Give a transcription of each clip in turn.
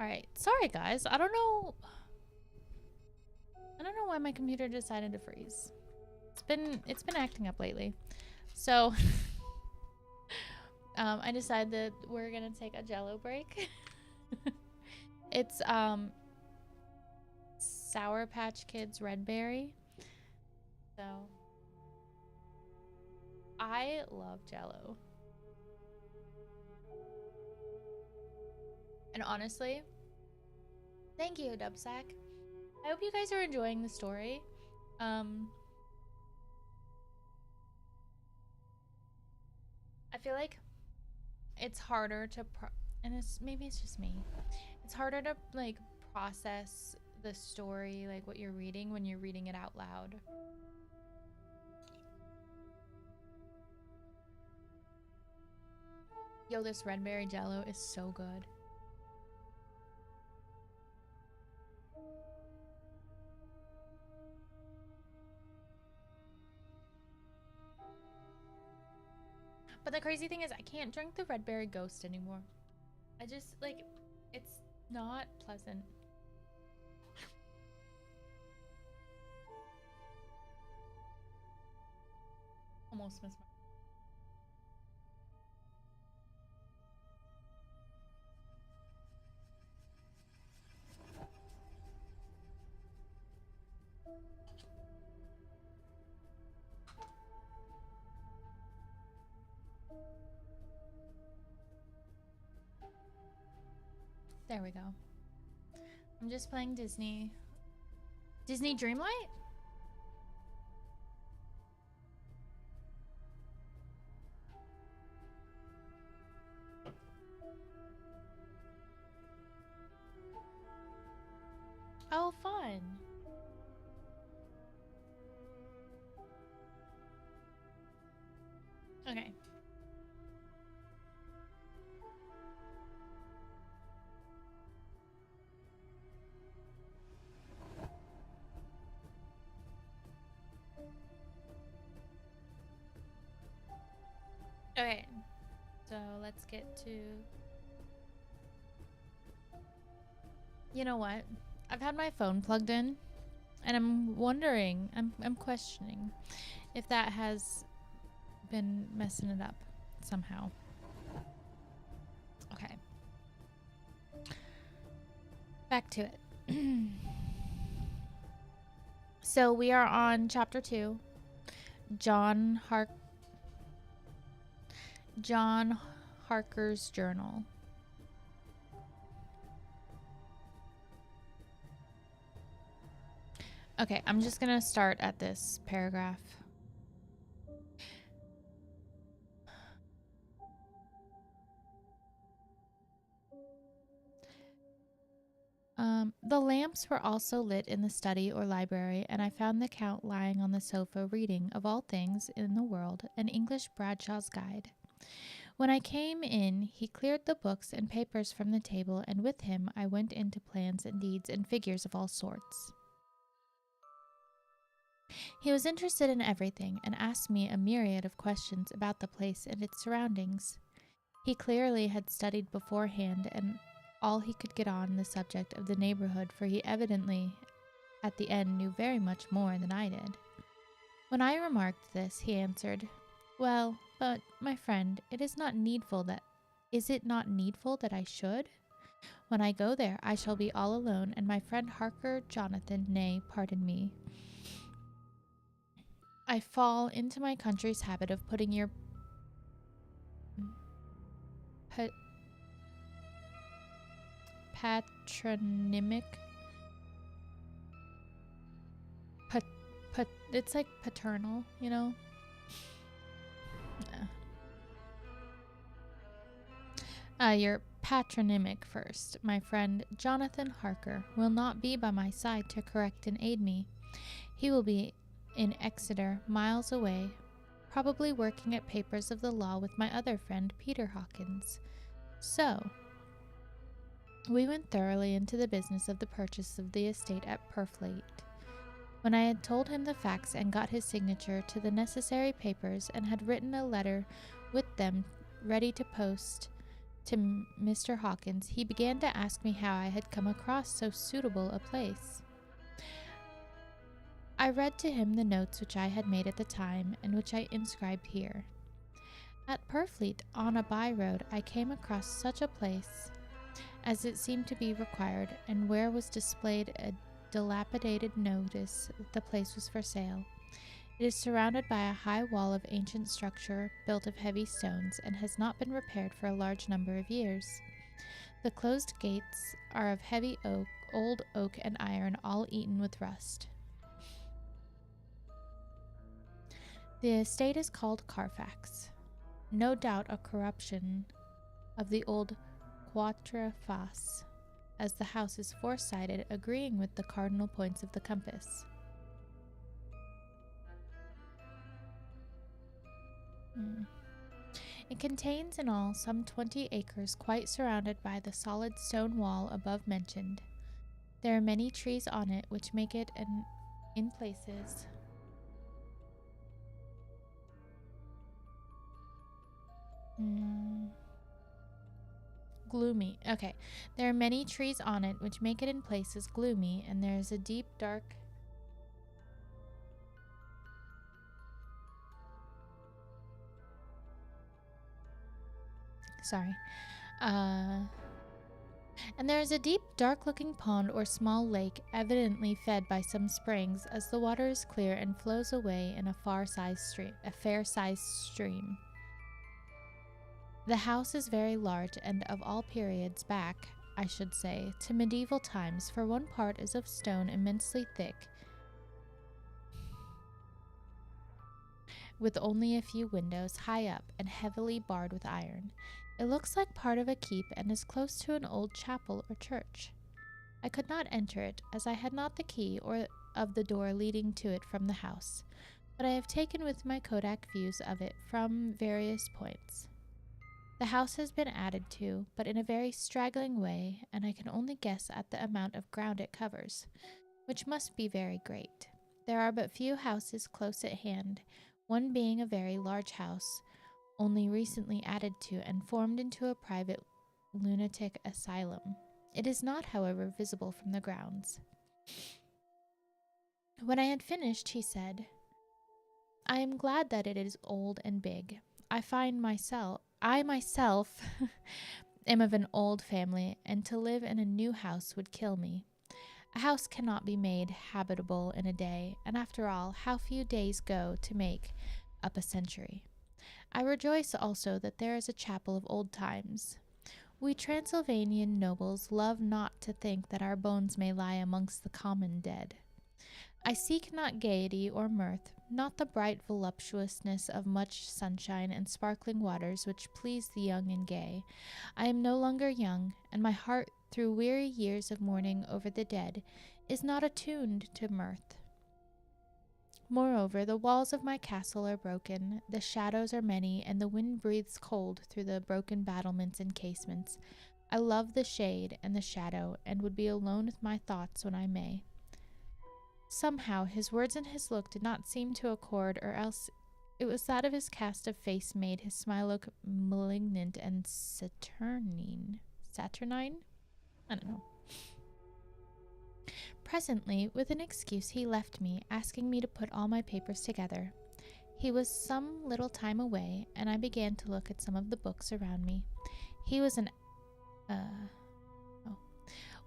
Alright, sorry guys. I don't know why my computer decided to freeze. It's been acting up lately. So I decided that we're gonna take a Jello break. It's Sour Patch Kids Red Berry. So I love Jello. And honestly, thank you, Dubsack. I hope you guys are enjoying the story. I feel like it's harder to and maybe it's just me. It's harder to like process the story, like what you're reading, when you're reading it out loud. Yo, this red berry jello is so good. But the crazy thing is I can't drink the red berry ghost anymore. I just like, it's not pleasant. Almost missed my. There we go. I'm just playing Disney Dreamlight? Oh, fun. Okay. Okay. So let's get to... You know what? I've had my phone plugged in and I'm wondering, I'm questioning if that has been messing it up somehow. Okay. Back to it. So we are on chapter 2. John Harker's journal. Okay, I'm just gonna start at this paragraph. The lamps were also lit in the study or library, and I found the Count lying on the sofa reading, of all things in the world, an English Bradshaw's Guide. When I came in, he cleared the books and papers from the table, and with him I went into plans and deeds and figures of all sorts. He was interested in everything, and asked me a myriad of questions about the place and its surroundings. He clearly had studied beforehand, and all he could get on the subject of the neighborhood, for he evidently, at the end, knew very much more than I did. When I remarked this, he answered, "Well, but, my friend, is it not needful that I should? When I go there, I shall be all alone, and my friend Harker, Jonathan, nay, pardon me, I fall into my country's habit of putting your patronymic, it's like paternal, you know? Your patronymic first. My friend Jonathan Harker will not be by my side to correct and aid me. He will be in Exeter, miles away, probably working at papers of the law with my other friend Peter Hawkins. So, we went thoroughly into the business of the purchase of the estate at Purfleet. When I had told him the facts and got his signature to the necessary papers and had written a letter with them ready to post to Mr. Hawkins, he began to ask me how I had come across so suitable a place. I read to him the notes which I had made at the time, and which I inscribed here. At Purfleet, on a by-road, I came across such a place as it seemed to be required, and where was displayed a dilapidated notice that the place was for sale. It is surrounded by a high wall of ancient structure built of heavy stones, and has not been repaired for a large number of years. The closed gates are of heavy oak, old oak and iron, all eaten with rust. The estate is called Carfax. No doubt a corruption of the old Quatre Faces, as the house is four-sided, agreeing with the cardinal points of the compass. It contains in all some 20 acres, quite surrounded by the solid stone wall above mentioned. There are many trees on it, which make it in places gloomy. Okay. There are many trees on it, which make it in places gloomy, and there is a deep, dark... Sorry. And there is a deep, dark-looking pond or small lake, evidently fed by some springs, as the water is clear and flows away in a fair-sized stream. The house is very large, and of all periods back, I should say, to medieval times, for one part is of stone immensely thick, with only a few windows high up and heavily barred with iron. It looks like part of a keep and is close to an old chapel or church. I could not enter it, as I had not the key or of the door leading to it from the house, but I have taken with my kodak views of it from various points. The house has been added to, but in a very straggling way, and I can only guess at the amount of ground it covers, which must be very great. There are but few houses close at hand, one being a very large house, only recently added to and formed into a private lunatic asylum. It is not, however, visible from the grounds. When I had finished, he said, I am glad that it is old and big. I myself am of an old family, and to live in a new house would kill me. A house cannot be made habitable in a day, and after all, how few days go to make up a century. I rejoice also that there is a chapel of old times. We Transylvanian nobles love not to think that our bones may lie amongst the common dead. I seek not gaiety or mirth, not the bright voluptuousness of much sunshine and sparkling waters which please the young and gay. I am no longer young, and my heart, through weary years of mourning over the dead, is not attuned to mirth. Moreover, the walls of my castle are broken, the shadows are many, and the wind breathes cold through the broken battlements and casements. I love the shade and the shadow, and would be alone with my thoughts when I may. Somehow his words and his look did not seem to accord, or else it was that of his cast of face made his smile look malignant and saturnine? I don't know. Presently, with an excuse, he left me, asking me to put all my papers together. He was some little time away, and I began to look at some of the books around me.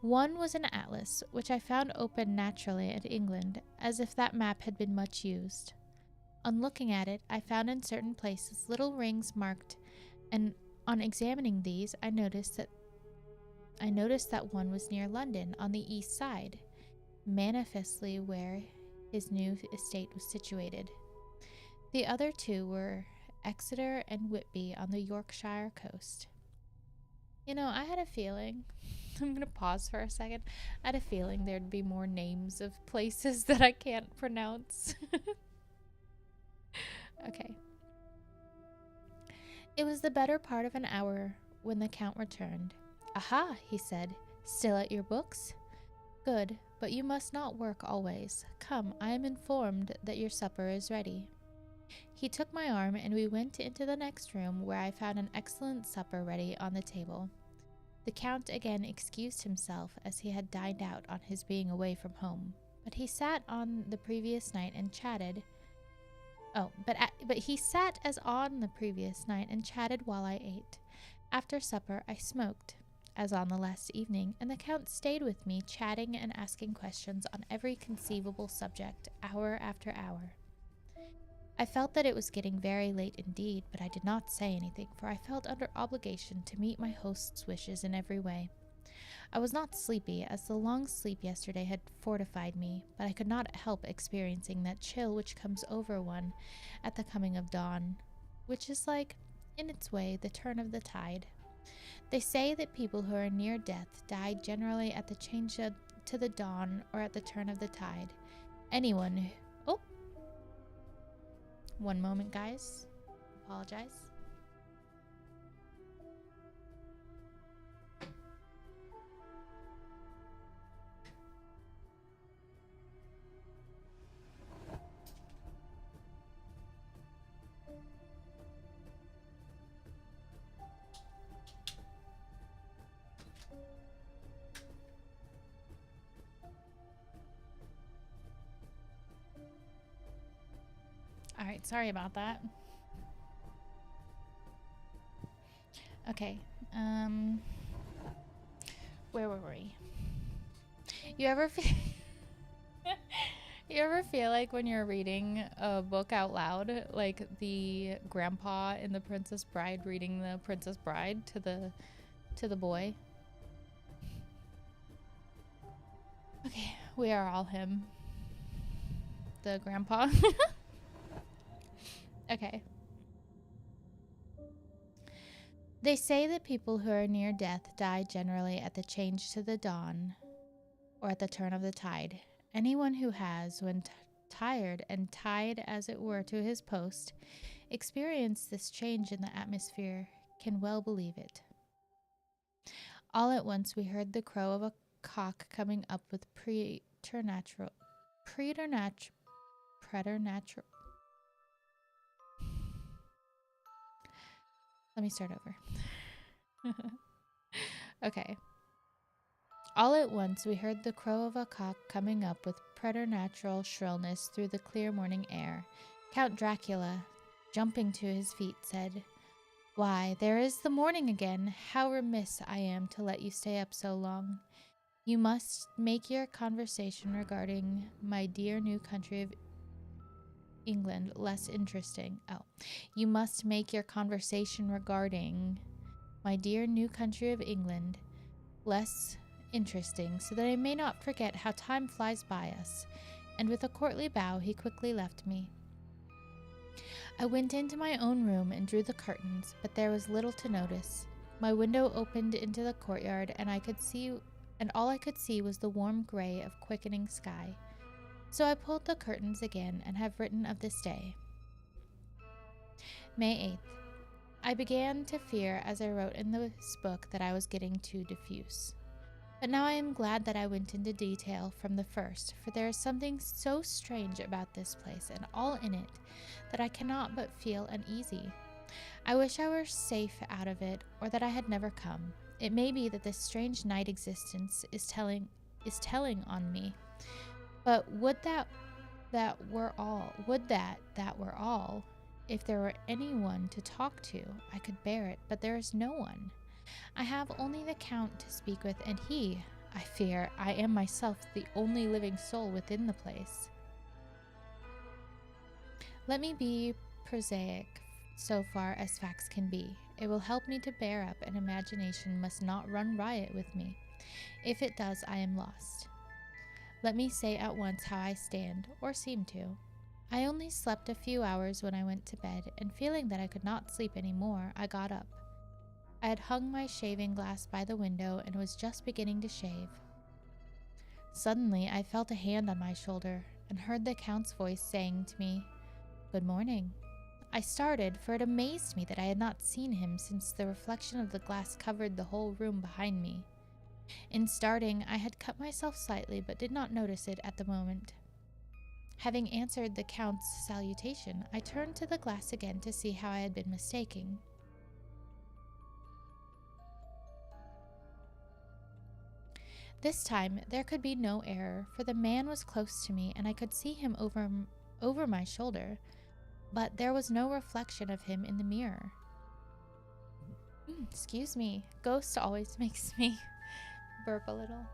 One was an atlas, which I found open naturally at England, as if that map had been much used. On looking at it, I found in certain places little rings marked, and on examining these, I noticed that one was near London, on the east side, manifestly where his new estate was situated. The other two were Exeter and Whitby on the Yorkshire coast. You know, I had a feeling, I'm going to pause for a second, I had a feeling there'd be more names of places that I can't pronounce. Okay. It was the better part of an hour when the Count returned. Aha, he said, still at your books? Good, but you must not work always. Come, I am informed that your supper is ready. He took my arm and we went into the next room where I found an excellent supper ready on the table. The Count again excused himself as he had dined out on his being away from home, but he sat on the previous night and chatted. But he sat as on the previous night and chatted while I ate. After supper, I smoked, as on the last evening, and the Count stayed with me, chatting and asking questions on every conceivable subject, hour after hour. I felt that it was getting very late indeed, but I did not say anything, for I felt under obligation to meet my host's wishes in every way. I was not sleepy, as the long sleep yesterday had fortified me, but I could not help experiencing that chill which comes over one at the coming of dawn, which is like, in its way, the turn of the tide. They say that people who are near death die generally at the change to the dawn or at the turn of the tide. Anyone Oh! One moment, guys. Apologize. Alright, sorry about that. Okay, where were we? You ever feel like when you're reading a book out loud, like the grandpa in The Princess Bride reading The Princess Bride to the boy? Okay, we are all him. The grandpa. Okay. They say that people who are near death die generally at the change to the dawn or at the turn of the tide. Anyone who has, when tired and tied as it were to his post, experienced this change in the atmosphere can well believe it. All at once we heard the crow of a cock coming up with preternatural. Let me start over. Okay. All at once we heard the crow of a cock coming up with preternatural shrillness through the clear morning air. Count Dracula, jumping to his feet, said, "Why, there is the morning again. How remiss I am to let you stay up so long. You must make your conversation regarding my dear new country of England less interesting. You must make your conversation regarding my dear new country of England less interesting, so that I may not forget how time flies by us." And with a courtly bow, he quickly left me. I went into my own room and drew the curtains, but there was little to notice. My window opened into the courtyard, and all I could see was the warm gray of quickening sky. So I pulled the curtains again and have written of this day. May 8th. I began to fear as I wrote in this book that I was getting too diffuse. But now I am glad that I went into detail from the first, for there is something so strange about this place and all in it that I cannot but feel uneasy. I wish I were safe out of it, or that I had never come. It may be that this strange night existence is telling on me. But would that were all. Would that were all. If there were anyone to talk to, I could bear it, but there is no one. I have only the Count to speak with, and he, I fear, I am myself the only living soul within the place. Let me be prosaic so far as facts can be. It will help me to bear up, and imagination must not run riot with me. If it does, I am lost. Let me say at once how I stand, or seem to. I only slept a few hours when I went to bed, and feeling that I could not sleep any more, I got up. I had hung my shaving glass by the window and was just beginning to shave. Suddenly, I felt a hand on my shoulder and heard the Count's voice saying to me, "Good morning." I started, for it amazed me that I had not seen him since the reflection of the glass covered the whole room behind me. In starting, I had cut myself slightly, but did not notice it at the moment. Having answered the Count's salutation, I turned to the glass again to see how I had been mistaken. This time there could be no error, for the man was close to me and I could see him over my shoulder, but there was no reflection of him in the mirror. Excuse me, ghost always makes me burp a little.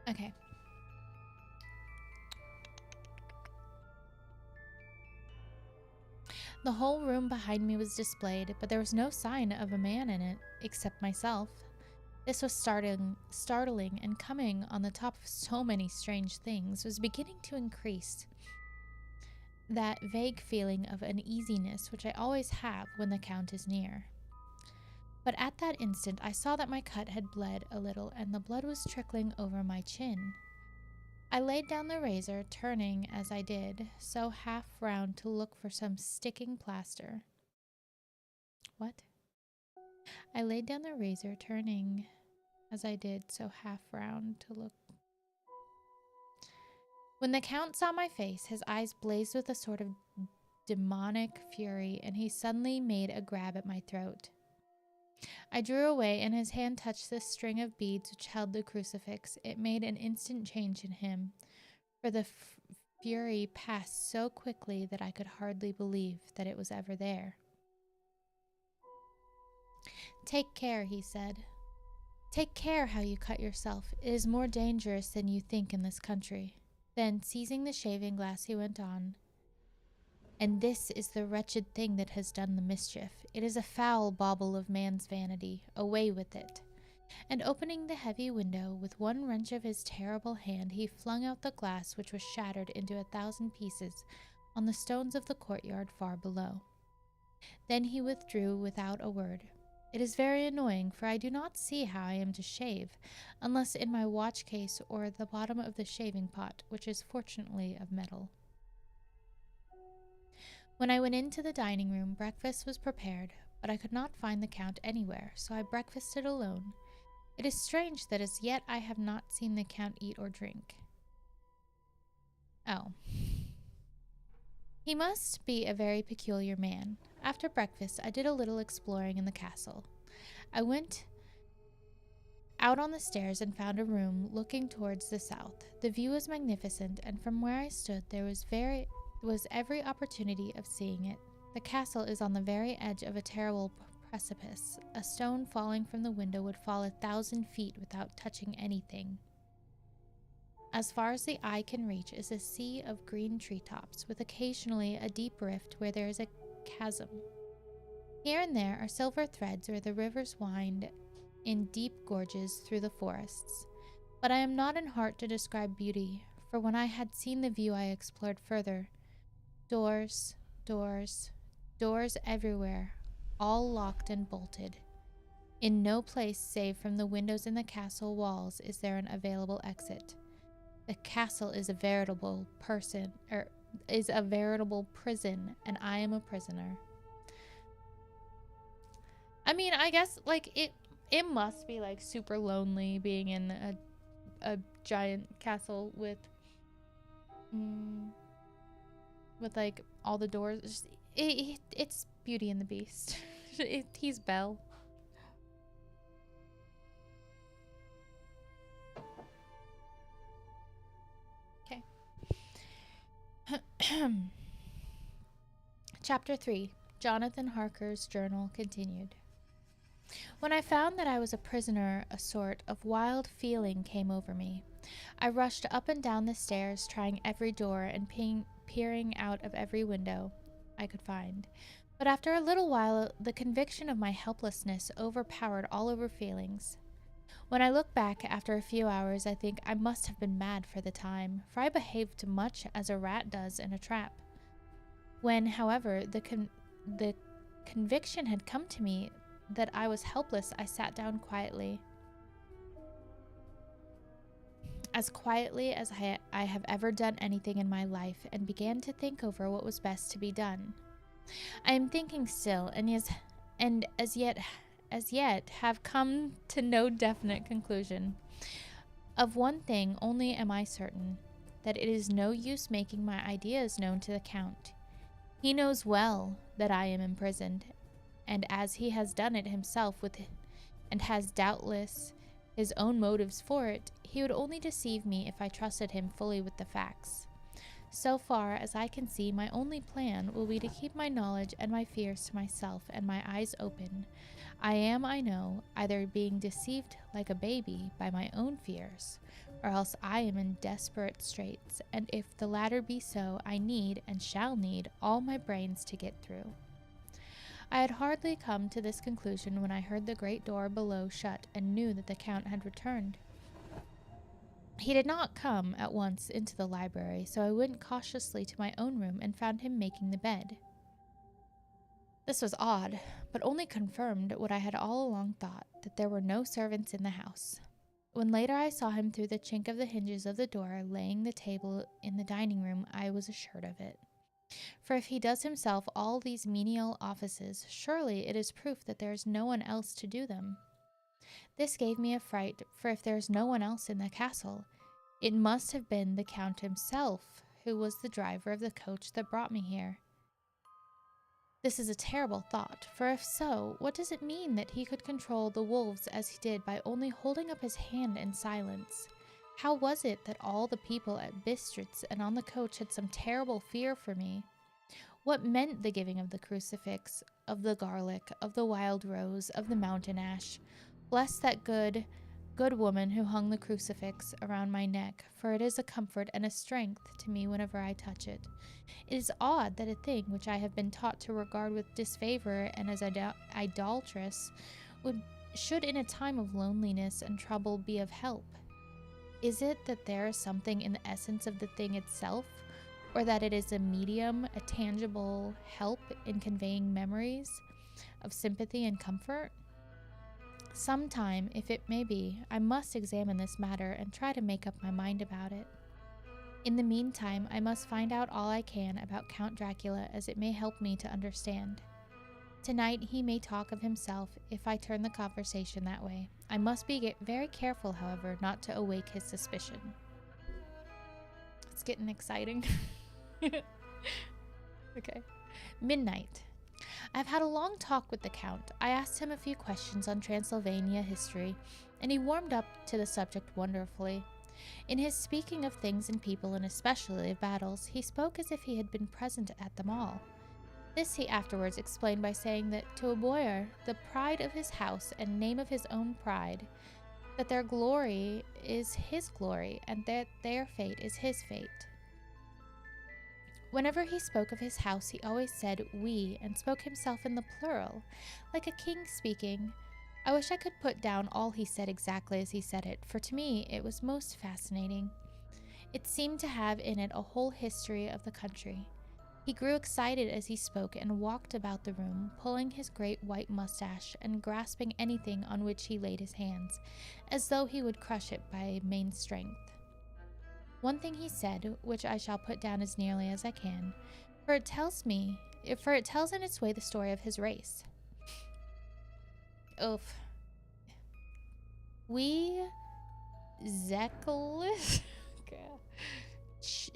Okay. The whole room behind me was displayed, but there was no sign of a man in it, except myself. This was startling, and coming on the top of so many strange things was beginning to increase that vague feeling of uneasiness which I always have when the Count is near. But at that instant I saw that my cut had bled a little, and the blood was trickling over my chin. I laid down the razor, turning as I did so half round to look for some sticking plaster. What? I laid down the razor, turning as I did so half round to look. When the Count saw my face, his eyes blazed with a sort of demonic fury, and he suddenly made a grab at my throat. I drew away, and his hand touched the string of beads which held the crucifix. It made an instant change in him, for the fury passed so quickly that I could hardly believe that it was ever there. "Take care," he said. "Take care how you cut yourself. It is more dangerous than you think in this country." Then, seizing the shaving glass, he went on, "And this is the wretched thing that has done the mischief. It is a foul bauble of man's vanity. Away with it." And opening the heavy window with one wrench of his terrible hand, he flung out the glass, which was shattered into 1,000 pieces on the stones of the courtyard far below. Then he withdrew without a word. It is very annoying, for I do not see how I am to shave, unless in my watch case or the bottom of the shaving pot, which is fortunately of metal. When I went into the dining room, breakfast was prepared, but I could not find the Count anywhere, so I breakfasted alone. It is strange that as yet I have not seen the Count eat or drink. Oh. He must be a very peculiar man. After breakfast, I did a little exploring in the castle. I went out on the stairs and found a room looking towards the south. The view was magnificent, and from where I stood there was every opportunity of seeing it. The castle is on the very edge of a terrible precipice. A stone falling from the window would fall 1,000 feet without touching anything. As far as the eye can reach is a sea of green treetops, with occasionally a deep rift where there is a chasm. Here and there are silver threads where the rivers wind in deep gorges through the forests. But I am not in heart to describe beauty, for when I had seen the view I explored further. Doors, doors, doors everywhere, all locked and bolted. In no place save from the windows in the castle walls is there an available exit. The castle is a veritable prison, and I am a prisoner. I mean, I guess like it must be like super lonely being in a giant castle with like all the doors. It's Beauty and the Beast. He's Belle. Okay. Chapter 3. Jonathan Harker's journal continued. When I found that I was a prisoner, a sort of wild feeling came over me. I rushed up and down the stairs, trying every door and peering out of every window I could find. But after a little while, the conviction of my helplessness overpowered all other feelings. When I look back after a few hours, I think I must have been mad for the time, for I behaved much as a rat does in a trap. When, however, the conviction had come to me that I was helpless, I sat down quietly. As quietly as I have ever done anything in my life, and began to think over what was best to be done. I am thinking still, and as yet as yet, have come to no definite conclusion. Of one thing only am I certain, that it is no use making my ideas known to the Count. He knows well that I am imprisoned, and as he has done it himself and has doubtless his own motives for it, he would only deceive me if I trusted him fully with the facts. So far as I can see, my only plan will be to keep my knowledge and my fears to myself and my eyes open. I am, I know, either being deceived like a baby by my own fears, or else I am in desperate straits, and if the latter be so, I need and shall need all my brains to get through. I had hardly come to this conclusion when I heard the great door below shut and knew that the Count had returned. He did not come at once into the library, so I went cautiously to my own room and found him making the bed. This was odd, but only confirmed what I had all along thought, that there were no servants in the house. When later I saw him through the chink of the hinges of the door, laying the table in the dining room, I was assured of it. For if he does himself all these menial offices, surely it is proof that there is no one else to do them. This gave me a fright, for if there is no one else in the castle, it must have been the Count himself who was the driver of the coach that brought me here. This is a terrible thought, for if so, what does it mean that he could control the wolves as he did by only holding up his hand in silence? How was it that all the people at Bistritz and on the coach had some terrible fear for me? What meant the giving of the crucifix, of the garlic, of the wild rose, of the mountain ash? Bless that good woman who hung the crucifix around my neck, for it is a comfort and a strength to me whenever I touch it. It is odd that a thing which I have been taught to regard with disfavor and as idolatrous should in a time of loneliness and trouble be of help. Is it that there is something in the essence of the thing itself, or that it is a medium, a tangible help in conveying memories of sympathy and comfort? Sometime, if it may be, I must examine this matter and try to make up my mind about it. In the meantime, I must find out all I can about Count Dracula, as it may help me to understand. Tonight he may talk of himself if I turn the conversation that way. I must be very careful, however, not to awake his suspicion. It's getting exciting. Okay. Midnight. I've had a long talk with the Count. I asked him a few questions on Transylvania history, and he warmed up to the subject wonderfully. In his speaking of things and people, and especially of battles, he spoke as if he had been present at them all. This he afterwards explained by saying that to a boyar, the pride of his house and name of his own pride, that their glory is his glory, and that their fate is his fate. Whenever he spoke of his house, he always said we, and spoke himself in the plural, like a king speaking. I wish I could put down all he said exactly as he said it, for to me it was most fascinating. It seemed to have in it a whole history of the country. He grew excited as he spoke and walked about the room, pulling his great white mustache and grasping anything on which he laid his hands, as though he would crush it by main strength. One thing he said, which I shall put down as nearly as I can, for it tells in its way the story of his race. Oof. We Zekelys.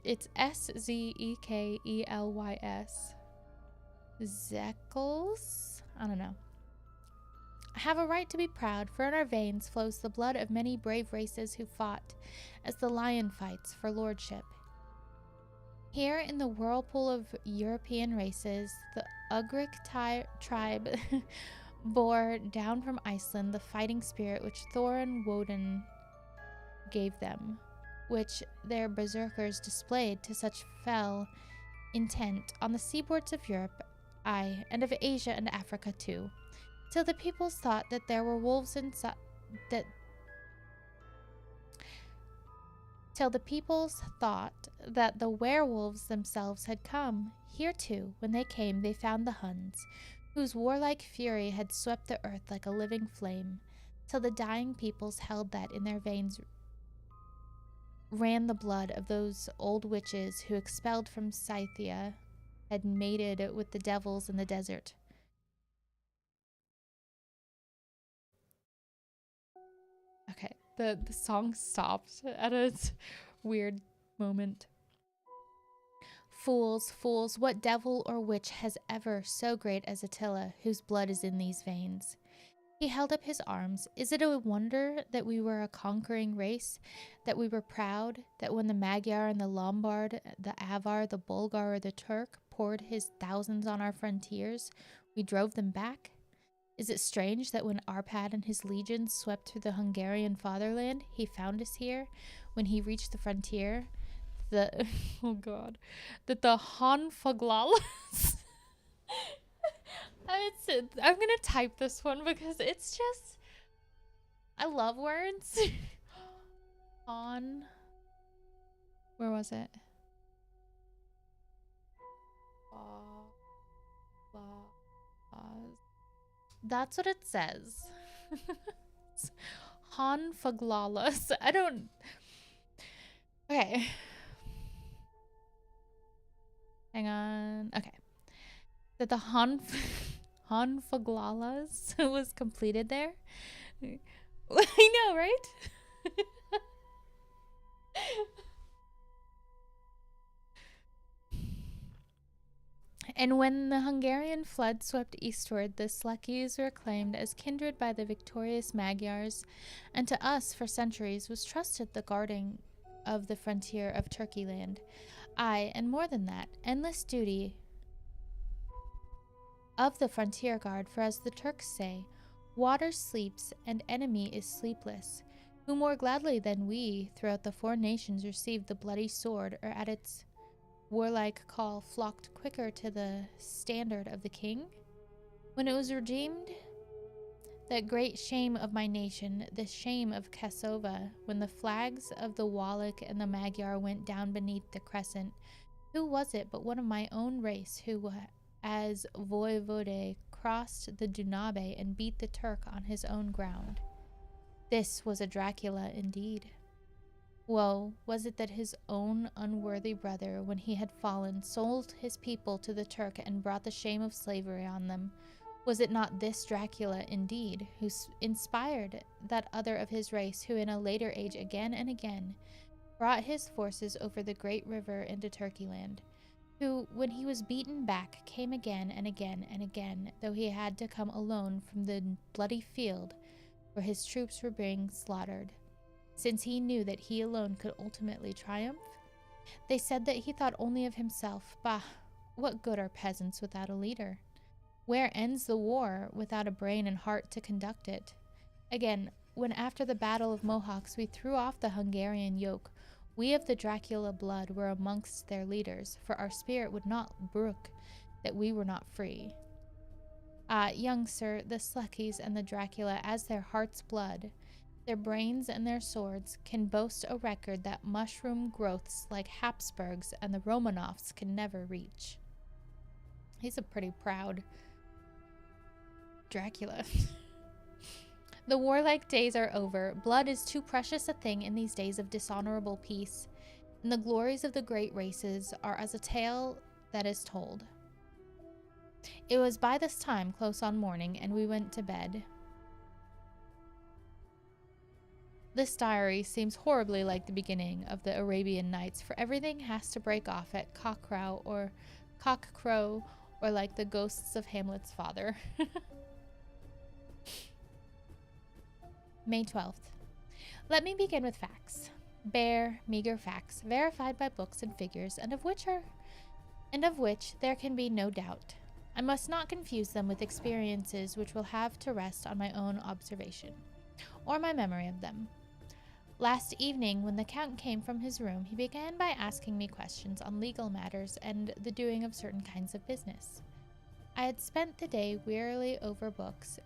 It's Zekelys. Zekels? I don't know. Have a right to be proud, for in our veins flows the blood of many brave races who fought, as the lion fights, for lordship. Here in the whirlpool of European races, the Ugric tribe bore down from Iceland the fighting spirit which Thor and Woden gave them, which their berserkers displayed to such fell intent on the seaboards of Europe, aye, and of Asia and Africa too, till the peoples thought that there were wolves till the peoples thought that the werewolves themselves had come. Here too, when they came, they found the Huns, whose warlike fury had swept the earth like a living flame, till the dying peoples held that in their veins ran the blood of those old witches who, expelled from Scythia, had mated with the devils in the desert. the song stopped at a weird moment. Fools, fools, what devil or witch has ever so great as Attila, whose blood is in these veins? He held up his arms. Is it a wonder that we were a conquering race, that we were proud, that when the Magyar and the Lombard, the Avar, the Bulgar, or the Turk poured his thousands on our frontiers, we drove them back? Is it strange that when Arpad and his legions swept through the Hungarian fatherland, he found us here? When he reached the frontier, oh god, that the Honfoglalas I'm gonna type this one because it's just, I love words. Where was it? That's what it says. Honfoglalas. I don't. Okay. Hang on. Okay. That the Honfoglalas was completed there. I know, right? And when the Hungarian flood swept eastward, the Sleckies were claimed as kindred by the victorious Magyars, and to us, for centuries, was trusted the guarding of the frontier of Turkeyland. Aye, and more than that, endless duty of the frontier guard, for as the Turks say, water sleeps and enemy is sleepless, who more gladly than we throughout the four nations received the bloody sword, or at its warlike call flocked quicker to the standard of the king? When it was redeemed, that great shame of my nation, the shame of Kasova, when the flags of the Wallach and the Magyar went down beneath the crescent, who was it but one of my own race who, as voivode, crossed the Dunabe and beat the Turk on his own ground? This was a Dracula indeed. Woe, was it that his own unworthy brother, when he had fallen, sold his people to the Turk and brought the shame of slavery on them? Was it not this Dracula, indeed, who inspired that other of his race who in a later age again and again brought his forces over the great river into Turkeyland, who, when he was beaten back, came again and again and again, though he had to come alone from the bloody field where his troops were being slaughtered, since he knew that he alone could ultimately triumph? They said that he thought only of himself. Bah, what good are peasants without a leader? Where ends the war without a brain and heart to conduct it? Again, when after the Battle of Mohawks we threw off the Hungarian yoke, we of the Dracula blood were amongst their leaders, for our spirit would not brook that we were not free. Ah, young sir, the Sleckies and the Dracula, as their heart's blood, their brains and their swords, can boast a record that mushroom growths like Habsburgs and the Romanovs can never reach. He's a pretty proud Dracula. The warlike days are over. Blood is too precious a thing in these days of dishonorable peace, and the glories of the great races are as a tale that is told. It was by this time close on morning, and we went to bed. This diary seems horribly like the beginning of the Arabian Nights, for everything has to break off at cockcrow or like the ghosts of Hamlet's father. May 12th. Let me begin with facts. Bare, meager facts, verified by books and figures, and of which there can be no doubt. I must not confuse them with experiences which will have to rest on my own observation, or my memory of them. Last evening, when the Count came from his room, he began by asking me questions on legal matters and the doing of certain kinds of business. I had spent the day wearily over books,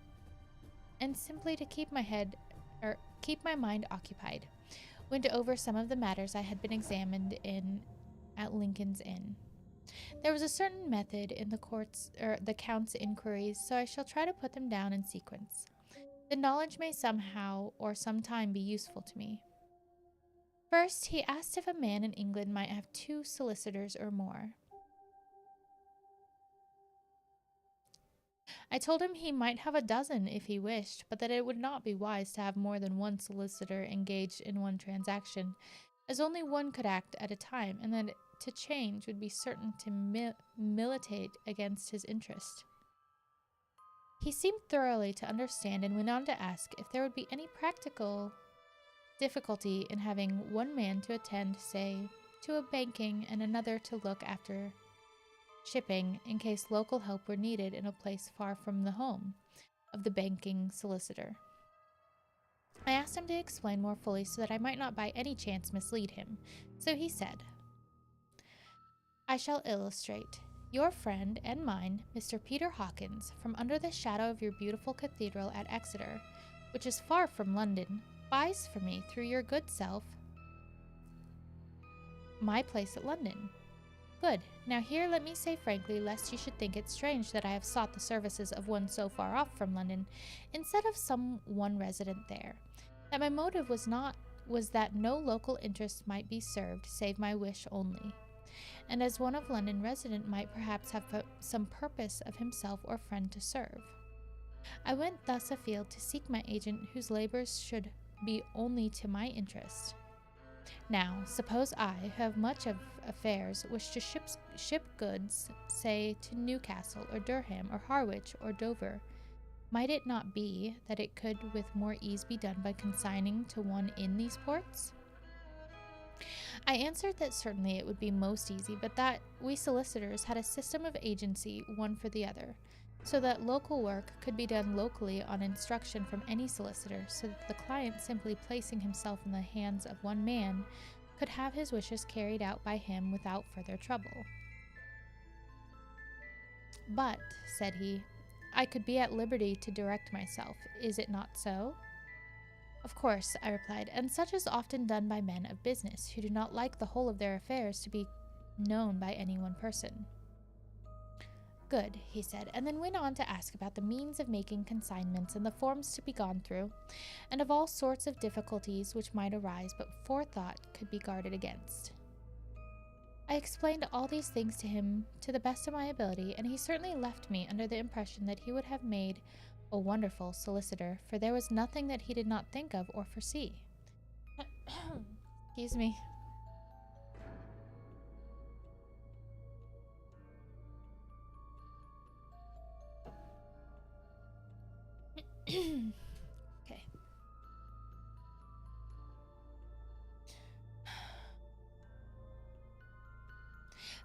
and simply to keep my mind occupied, went over some of the matters I had been examined in at Lincoln's Inn. There was a certain method in the Count's inquiries, so I shall try to put them down in sequence. The knowledge may somehow or sometime be useful to me. First, he asked if a man in England might have 2 solicitors or more. I told him he might have a dozen if he wished, but that it would not be wise to have more than one solicitor engaged in one transaction, as only one could act at a time, and that to change would be certain to militate against his interest. He seemed thoroughly to understand and went on to ask if there would be any practical difficulty in having one man to attend, say, to a banking and another to look after shipping in case local help were needed in a place far from the home of the banking solicitor. I asked him to explain more fully so that I might not by any chance mislead him. So he said, I shall illustrate. Your friend and mine, Mr. Peter Hawkins, from under the shadow of your beautiful cathedral at Exeter, which is far from London, buys for me through your good self my place at London. Good. Now here let me say frankly, lest you should think it strange that I have sought the services of one so far off from London, instead of some one resident there, that my motive was that no local interest might be served, save my wish only, and as one of London resident might perhaps have some purpose of himself or friend to serve. I went thus afield to seek my agent whose labors should be only to my interest. Now, suppose I, who have much of affairs, wish to ship goods, say, to Newcastle, or Durham, or Harwich, or Dover, might it not be that it could with more ease be done by consigning to one in these ports? I answered that certainly it would be most easy, but that we solicitors had a system of agency, one for the other, so that local work could be done locally on instruction from any solicitor, so that the client, simply placing himself in the hands of one man, could have his wishes carried out by him without further trouble. But, said he, I could be at liberty to direct myself. Is it not so? Of course, I replied, and such is often done by men of business, who do not like the whole of their affairs to be known by any one person. Good, he said, and then went on to ask about the means of making consignments and the forms to be gone through, and of all sorts of difficulties which might arise, but forethought could be guarded against. I explained all these things to him to the best of my ability, and he certainly left me under the impression that he would have made a wonderful solicitor, for there was nothing that he did not think of or foresee. Excuse me. Okay.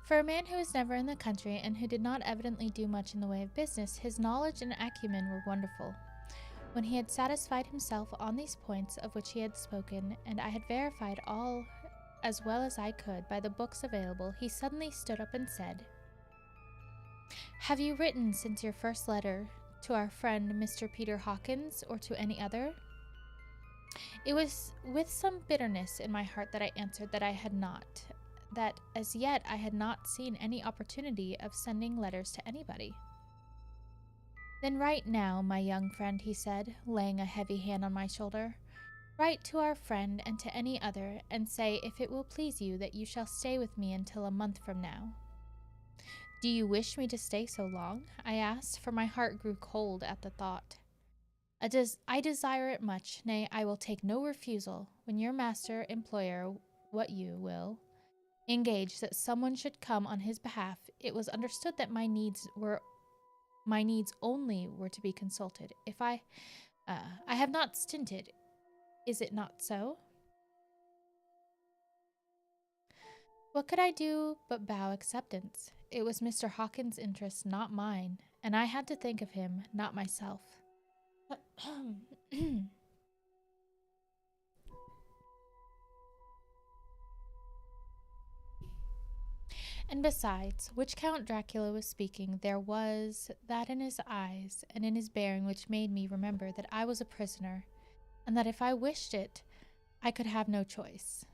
For a man who was never in the country and who did not evidently do much in the way of business, his knowledge and acumen were wonderful. When he had satisfied himself on these points of which he had spoken, and I had verified all as well as I could by the books available, he suddenly stood up and said, Have you written since your first letter to our friend Mr. Peter Hawkins, or to any other? It was with some bitterness in my heart that I answered that I had not, that as yet I had not seen any opportunity of sending letters to anybody. Then write now, my young friend, he said, laying a heavy hand on my shoulder. Write to our friend and to any other, and say, if it will please you, that you shall stay with me until a month from now. Do you wish me to stay so long? I asked, for my heart grew cold at the thought. I desire it much, nay, I will take no refusal, when your master, employer, what you will, engaged that someone should come on his behalf. It was understood that my needs only were to be consulted. If I have not stinted, is it not so? What could I do but bow acceptance? It was Mr. Hawkins' interest, not mine, and I had to think of him, not myself. And besides, which Count Dracula was speaking, there was that in his eyes and in his bearing which made me remember that I was a prisoner, and that if I wished it, I could have no choice.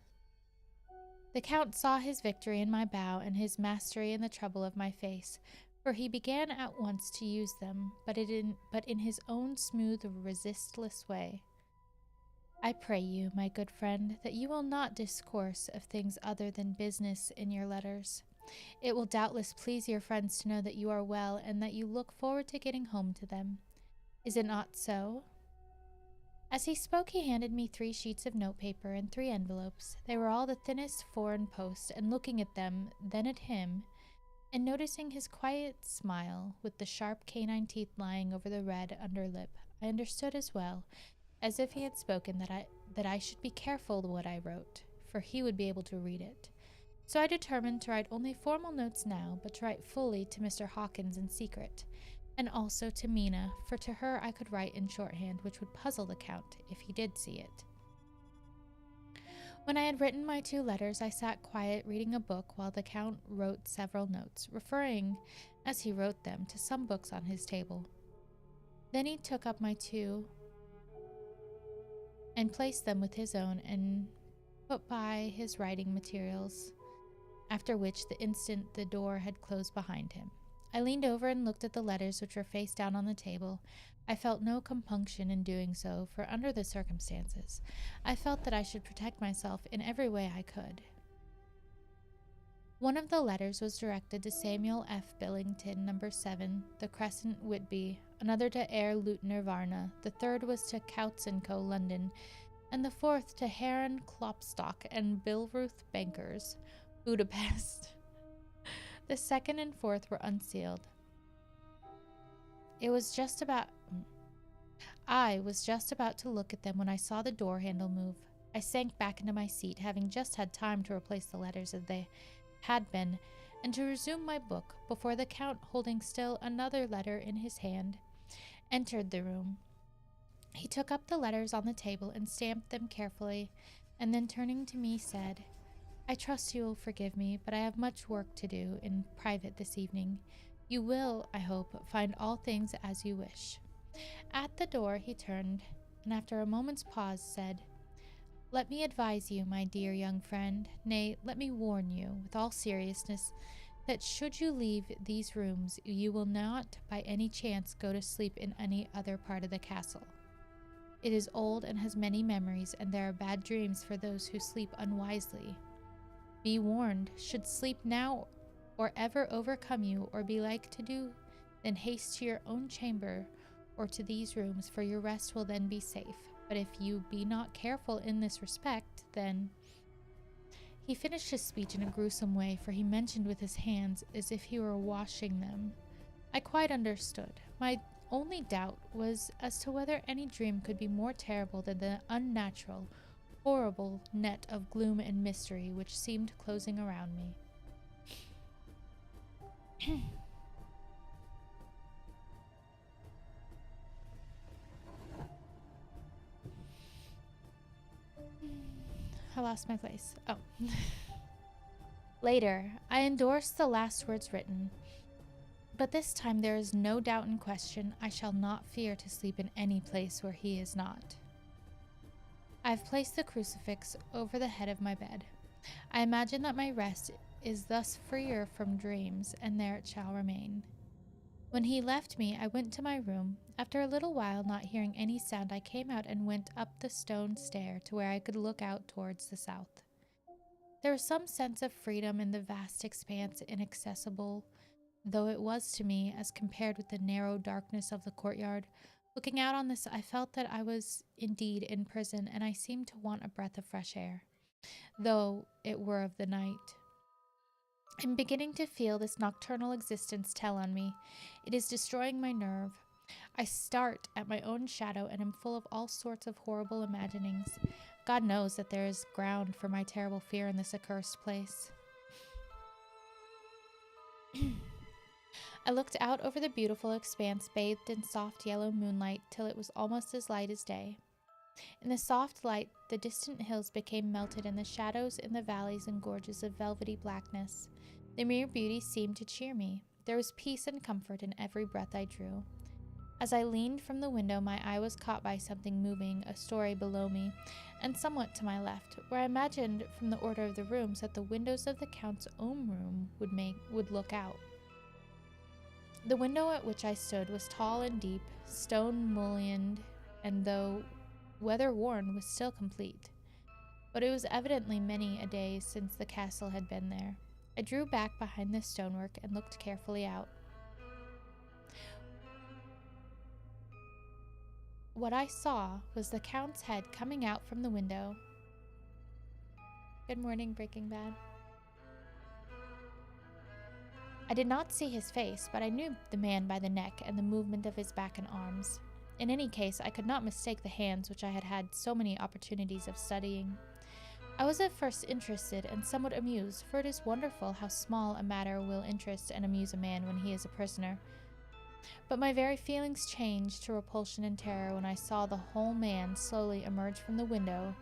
The Count saw his victory in my bow and his mastery in the trouble of my face, for he began at once to use them, but in his own smooth, resistless way. I pray you, my good friend, that you will not discourse of things other than business in your letters. It will doubtless please your friends to know that you are well and that you look forward to getting home to them. Is it not so?" As he spoke, he handed me 3 sheets of notepaper and 3 envelopes. They were all the thinnest foreign post, and looking at them, then at him, and noticing his quiet smile with the sharp canine teeth lying over the red underlip, I understood as well as if he had spoken that I should be careful what I wrote, for he would be able to read it. So I determined to write only formal notes now, but to write fully to Mr. Hawkins in secret, and also to Mina, for to her I could write in shorthand, which would puzzle the Count if he did see it. When I had written my 2 letters, I sat quiet reading a book while the Count wrote several notes, referring, as he wrote them, to some books on his table. Then he took up my 2 and placed them with his own and put by his writing materials, after which the instant the door had closed behind him. I leaned over and looked at the letters which were face down on the table. I felt no compunction in doing so, for under the circumstances, I felt that I should protect myself in every way I could. One of the letters was directed to Samuel F. Billington, No. 7, The Crescent, Whitby, another to Herr Lieutenant Varna, the third was to Coutts & Co., London, and the fourth to Heron Klopstock and Bilruth Bankers, Budapest. The second and fourth were unsealed. I was just about to look at them when I saw the door handle move. I sank back into my seat, having just had time to replace the letters as they had been, and to resume my book, before the Count, holding still another letter in his hand, entered the room. He took up the letters on the table and stamped them carefully, and then turning to me said, "I trust you will forgive me, but I have much work to do in private this evening. You will, I hope, find all things as you wish." At the door he turned, and after a moment's pause said, "Let me advise you, my dear young friend, nay, let me warn you, with all seriousness, that should you leave these rooms, you will not by any chance go to sleep in any other part of the castle. It is old and has many memories, and there are bad dreams for those who sleep unwisely. Be warned, should sleep now or ever overcome you, or be like to do, then haste to your own chamber or to these rooms, for your rest will then be safe. But if you be not careful in this respect, then—" He finished his speech in a gruesome way, for he mentioned with his hands as if he were washing them. I quite understood. My only doubt was as to whether any dream could be more terrible than the unnatural, horrible net of gloom and mystery which seemed closing around me. I lost my place. Oh. Later, I endorsed the last words written. But this time there is no doubt in question. I shall not fear to sleep in any place where he is not. I have placed the crucifix over the head of my bed. I imagine that my rest is thus freer from dreams, and there it shall remain. When he left me, I went to my room. After a little while, not hearing any sound, I came out and went up the stone stair to where I could look out towards the south. There was some sense of freedom in the vast expanse, inaccessible though it was to me as compared with the narrow darkness of the courtyard. Looking out on this, I felt that I was indeed in prison, and I seemed to want a breath of fresh air, though it were of the night. I'm beginning to feel this nocturnal existence tell on me. It is destroying my nerve. I start at my own shadow and am full of all sorts of horrible imaginings. God knows that there is ground for my terrible fear in this accursed place. I looked out over the beautiful expanse bathed in soft yellow moonlight till it was almost as light as day. In the soft light, the distant hills became melted, and the shadows in the valleys and gorges of velvety blackness. The mere beauty seemed to cheer me. There was peace and comfort in every breath I drew. As I leaned from the window, my eye was caught by something moving a story below me, and somewhat to my left, where I imagined from the order of the rooms that the windows of the Count's own room would look out. The window at which I stood was tall and deep, stone-mullioned, and though weather-worn, was still complete. But it was evidently many a day since the castle had been there. I drew back behind the stonework and looked carefully out. What I saw was the Count's head coming out from the window. Good morning, Breaking Bad. I did not see his face, but I knew the man by the neck and the movement of his back and arms. In any case, I could not mistake the hands which I had had so many opportunities of studying. I was at first interested and somewhat amused, for it is wonderful how small a matter will interest and amuse a man when he is a prisoner. But my very feelings changed to repulsion and terror when I saw the whole man slowly emerge from the window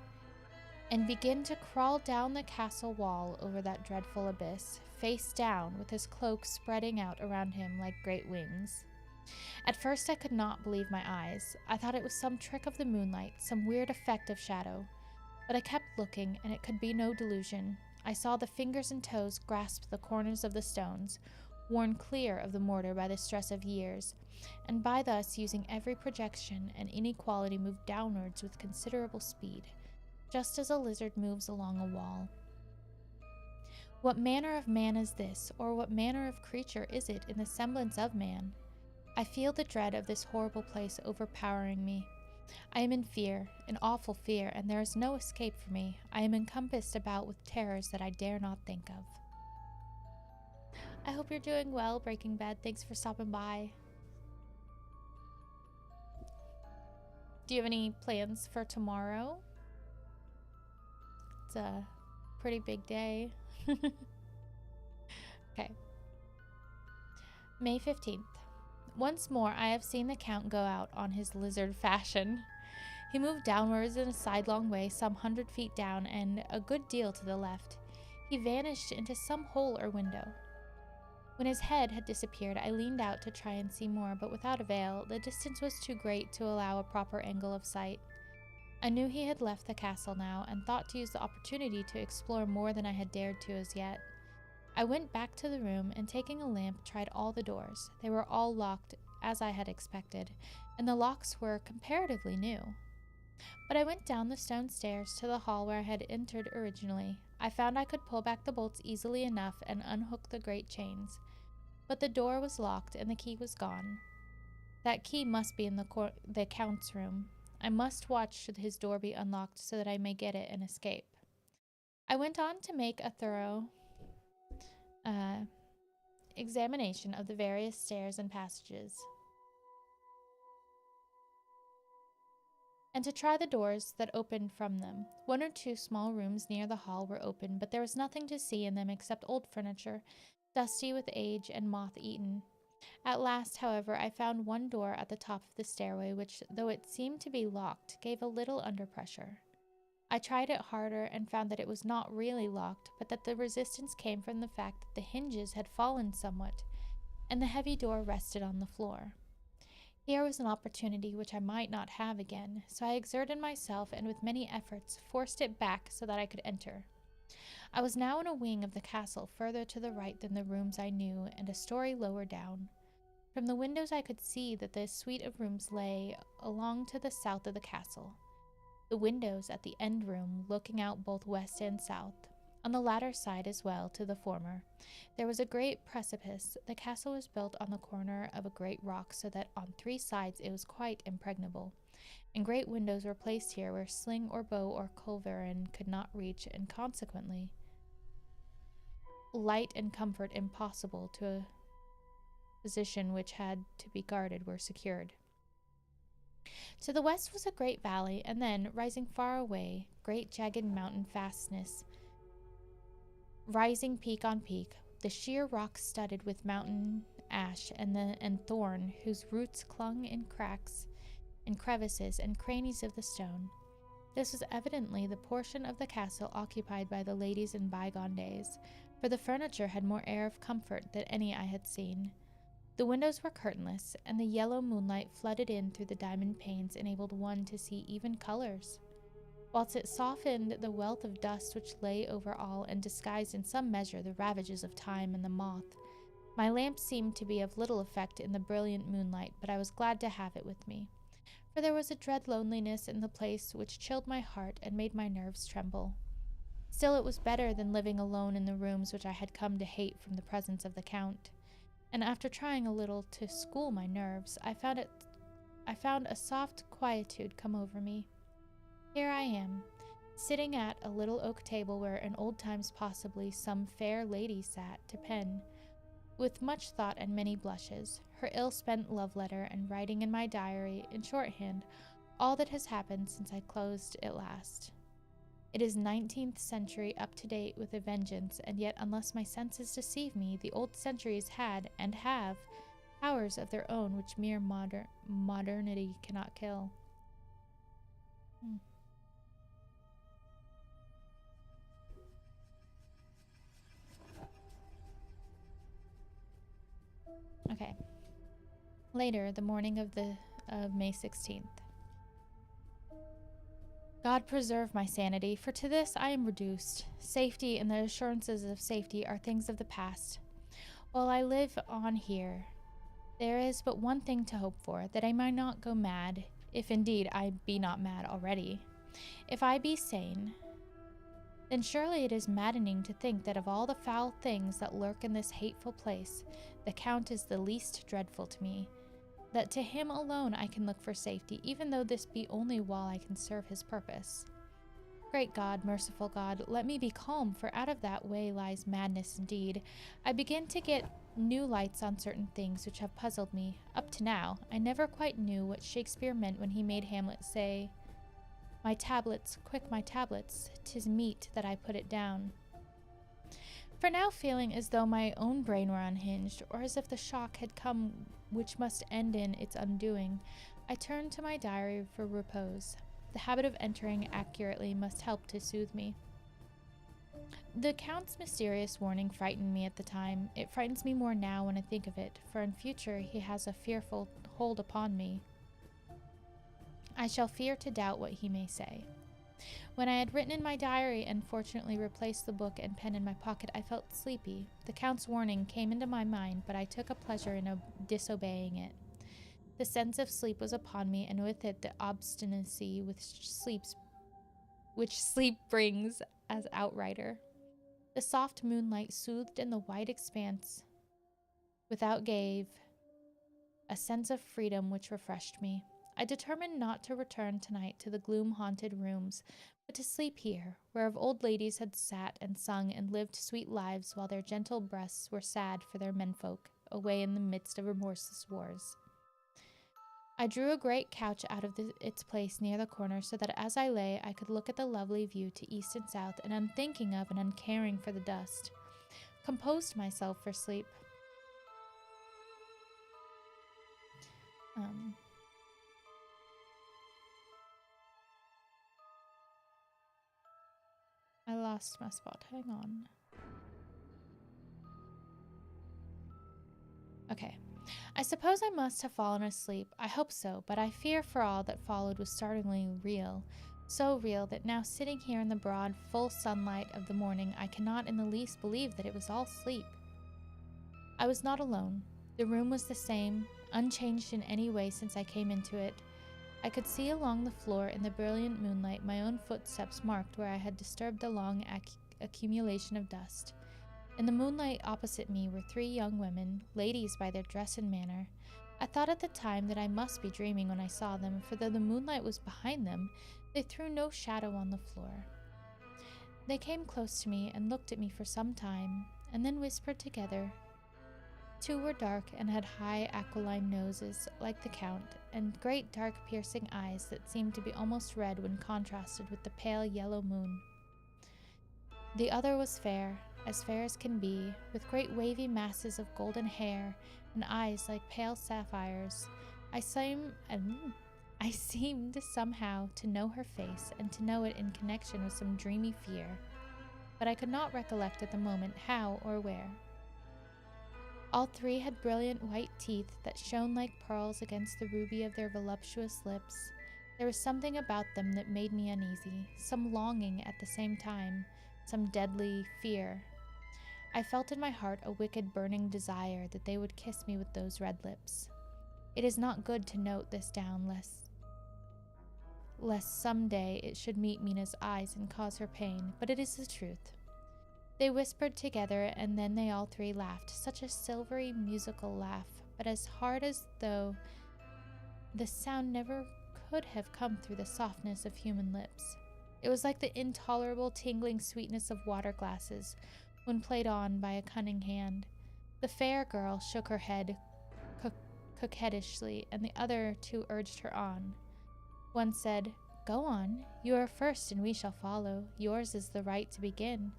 and begin to crawl down the castle wall over that dreadful abyss, face down, with his cloak spreading out around him like great wings. At first I could not believe my eyes. I thought it was some trick of the moonlight, some weird effect of shadow. But I kept looking, and it could be no delusion. I saw the fingers and toes grasp the corners of the stones, worn clear of the mortar by the stress of years, and by thus using every projection and inequality move downwards with considerable speed, just as a lizard moves along a wall. What manner of man is this, or what manner of creature is it in the semblance of man? I feel the dread of this horrible place overpowering me. I am in fear, an awful fear, and there is no escape for me. I am encompassed about with terrors that I dare not think of. I hope you're doing well, Breaking Bad. Thanks for stopping by. Do you have any plans for tomorrow? It's a pretty big day. Okay. May 15th. Once more I have seen the Count go out on his lizard fashion. He moved downwards in a sidelong way some 100 feet down and a good deal to the left. He vanished into some hole or window. When his head had disappeared, I leaned out to try and see more, but without avail. The distance was too great to allow a proper angle of sight. I knew he had left the castle now, and thought to use the opportunity to explore more than I had dared to as yet. I went back to the room, and taking a lamp, tried all the doors. They were all locked, as I had expected, and the locks were comparatively new. But I went down the stone stairs to the hall where I had entered originally. I found I could pull back the bolts easily enough and unhook the great chains. But the door was locked, and the key was gone. That key must be in the Count's room. I must watch his door be unlocked so that I may get it and escape. I went on to make a thorough examination of the various stairs and passages, and to try the doors that opened from them. 1 or 2 small rooms near the hall were open, but there was nothing to see in them except old furniture, dusty with age and moth-eaten. At last, however, I found one door at the top of the stairway which, though it seemed to be locked, gave a little under pressure. I tried it harder and found that it was not really locked, but that the resistance came from the fact that the hinges had fallen somewhat, and the heavy door rested on the floor. Here was an opportunity which I might not have again, so I exerted myself and with many efforts forced it back so that I could enter. I was now in a wing of the castle further to the right than the rooms I knew, and a story lower down. From the windows I could see that the suite of rooms lay along to the south of the castle, the windows at the end room looking out both west and south. On the latter side as well to the former, there was a great precipice. The castle was built on the corner of a great rock, so that on 3 sides it was quite impregnable, and great windows were placed here where sling or bow or culverin could not reach, and consequently light and comfort impossible to a position which had to be guarded were secured. To the west was a great valley, and then, rising far away, great jagged mountain fastness, rising peak on peak, the sheer rock studded with mountain ash and thorn, whose roots clung in cracks and crevices and crannies of the stone. This was evidently the portion of the castle occupied by the ladies in bygone days, for the furniture had more air of comfort than any I had seen. The windows were curtainless, and the yellow moonlight flooded in through the diamond panes enabled one to see even colors, whilst it softened the wealth of dust which lay over all and disguised in some measure the ravages of time and the moth. My lamp seemed to be of little effect in the brilliant moonlight, but I was glad to have it with me, for there was a dread loneliness in the place which chilled my heart and made my nerves tremble. Still, it was better than living alone in the rooms which I had come to hate from the presence of the Count. And after trying a little to school my nerves, I found a soft quietude come over me. Here I am, sitting at a little oak table where in old times possibly some fair lady sat to pen, with much thought and many blushes, her ill-spent love letter, and writing in my diary, in shorthand, all that has happened since I closed it last. It is 19th century, up to date with a vengeance, and yet unless my senses deceive me, the old centuries had, and have, powers of their own which mere modernity cannot kill. Okay. Later, the morning of May 16th. God preserve my sanity, for to this I am reduced. Safety and the assurances of safety are things of the past. While I live on here, there is but one thing to hope for, that I might not go mad, if indeed I be not mad already. If I be sane, then surely it is maddening to think that of all the foul things that lurk in this hateful place, the Count is the least dreadful to me, that to him alone I can look for safety, even though this be only while I can serve his purpose. Great God, merciful God, let me be calm, for out of that way lies madness indeed. I begin to get new lights on certain things which have puzzled me. Up to now, I never quite knew what Shakespeare meant when he made Hamlet say, "My tablets, quick my tablets, 'tis meet that I put it down." For now, feeling as though my own brain were unhinged, or as if the shock had come which must end in its undoing, I turned to my diary for repose. The habit of entering accurately must help to soothe me. The Count's mysterious warning frightened me at the time. It frightens me more now when I think of it, for in future he has a fearful hold upon me. I shall fear to doubt what he may say. When I had written in my diary and fortunately replaced the book and pen in my pocket, I felt sleepy. The Count's warning came into my mind, but I took a pleasure in disobeying it. The sense of sleep was upon me, and with it the obstinacy which sleep brings as outrider. The soft moonlight soothed in the wide expanse without gave a sense of freedom which refreshed me. I determined not to return tonight to the gloom-haunted rooms, but to sleep here, where of old ladies had sat and sung and lived sweet lives while their gentle breasts were sad for their menfolk, away in the midst of remorseless wars. I drew a great couch out of its place near the corner so that as I lay I could look at the lovely view to east and south, and unthinking of and uncaring for the dust, composed myself for sleep. I lost my spot. Hang on. Okay. I suppose I must have fallen asleep. I hope so, but I fear for all that followed was startlingly real. So real that now sitting here in the broad, full sunlight of the morning, I cannot in the least believe that it was all sleep. I was not alone. The room was the same, unchanged in any way since I came into it. I could see along the floor in the brilliant moonlight my own footsteps marked where I had disturbed the long accumulation of dust. In the moonlight opposite me were 3 young women, ladies by their dress and manner. I thought at the time that I must be dreaming when I saw them, for though the moonlight was behind them, they threw no shadow on the floor. They came close to me and looked at me for some time, and then whispered together. 2 were dark and had high aquiline noses, like the Count, and great dark piercing eyes that seemed to be almost red when contrasted with the pale yellow moon. The other was fair as can be, with great wavy masses of golden hair and eyes like pale sapphires. I seemed somehow to know her face and to know it in connection with some dreamy fear, but I could not recollect at the moment how or where. All 3 had brilliant white teeth that shone like pearls against the ruby of their voluptuous lips. There was something about them that made me uneasy, some longing at the same time, some deadly fear. I felt in my heart a wicked burning desire that they would kiss me with those red lips. It is not good to note this down lest someday it should meet Mina's eyes and cause her pain, but it is the truth. They whispered together, and then they all three laughed, such a silvery, musical laugh, but as hard as though the sound never could have come through the softness of human lips. It was like the intolerable tingling sweetness of water glasses when played on by a cunning hand. The fair girl shook her head coquettishly, and the other two urged her on. One said, "Go on, you are first and we shall follow. Yours is the right to begin."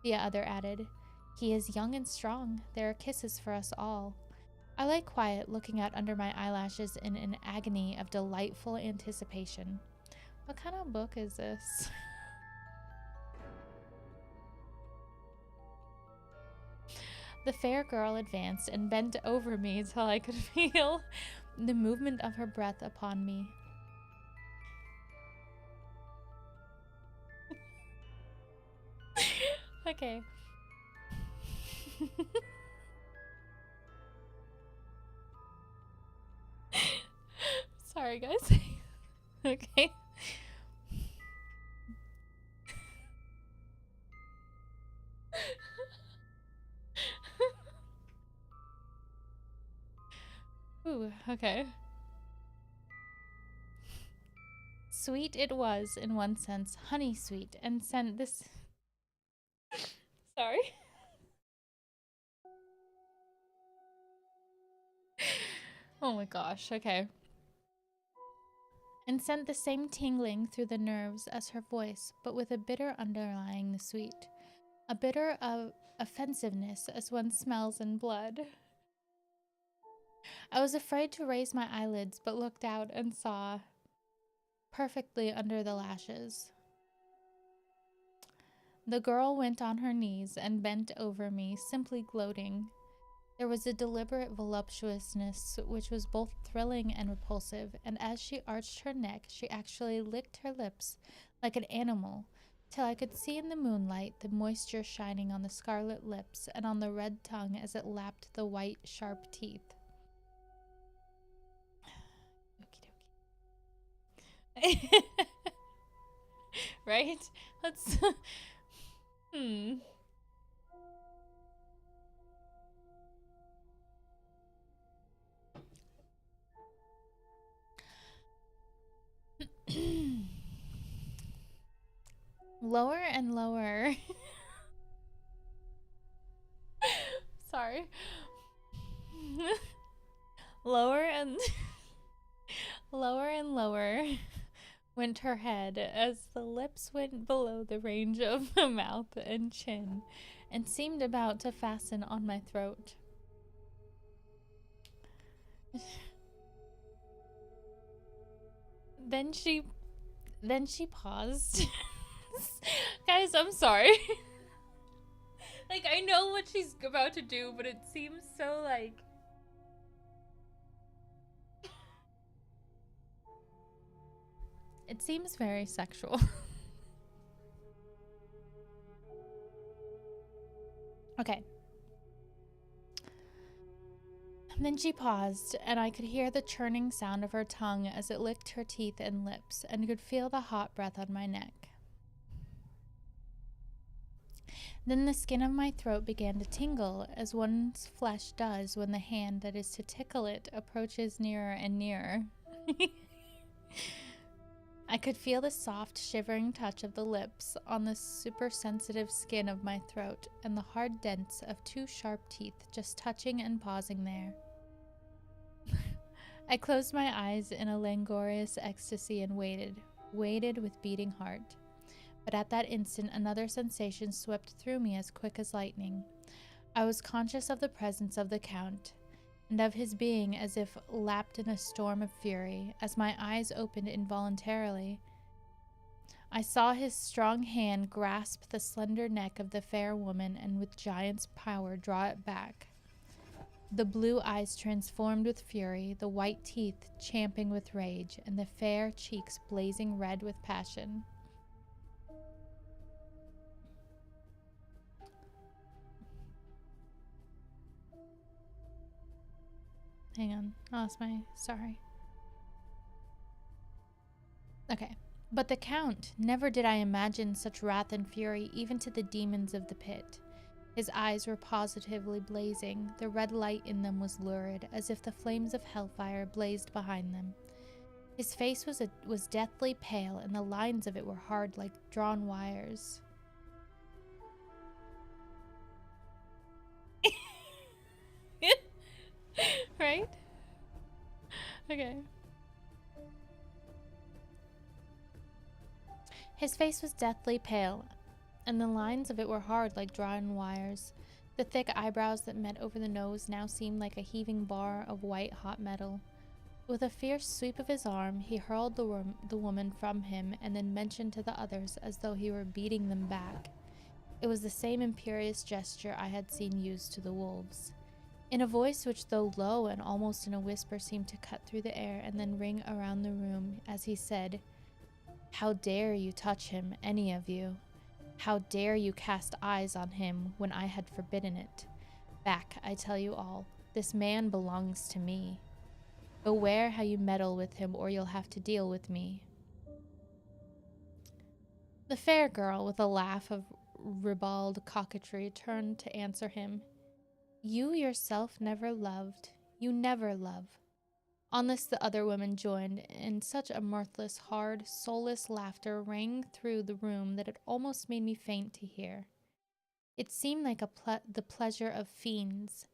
The other added, "He is young and strong. There are kisses for us all." I lay quiet, looking out under my eyelashes in an agony of delightful anticipation. What kind of book is this? The fair girl advanced and bent over me till I could feel the movement of her breath upon me. Okay. Sorry, guys. Okay. Ooh, okay. Sweet it was, in one sense, honey sweet, and sent this... Sorry. Oh my gosh, okay. And sent the same tingling through the nerves as her voice, but with a bitter underlying the sweet. A bitter of offensiveness as one smells in blood. I was afraid to raise my eyelids, but looked out and saw perfectly under the lashes. The girl went on her knees and bent over me, simply gloating. There was a deliberate voluptuousness which was both thrilling and repulsive, and as she arched her neck, she actually licked her lips like an animal, till I could see in the moonlight the moisture shining on the scarlet lips and on the red tongue as it lapped the white, sharp teeth. Right? Let's... Lower and lower. Sorry. Lower and lower and lower went her head as the lips went below the range of the mouth and chin and seemed about to fasten on my throat. Then she paused. Guys, I'm sorry. Like, I know what she's about to do, but it seems so, like... It seems very sexual. Okay. And then she paused, and I could hear the churning sound of her tongue as it licked her teeth and lips, and could feel the hot breath on my neck. Then the skin of my throat began to tingle, as one's flesh does when the hand that is to tickle it approaches nearer and nearer. I could feel the soft, shivering touch of the lips on the super-sensitive skin of my throat, and the hard dents of two sharp teeth just touching and pausing there. I closed my eyes in a languorous ecstasy and waited with beating heart. But at that instant, another sensation swept through me as quick as lightning. I was conscious of the presence of the Count, and of his being as if lapped in a storm of fury. As my eyes opened involuntarily, I saw his strong hand grasp the slender neck of the fair woman and with giant's power draw it back. The blue eyes transformed with fury, the white teeth champing with rage, and the fair cheeks blazing red with passion. Hang on, I lost my... sorry. Okay. But the Count, never did I imagine such wrath and fury even to the demons of the pit. His eyes were positively blazing. The red light in them was lurid, as if the flames of hellfire blazed behind them. His face was deathly pale, and the lines of it were hard like drawn wires. Right? Okay. His face was deathly pale, and the lines of it were hard like drawn wires. The thick eyebrows that met over the nose now seemed like a heaving bar of white hot metal. With a fierce sweep of his arm, he hurled the woman from him and then motioned to the others as though he were beating them back. It was the same imperious gesture I had seen used to the wolves. In a voice which, though low and almost in a whisper, seemed to cut through the air and then ring around the room, as he said, "How dare you touch him, any of you? How dare you cast eyes on him when I had forbidden it? Back, I tell you all. This man belongs to me. Beware how you meddle with him, or you'll have to deal with me." The fair girl, with a laugh of ribald coquetry, turned to answer him. "You yourself never loved. You never love." On this the other women joined, and such a mirthless, hard, soulless laughter rang through the room that it almost made me faint to hear. It seemed like the pleasure of fiends.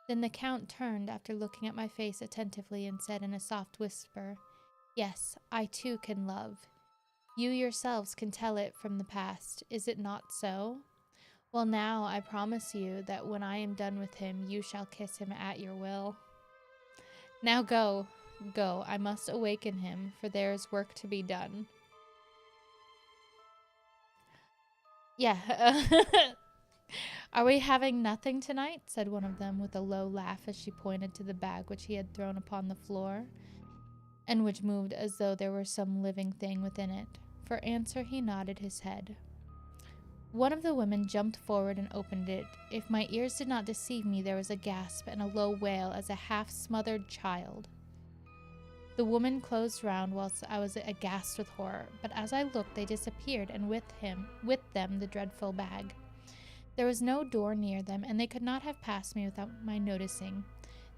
Then the Count turned after looking at my face attentively and said in a soft whisper, "Yes, I too can love. You yourselves can tell it from the past. Is it not so? Well, now I promise you that when I am done with him, you shall kiss him at your will. Now go, go, I must awaken him, for there is work to be done." Yeah. "Are we having nothing tonight?" said one of them with a low laugh as she pointed to the bag which he had thrown upon the floor, and which moved as though there were some living thing within it. For answer he nodded his head. One of the women jumped forward and opened it. If my ears did not deceive me, there was a gasp and a low wail as a half-smothered child. The woman closed round whilst I was aghast with horror, but as I looked they disappeared, and with them the dreadful bag. There was no door near them, and they could not have passed me without my noticing.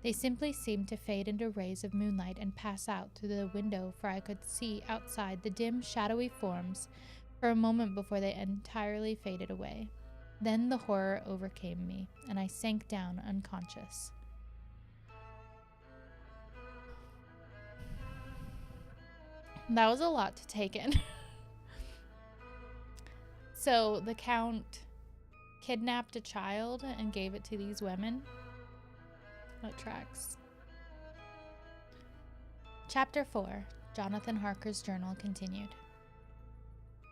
They simply seemed to fade into rays of moonlight and pass out through the window, for I could see outside the dim, shadowy forms for a moment before they entirely faded away. Then the horror overcame me, and I sank down unconscious. That was a lot to take in. So the Count kidnapped a child and gave it to these women. That tracks. Chapter 4. Jonathan Harker's journal continued.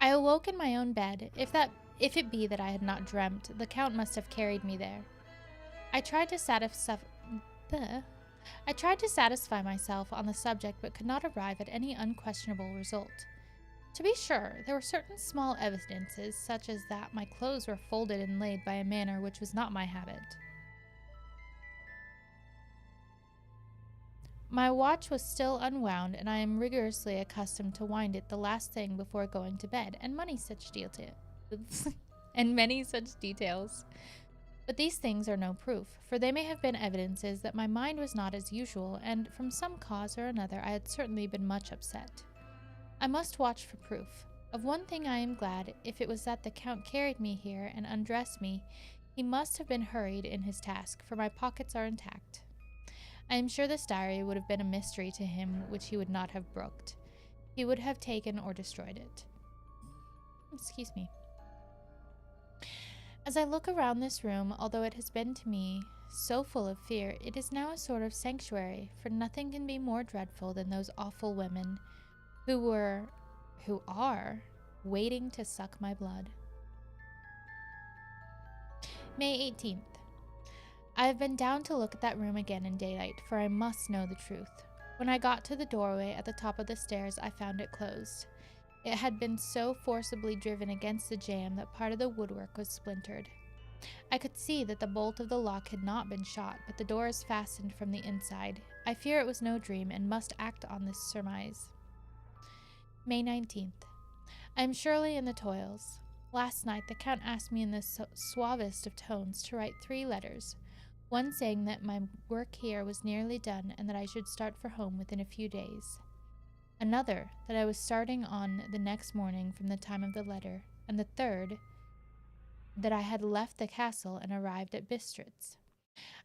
I awoke in my own bed. If it be that I had not dreamt, the Count must have carried me there. I tried to satisfy myself on the subject, but could not arrive at any unquestionable result. To be sure, there were certain small evidences, such as that my clothes were folded and laid by a manner which was not my habit. My watch was still unwound, and I am rigorously accustomed to wind it the last thing before going to bed, and many such details. But these things are no proof, for they may have been evidences that my mind was not as usual, and from some cause or another I had certainly been much upset. I must watch for proof. Of one thing I am glad, if it was that the Count carried me here and undressed me, he must have been hurried in his task, for my pockets are intact. I am sure this diary would have been a mystery to him which he would not have brooked. He would have taken or destroyed it. Excuse me. As I look around this room, although it has been to me so full of fear, it is now a sort of sanctuary, for nothing can be more dreadful than those awful women who are waiting to suck my blood. May 18th. I have been down to look at that room again in daylight, for I must know the truth. When I got to the doorway at the top of the stairs, I found it closed. It had been so forcibly driven against the jamb that part of the woodwork was splintered. I could see that the bolt of the lock had not been shot, but the door is fastened from the inside. I fear it was no dream, and must act on this surmise. May 19th. I am surely in the toils. Last night the Count asked me in the suavest of tones to write 3 letters, one saying that my work here was nearly done and that I should start for home within a few days. Another, that I was starting on the next morning from the time of the letter, and the third, that I had left the castle and arrived at Bistritz.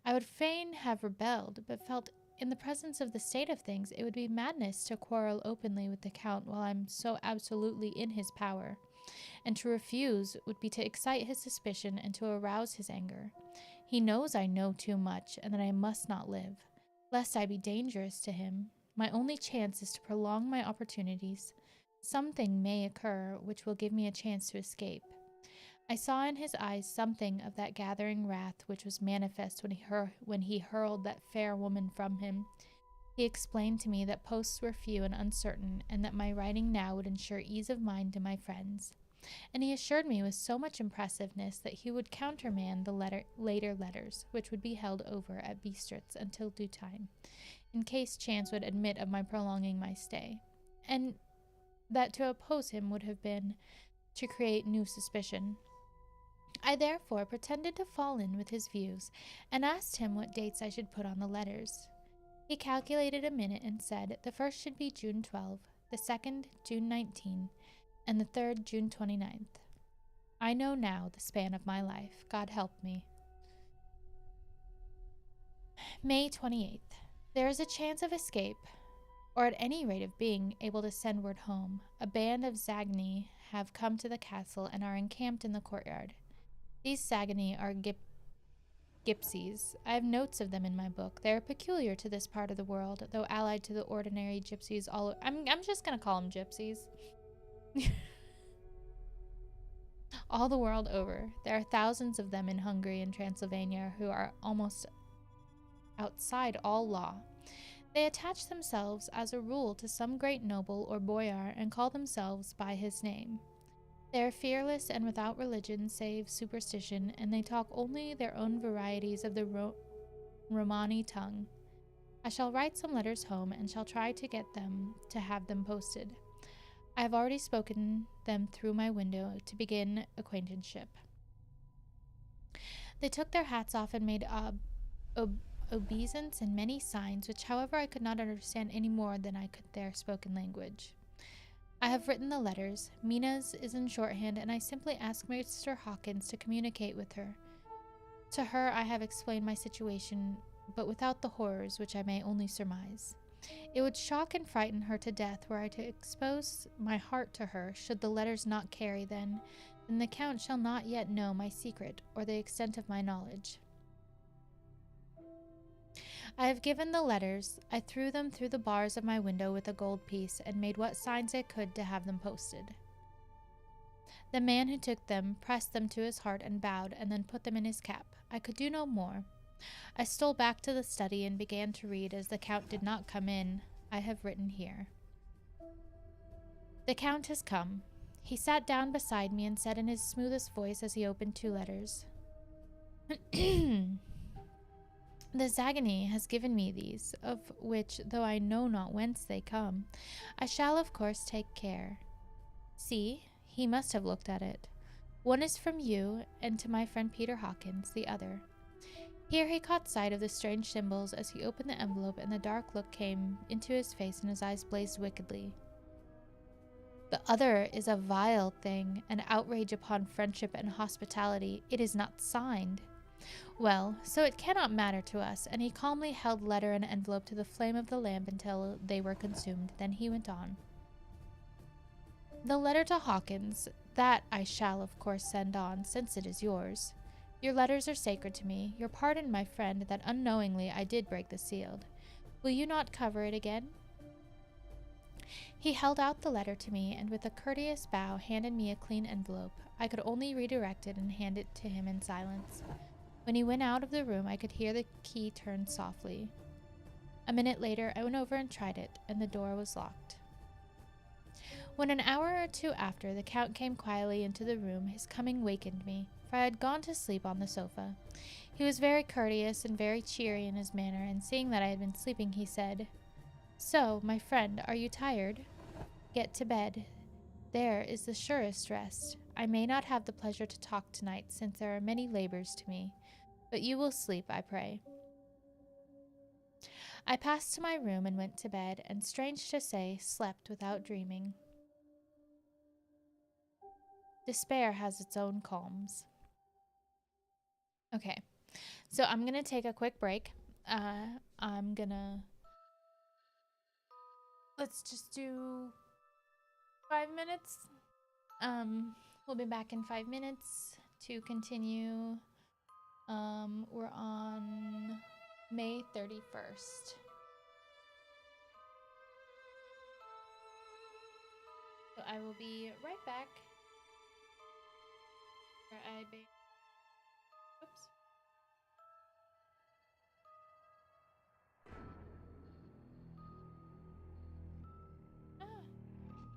I would fain have rebelled, but felt in the presence of the state of things it would be madness to quarrel openly with the Count while I am so absolutely in his power, and to refuse would be to excite his suspicion and to arouse his anger. He knows I know too much, and that I must not live, lest I be dangerous to him. My only chance is to prolong my opportunities. Something may occur which will give me a chance to escape. I saw in his eyes something of that gathering wrath which was manifest when he hurled that fair woman from him. He explained to me that posts were few and uncertain, and that my writing now would ensure ease of mind to my friends. And he assured me with so much impressiveness that he would countermand the later letters, which would be held over at Bistritz until due time, in case chance would admit of my prolonging my stay, and that to oppose him would have been to create new suspicion. I therefore pretended to fall in with his views, and asked him what dates I should put on the letters. He calculated a minute and said the first should be June 12, the second June 19, and the third June 29th. I know now the span of my life. God help me. May 28th. There is a chance of escape, or at any rate of being able to send word home. A band of Zagni have come to the castle and are encamped in the courtyard. These Zagni are gypsies. I have notes of them in my book. They are peculiar to this part of the world, though allied to the ordinary gypsies all. I'm just gonna call them gypsies. All the world over. There are thousands of them in Hungary and Transylvania who are almost outside all law. They attach themselves as a rule to some great noble or boyar and call themselves by his name. They are fearless and without religion save superstition, and they talk only their own varieties of the Romani tongue. I shall write some letters home and shall try to get them to have them posted. I have already spoken them through my window to begin acquaintanceship. They took their hats off and made obeisance and many signs, which however I could not understand any more than I could their spoken language. I have written the letters. Mina's is in shorthand, and I simply ask Mr. Hawkins to communicate with her. To her I have explained my situation, but without the horrors which I may only surmise. It would shock and frighten her to death were I to expose my heart to her. Should the letters not carry, then the Count shall not yet know my secret or the extent of my knowledge. I have given the letters. I threw them through the bars of my window with a gold piece, and made what signs I could to have them posted. The man who took them pressed them to his heart and bowed, and then put them in his cap. I could do no more. I stole back to the study and began to read. As the Count did not come in, I have written here. The Count has come. He sat down beside me and said in his smoothest voice as he opened 2 letters, The Zagani has given me these, of which, though I know not whence they come, I shall of course take care. See, he must have looked at it. One is from you, and to my friend Peter Hawkins, the other. Here he caught sight of the strange symbols as he opened the envelope, and the dark look came into his face, and his eyes blazed wickedly. The other is a vile thing, an outrage upon friendship and hospitality. It is not signed. Well, so it cannot matter to us, and he calmly held letter and envelope to the flame of the lamp until they were consumed. Then he went on. The letter to Hawkins, that I shall of course send on, since it is yours. Your letters are sacred to me. Your pardon, my friend, that unknowingly I did break the seal. Will you not cover it again? He held out the letter to me, and with a courteous bow handed me a clean envelope. I could only redirect it and hand it to him in silence. When he went out of the room, I could hear the key turn softly. A minute later, I went over and tried it, and the door was locked. When an hour or 2 after, the Count came quietly into the room, his coming wakened me, for I had gone to sleep on the sofa. He was very courteous and very cheery in his manner, and seeing that I had been sleeping, he said, So, my friend, are you tired? Get to bed. There is the surest rest. I may not have the pleasure to talk tonight, since there are many labors to me, but you will sleep, I pray. I passed to my room and went to bed, and strange to say, slept without dreaming. Despair has its own calms. Okay, so I'm gonna take a quick break. I'm gonna let's just do 5 minutes. We'll be back in 5 minutes to continue. We're on May 31st. So I will be right back. Oops.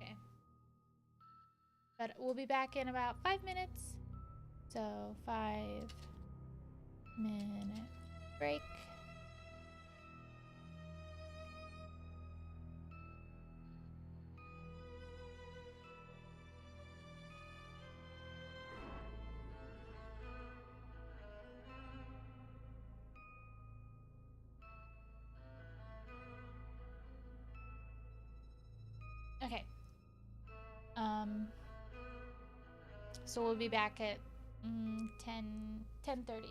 Okay. But we'll be back in about 5 minutes. So 5 minute break. Okay. So we'll be back at 10:30.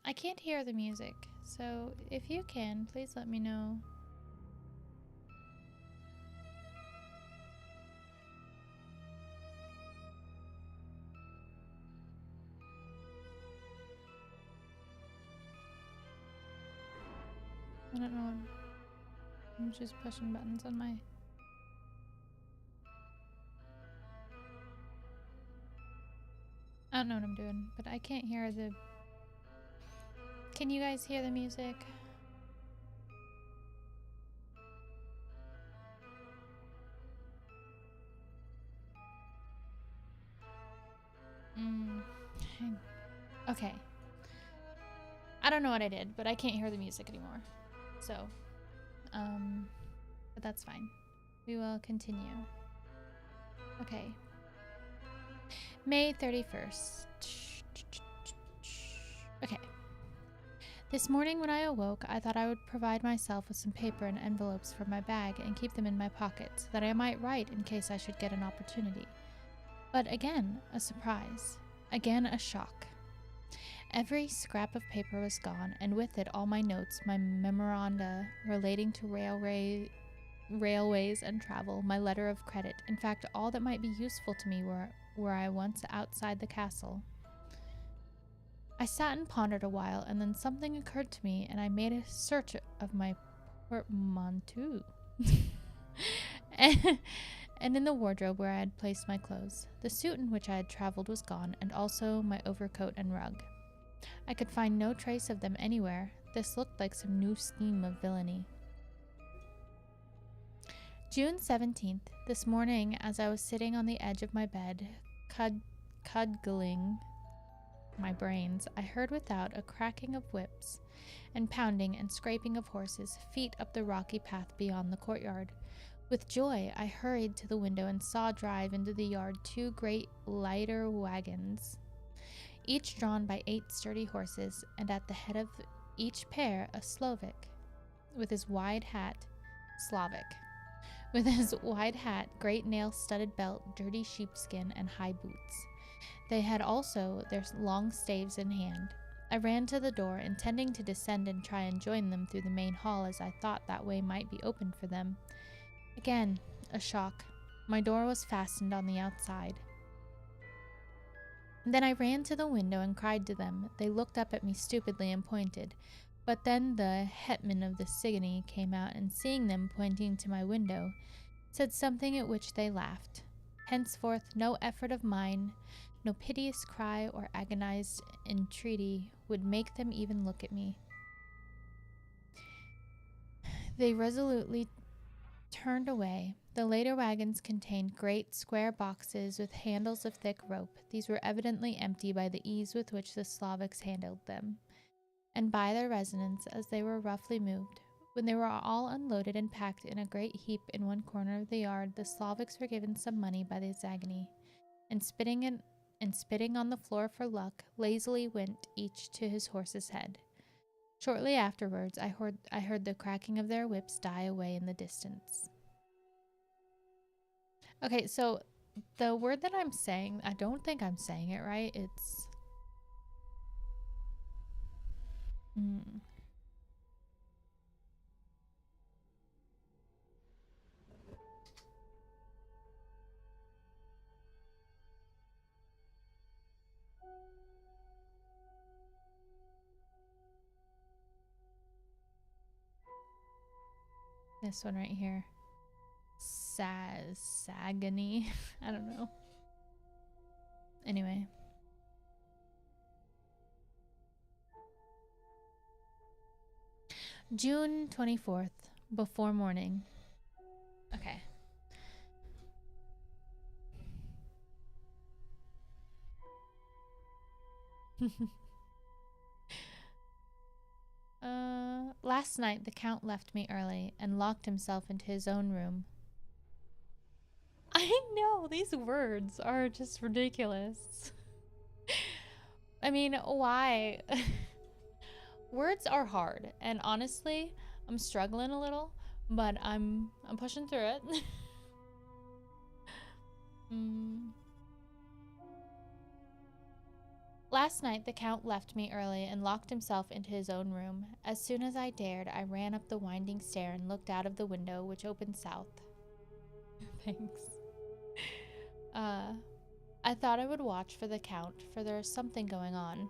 I can't hear the music, so if you can, please let me know. I don't know. I'm just pushing buttons on my... I don't know what I'm doing, but I can't hear the... Can you guys hear the music? Okay. I don't know what I did, but I can't hear the music anymore. So, but that's fine. We will continue. Okay. May 31st. Okay. This morning when I awoke, I thought I would provide myself with some paper and envelopes from my bag and keep them in my pocket so that I might write in case I should get an opportunity. But again, a surprise. Again, a shock. Every scrap of paper was gone, and with it all my notes, my memoranda relating to railways and travel, my letter of credit, in fact, all that might be useful to me were I once outside the castle. I sat and pondered a while, and then something occurred to me, and I made a search of my portmanteau. and in the wardrobe where I had placed my clothes. The suit in which I had traveled was gone, and also my overcoat and rug. I could find no trace of them anywhere. This looked like some new scheme of villainy. June 17th, this morning, as I was sitting on the edge of my bed, cuddling my brains, I heard without a cracking of whips and pounding and scraping of horses' feet up the rocky path beyond the courtyard. With joy, I hurried to the window and saw drive into the yard 2 great lighter wagons, each drawn by 8 sturdy horses, and at the head of each pair a with his wide hat, great nail-studded belt, dirty sheepskin, and high boots. They had also their long staves in hand. I ran to the door, intending to descend and try and join them through the main hall, as I thought that way might be opened for them. Again, a shock. My door was fastened on the outside. Then I ran to the window and cried to them. They looked up at me stupidly and pointed. But then the hetman of the Sigony came out, and seeing them pointing to my window, said something at which they laughed. Henceforth, no effort of mine, no piteous cry or agonized entreaty would make them even look at me. They resolutely turned away. The later wagons contained great square boxes with handles of thick rope. These were evidently empty by the ease with which the Slavics handled them, and by their resonance as they were roughly moved. When they were all unloaded and packed in a great heap in one corner of the yard, the Slavics were given some money by the Zagany, and spitting on the floor for luck, lazily went each to his horse's head. Shortly afterwards, I heard the cracking of their whips die away in the distance. Okay, so the word that I'm saying, I don't think I'm saying it right. It's... this one right here. Sagany. I don't know. Anyway. June 24th, before morning. Okay. Last night the Count left me early and locked himself into his own room. I know, these words are just ridiculous. I mean, why? Words are hard, and honestly, I'm struggling a little, but I'm pushing through it. Last night the Count left me early and locked himself into his own room. As soon as I dared, I ran up the winding stair and looked out of the window, which opened south. Thanks. I thought I would watch for the Count, for there is something going on.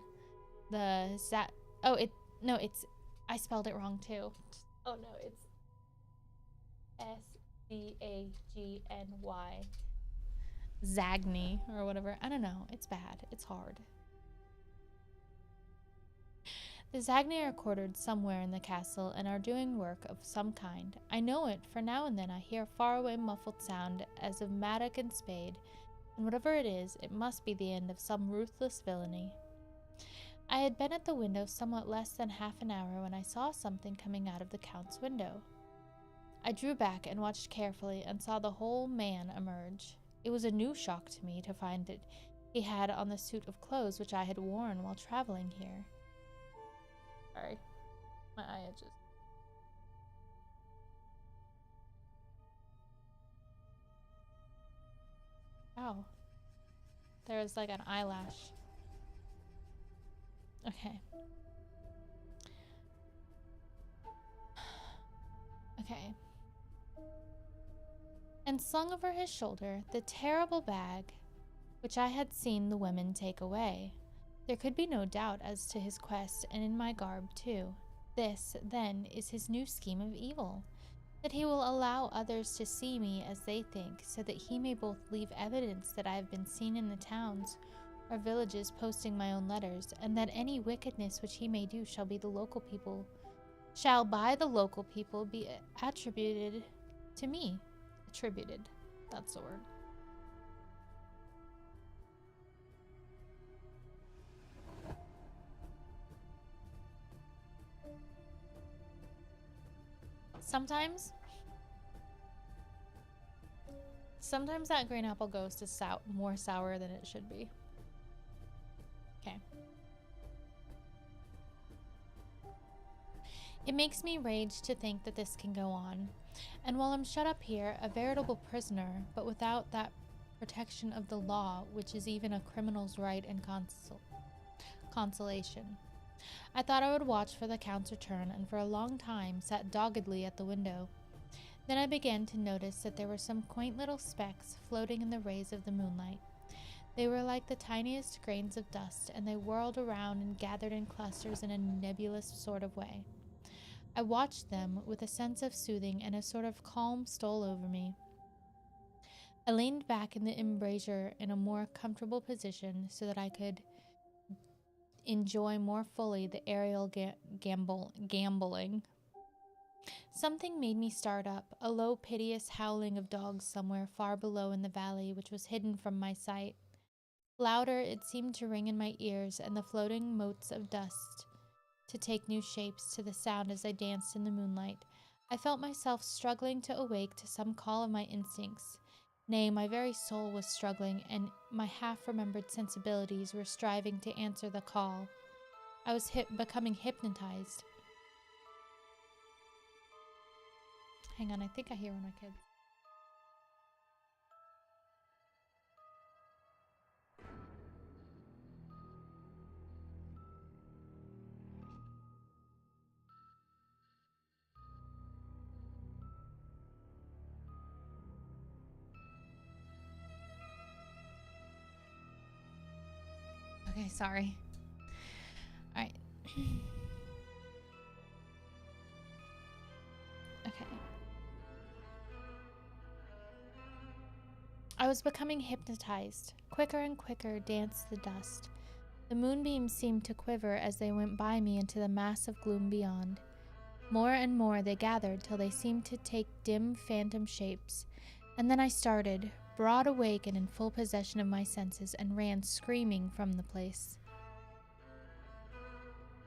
I spelled it wrong too. Oh no, it's Sagany. Zagny, or whatever. I don't know, it's bad, it's hard. The Zagny are quartered somewhere in the castle and are doing work of some kind. I know it, for now and then I hear a faraway muffled sound as of mattock and spade, and whatever it is, it must be the end of some ruthless villainy. I had been at the window somewhat less than half an hour when I saw something coming out of the Count's window. I drew back and watched carefully and saw the whole man emerge. It was a new shock to me to find that he had on the suit of clothes which I had worn while traveling here. Sorry, my eye itches. Wow. There's like an eyelash. Okay. Okay. And slung over his shoulder the terrible bag which I had seen the women take away. There could be no doubt as to his quest, and in my garb too. This, then, is his new scheme of evil, that he will allow others to see me as they think, so that he may both leave evidence that I have been seen in the towns or villages posting my own letters, and that any wickedness which he may do shall by the local people be attributed to me. Attributed, that's the word. Sometimes that green apple ghost is more sour than it should be. Okay. It makes me rage to think that this can go on. And while I'm shut up here, a veritable prisoner, but without that protection of the law, which is even a criminal's right and consolation. I thought I would watch for the Count's return, and for a long time sat doggedly at the window. Then I began to notice that there were some quaint little specks floating in the rays of the moonlight. They were like the tiniest grains of dust, and they whirled around and gathered in clusters in a nebulous sort of way. I watched them with a sense of soothing, and a sort of calm stole over me. I leaned back in the embrasure in a more comfortable position so that I could enjoy more fully the aerial gambling. Something made me start up, a low, piteous howling of dogs somewhere far below in the valley, which was hidden from my sight. Louder, it seemed to ring in my ears, and the floating motes of dust to take new shapes to the sound as I danced in the moonlight. I felt myself struggling to awake to some call of my instincts. Nay, my very soul was struggling, and my half-remembered sensibilities were striving to answer the call. I was becoming hypnotized. Hang on, I think I hear one of my kids. Okay, sorry. All right. Okay. I was becoming hypnotized. Quicker and quicker danced the dust. The moonbeams seemed to quiver as they went by me into the mass of gloom beyond. More and more they gathered till they seemed to take dim phantom shapes. And then I started, broad awake and in full possession of my senses, and ran screaming from the place.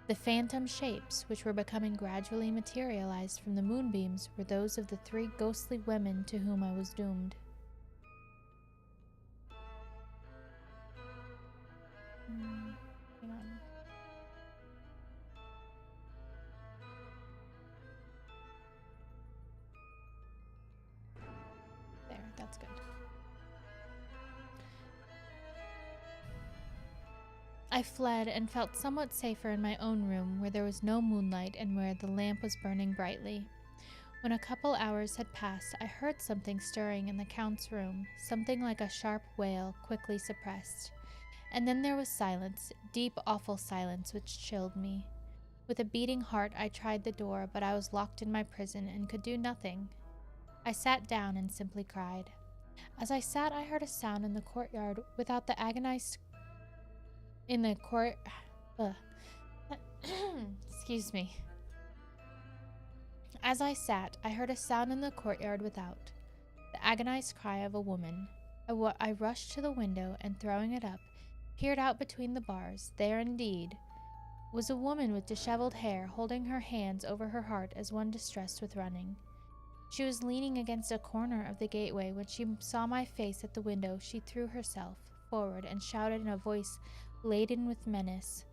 The phantom shapes, which were becoming gradually materialized from the moonbeams, were those of the three ghostly women to whom I was doomed. Hang on. There, that's good. I fled and felt somewhat safer in my own room, where there was no moonlight and where the lamp was burning brightly. When a couple hours had passed, I heard something stirring in the Count's room, something like a sharp wail, quickly suppressed. And then there was silence, deep, awful silence, which chilled me. With a beating heart, I tried the door, but I was locked in my prison and could do nothing. I sat down and simply cried. As I sat, I heard a sound in the courtyard without the agonized... In the court... Excuse me. As I sat, I heard a sound in the courtyard without, the agonized cry of a woman. I rushed to the window and, throwing it up, peered out between the bars. There, indeed, was a woman with disheveled hair, holding her hands over her heart as one distressed with running. She was leaning against a corner of the gateway. When she saw my face at the window, she threw herself forward and shouted in a voice laden with menace,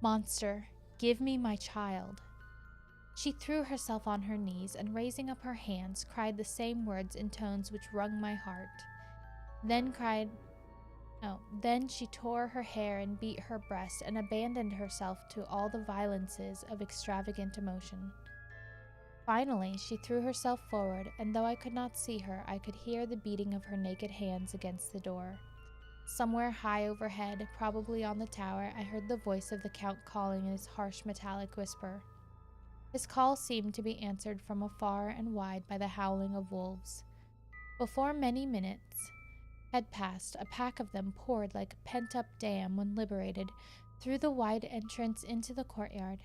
"Monster, give me my child." She threw herself on her knees and, raising up her hands, cried the same words in tones which wrung my heart. Then she tore her hair and beat her breast and abandoned herself to all the violences of extravagant emotion. Finally, she threw herself forward, and though I could not see her, I could hear the beating of her naked hands against the door. Somewhere high overhead, probably on the tower, I heard the voice of the Count calling in his harsh metallic whisper. His call seemed to be answered from afar and wide by the howling of wolves. Before many minutes had passed, a pack of them poured like a pent-up dam when liberated through the wide entrance into the courtyard.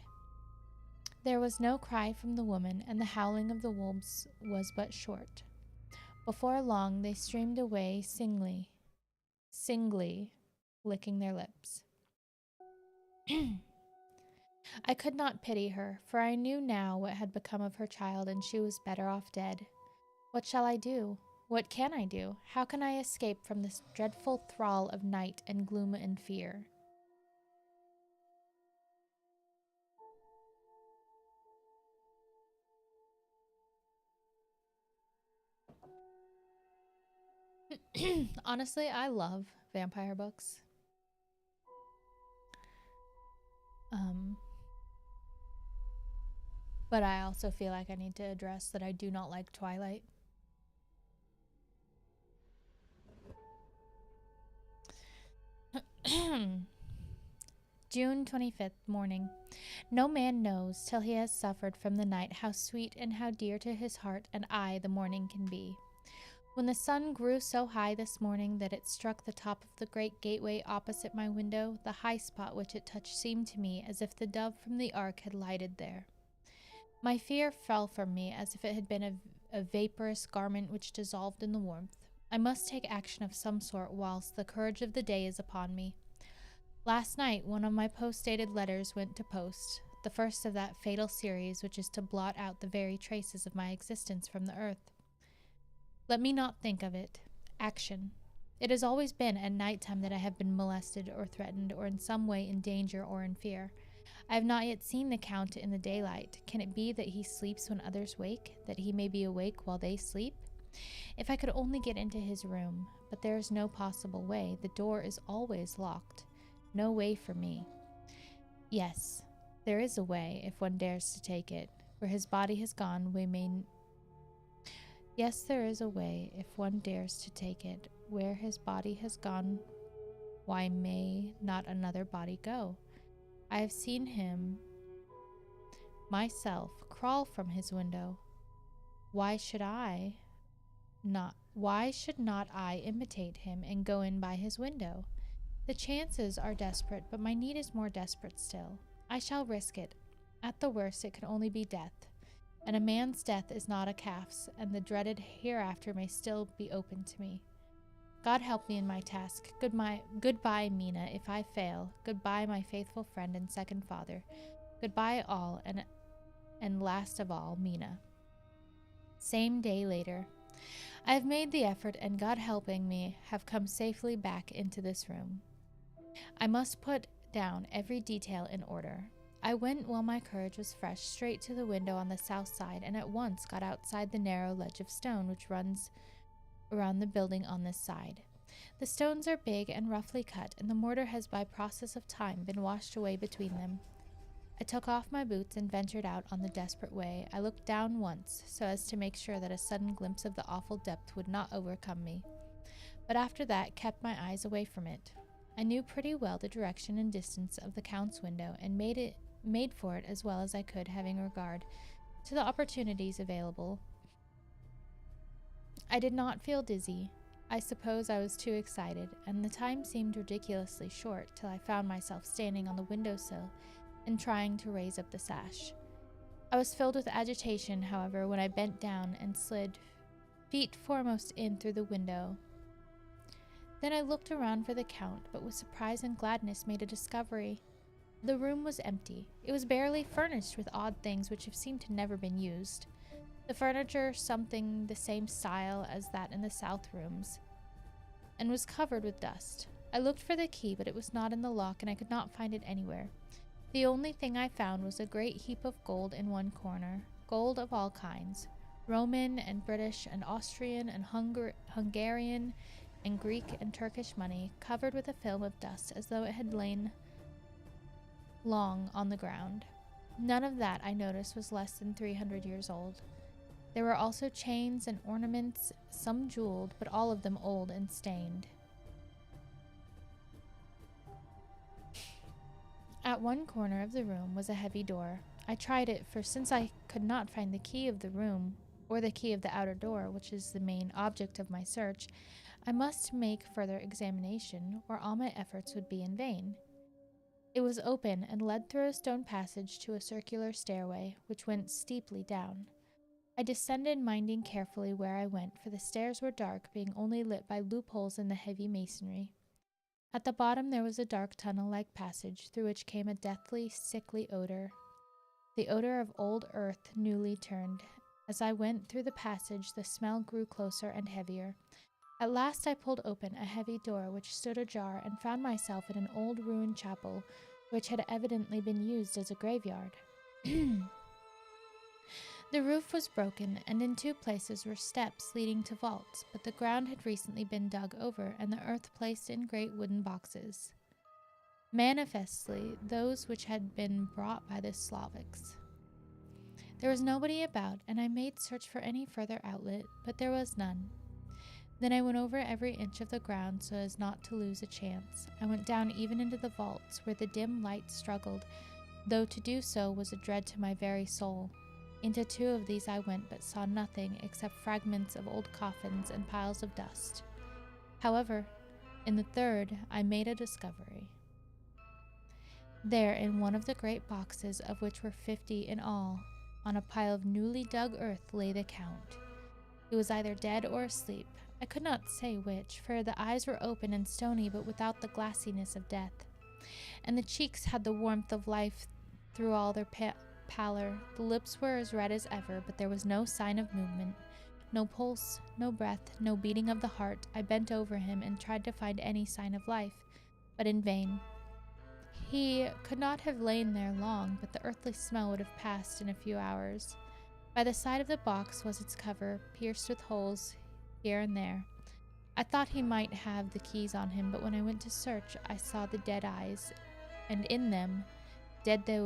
There was no cry from the woman, and the howling of the wolves was but short. Before long, they streamed away singly, licking their lips. I could not pity her, for I knew now what had become of her child, and she was better off dead. What shall I do? What can I do? How can I escape from this dreadful thrall of night and gloom and fear? Honestly, I love vampire books. But I also feel like I need to address that I do not like Twilight. June 25th morning. No man knows till he has suffered from the night how sweet and how dear to his heart and eye the morning can be. When the sun grew so high this morning that it struck the top of the great gateway opposite my window, the high spot which it touched seemed to me as if the dove from the ark had lighted there. My fear fell from me as if it had been a vaporous garment which dissolved in the warmth. I must take action of some sort whilst the courage of the day is upon me. Last night, one of my post-dated letters went to post, the first of that fatal series which is to blot out the very traces of my existence from the earth. Let me not think of it. Action. It has always been at night time that I have been molested or threatened or in some way in danger or in fear. I have not yet seen the Count in the daylight. Can it be that he sleeps when others wake, that he may be awake while they sleep? If I could only get into his room, but there is no possible way. The door is always locked. No way for me. Yes, there is a way, if one dares to take it. Where his body has gone, we may... Yes, there is a way, if one dares to take it. Where his body has gone, why may not another body go? I have seen him, myself, crawl from his window. Why should not I imitate him and go in by his window? The chances are desperate, but my need is more desperate still. I shall risk it. At the worst, it can only be death. And a man's death is not a calf's, and the dreaded hereafter may still be open to me. God help me in my task. Goodbye, Mina, if I fail. Goodbye, my faithful friend and second father. Goodbye all, and last of all, Mina. Same day later. I have made the effort, and God helping me, have come safely back into this room. I must put down every detail in order. I went while my courage was fresh straight to the window on the south side, and at once got outside the narrow ledge of stone which runs around the building on this side. The stones are big and roughly cut, and the mortar has by process of time been washed away between them. I took off my boots and ventured out on the desperate way. I looked down once, so as to make sure that a sudden glimpse of the awful depth would not overcome me, but after that kept my eyes away from it. I knew pretty well the direction and distance of the Count's window, and made for it as well as I could, having regard to the opportunities available. I did not feel dizzy. I suppose I was too excited, and the time seemed ridiculously short till I found myself standing on the windowsill and trying to raise up the sash. I was filled with agitation, however, when I bent down and slid feet foremost in through the window. Then I looked around for the Count, but with surprise and gladness made a discovery. The room was empty. It was barely furnished with odd things which have seemed to never been used. The furniture something the same style as that in the south rooms, and was covered with dust. I looked for the key, but it was not in the lock, and I could not find it anywhere. The only thing I found was a great heap of gold in one corner, gold of all kinds, Roman and British and Austrian and Hungarian and Greek and Turkish money, covered with a film of dust as though it had lain long on the ground. None of that, I noticed, was less than 300 years old. There were also chains and ornaments, some jeweled, but all of them old and stained. At one corner of the room was a heavy door. I tried it, for since I could not find the key of the room, or the key of the outer door, which is the main object of my search, I must make further examination, or all my efforts would be in vain. It was open and led through a stone passage to a circular stairway, which went steeply down. I descended, minding carefully where I went, for the stairs were dark, being only lit by loopholes in the heavy masonry. At the bottom there was a dark tunnel-like passage, through which came a deathly, sickly odor, the odor of old earth newly turned. As I went through the passage, the smell grew closer and heavier. At last I pulled open a heavy door which stood ajar, and found myself in an old ruined chapel, which had evidently been used as a graveyard. The roof was broken, and in two places were steps leading to vaults, but the ground had recently been dug over, and the earth placed in great wooden boxes, manifestly those which had been brought by the Slavics. There was nobody about, and I made search for any further outlet, but there was none. Then I went over every inch of the ground so as not to lose a chance. I went down even into the vaults, where the dim light struggled, though to do so was a dread to my very soul. Into 2 of these I went, but saw nothing except fragments of old coffins and piles of dust. However, in the 3rd, I made a discovery. There, in one of the great boxes, of which were 50 in all, on a pile of newly dug earth lay the Count. He was either dead or asleep. I could not say which, for the eyes were open and stony, but without the glassiness of death, and the cheeks had the warmth of life through all their pallor. The lips were as red as ever, but there was no sign of movement, no pulse, no breath, no beating of the heart. I bent over him and tried to find any sign of life, but in vain. He could not have lain there long, but the earthly smell would have passed in a few hours. By the side of the box was its cover, pierced with holes here and there. I thought he might have the keys on him, but when I went to search, I saw the dead eyes, and in them, dead though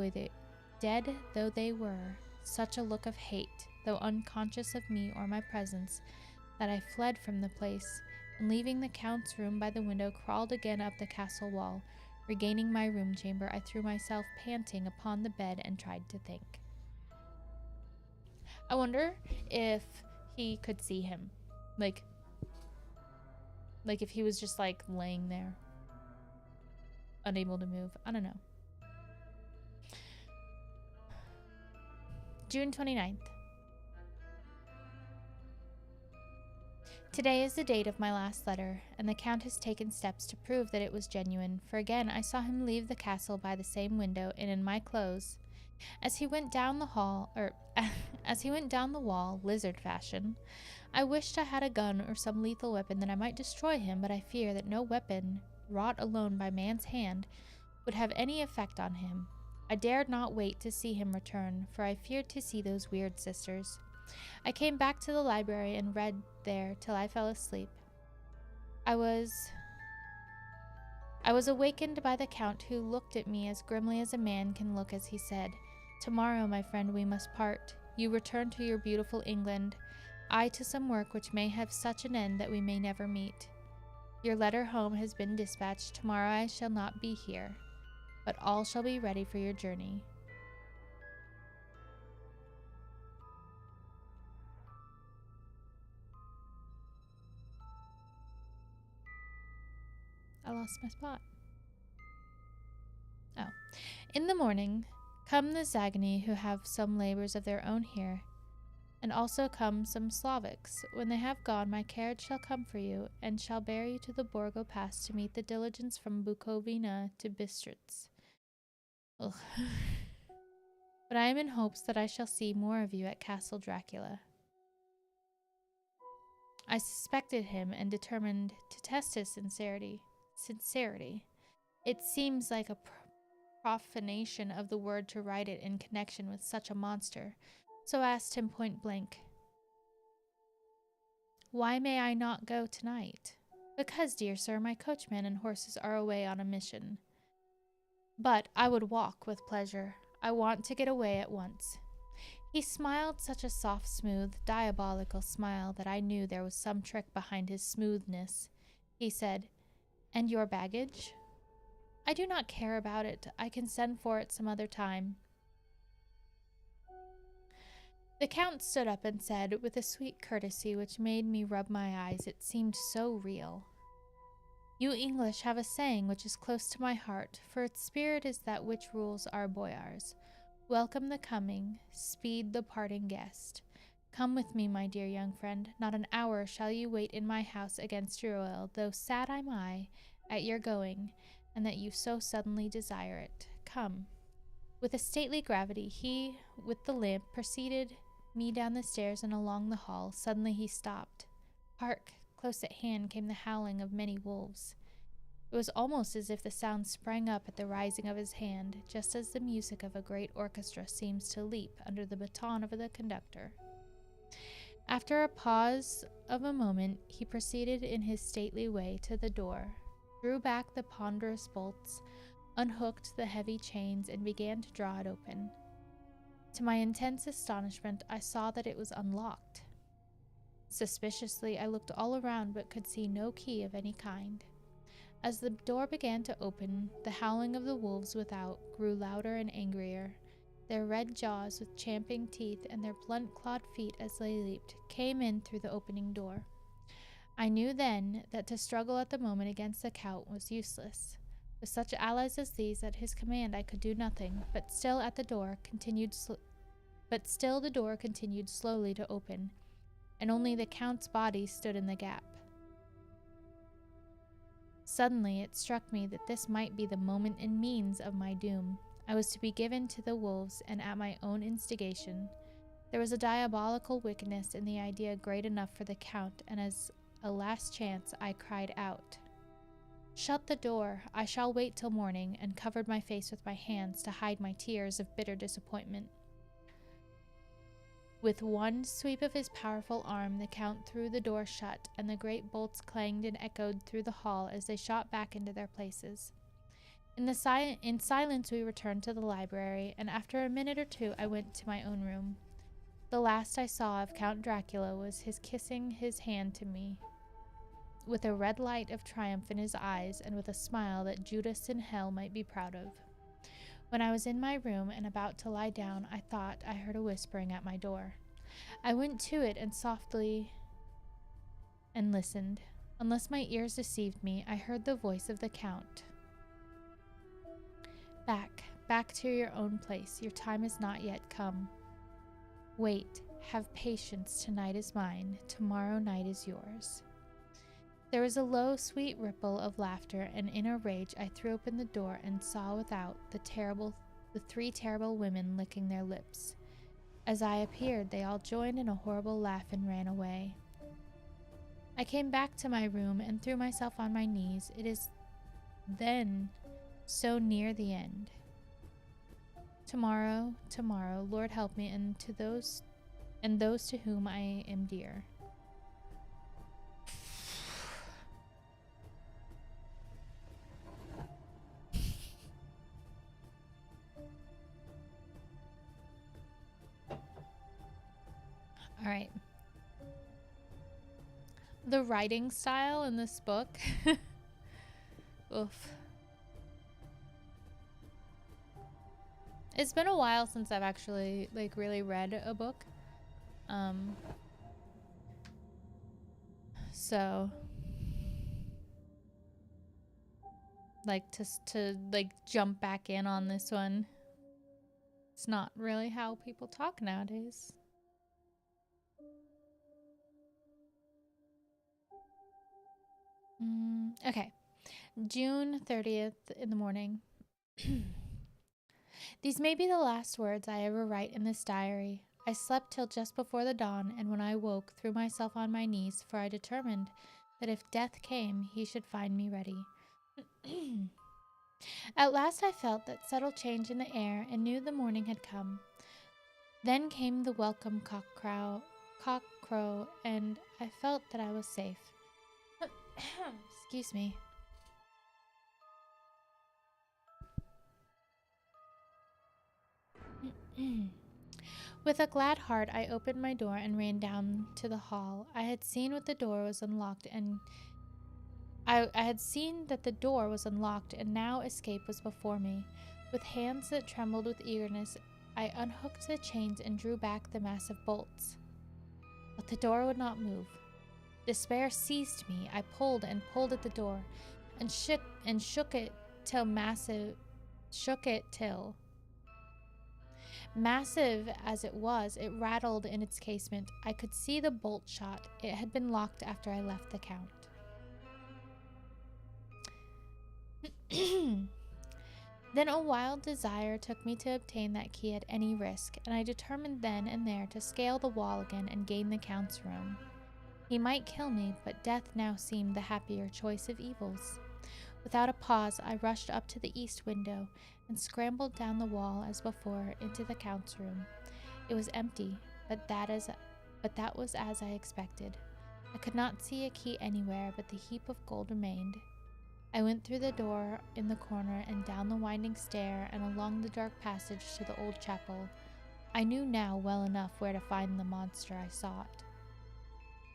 they were, such a look of hate, though unconscious of me or my presence, that I fled from the place, and leaving the Count's room by the window, crawled again up the castle wall. Regaining my room chamber, I threw myself panting upon the bed and tried to think. I wonder if he could see him. Like if he was just like laying there, unable to move. I don't know. June 29th. Today is the date of my last letter, and the Count has taken steps to prove that it was genuine, for again I saw him leave the castle by the same window and in my clothes. As he went down the wall, lizard fashion, I wished I had a gun or some lethal weapon that I might destroy him, but I fear that no weapon, wrought alone by man's hand, would have any effect on him. I dared not wait to see him return, for I feared to see those weird sisters. I came back to the library and read there till I fell asleep. I was awakened by the Count, who looked at me as grimly as a man can look as he said, "Tomorrow, my friend, we must part. You return to your beautiful England, I to some work which may have such an end that we may never meet. Your letter home has been dispatched. Tomorrow I shall not be here, but all shall be ready for your journey." I lost my spot. Oh. In the morning, come the Zagani, who have some labors of their own here, and also come some Slavics. When they have gone, my carriage shall come for you, and shall bear you to the Borgo Pass to meet the diligence from Bukovina to Bistritz. Ugh. But I am in hopes that I shall see more of you at Castle Dracula. I suspected him and determined to test his sincerity. It seems like a profanation of the word to write it in connection with such a monster, so I asked him point blank, "Why may I not go tonight?" "Because, dear sir, my coachman and horses are away on a mission." "But I would walk with pleasure. I want to get away at once." He smiled such a soft, smooth, diabolical smile that I knew there was some trick behind his smoothness. He said, "And your baggage?" "I do not care about it. I can send for it some other time." The Count stood up and said, with a sweet courtesy which made me rub my eyes, it seemed so real, "You English have a saying which is close to my heart, for its spirit is that which rules our boyars. Welcome the coming, speed the parting guest. Come with me, my dear young friend. Not an hour shall you wait in my house against your will, though sad am I at your going, and that you so suddenly desire it. Come." With a stately gravity, he, with the lamp, preceded me down the stairs and along the hall. Suddenly he stopped. Hark! Close at hand came the howling of many wolves. It was almost as if the sound sprang up at the rising of his hand, just as the music of a great orchestra seems to leap under the baton of the conductor. After a pause of a moment, he proceeded in his stately way to the door, drew back the ponderous bolts, unhooked the heavy chains, and began to draw it open. To my intense astonishment, I saw that it was unlocked. Suspiciously, I looked all around but could see no key of any kind. As the door began to open, the howling of the wolves without grew louder and angrier. Their red jaws with champing teeth and their blunt-clawed feet as they leaped came in through the opening door. I knew then that to struggle at the moment against the Count was useless. With such allies as these at his command, I could do nothing, but still the door continued slowly to open, and only the Count's body stood in the gap. Suddenly it struck me that this might be the moment and means of my doom. I was to be given to the wolves, and at my own instigation. There was a diabolical wickedness in the idea great enough for the Count, and as a last chance I cried out, "Shut the door! I shall wait till morning," and covered my face with my hands to hide my tears of bitter disappointment. With one sweep of his powerful arm, the Count threw the door shut, and the great bolts clanged and echoed through the hall as they shot back into their places. In silence we returned to the library, and after a minute or two I went to my own room. The last I saw of Count Dracula was his kissing his hand to me, with a red light of triumph in his eyes, and with a smile that Judas in hell might be proud of. When I was in my room and about to lie down, I thought I heard a whispering at my door. I went to it and softly listened. Unless my ears deceived me, I heard the voice of the Count. Back to your own place. Your time is not yet come. Wait, have patience. Tonight is mine. Tomorrow night is yours. There was a low, sweet ripple of laughter, and in a rage I threw open the door and saw without the three terrible women licking their lips. As I appeared, they all joined in a horrible laugh and ran away. I came back to my room and threw myself on my knees. It is then so near the end. Tomorrow, Lord help me, and those to whom I am dear. All right. The writing style in this book. Oof. It's been a while since I've actually really read a book. So to jump back in on this one. It's not really how people talk nowadays. Okay. June 30th in the morning. These may be the last words I ever write in this diary. I slept till just before the dawn, and when I woke, threw myself on my knees, for I determined that if death came, he should find me ready. At last I felt that subtle change in the air, and knew the morning had come. Then came the welcome cock crow, and I felt that I was safe. Excuse me. With a glad heart, I opened my door and ran down to the hall. I had seen that the door was unlocked, and now escape was before me. With hands that trembled with eagerness, I unhooked the chains and drew back the massive bolts. But the door would not move. Despair seized me. I pulled and pulled at the door, and shook it till massive as it was, it rattled in its casement. I could see the bolt shot. It had been locked after I left the Count. Then a wild desire took me to obtain that key at any risk, and I determined then and there to scale the wall again and gain the Count's room. He might kill me, but death now seemed the happier choice of evils. Without a pause, I rushed up to the east window and scrambled down the wall as before into the Count's room. It was empty, but that was as I expected. I could not see a key anywhere, but the heap of gold remained. I went through the door in the corner and down the winding stair and along the dark passage to the old chapel. I knew now well enough where to find the monster I sought.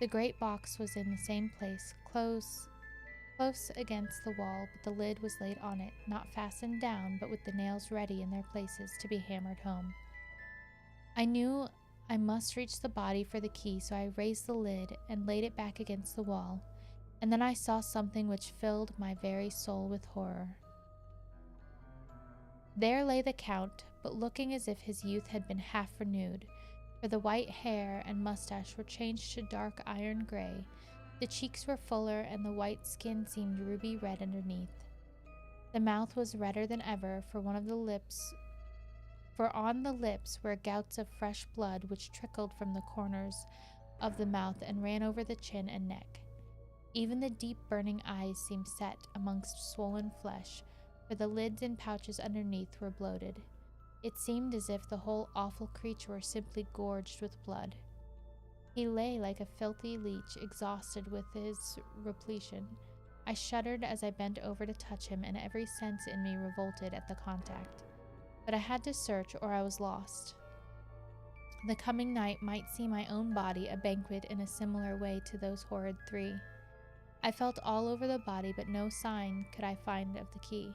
The great box was in the same place, close against the wall, but the lid was laid on it, not fastened down, but with the nails ready in their places to be hammered home. I knew I must reach the body for the key, so I raised the lid and laid it back against the wall, and then I saw something which filled my very soul with horror. There lay the Count, but looking as if his youth had been half renewed, for the white hair and mustache were changed to dark iron gray, the cheeks were fuller, and the white skin seemed ruby red underneath. The mouth was redder than ever, for on the lips were gouts of fresh blood which trickled from the corners of the mouth and ran over the chin and neck. Even the deep burning eyes seemed set amongst swollen flesh, for the lids and pouches underneath were bloated. It seemed as if the whole awful creature were simply gorged with blood. He lay like a filthy leech, exhausted with his repletion. I shuddered as I bent over to touch him, and every sense in me revolted at the contact. But I had to search, or I was lost. The coming night might see my own body a banquet in a similar way to those horrid three. I felt all over the body, but no sign could I find of the key.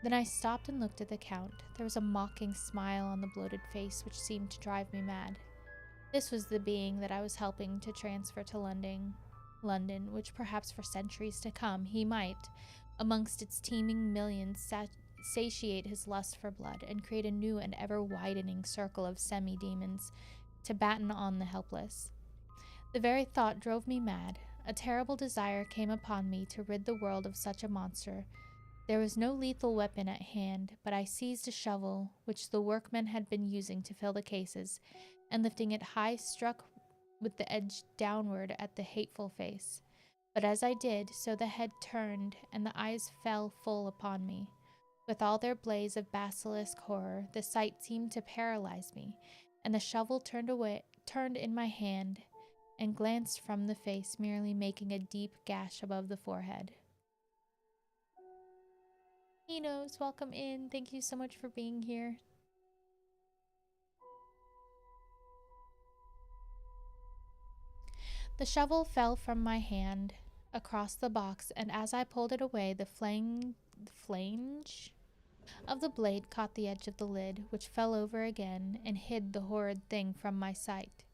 Then I stopped and looked at the Count. There was a mocking smile on the bloated face which seemed to drive me mad. This was the being that I was helping to transfer to London, which perhaps for centuries to come he might, amongst its teeming millions, satiate his lust for blood and create a new and ever-widening circle of semi-demons to batten on the helpless. The very thought drove me mad. A terrible desire came upon me to rid the world of such a monster. There was no lethal weapon at hand, but I seized a shovel, which the workmen had been using to fill the cases, and lifting it high, struck with the edge downward at the hateful face. But as I did, so the head turned, and the eyes fell full upon me. With all their blaze of basilisk horror, the sight seemed to paralyze me, and the shovel turned in my hand, and glanced from the face, merely making a deep gash above the forehead. Enos, welcome in. Thank you so much for being here. The shovel fell from my hand across the box, and as I pulled it away, the flange of the blade caught the edge of the lid, which fell over again and hid the horrid thing from my sight.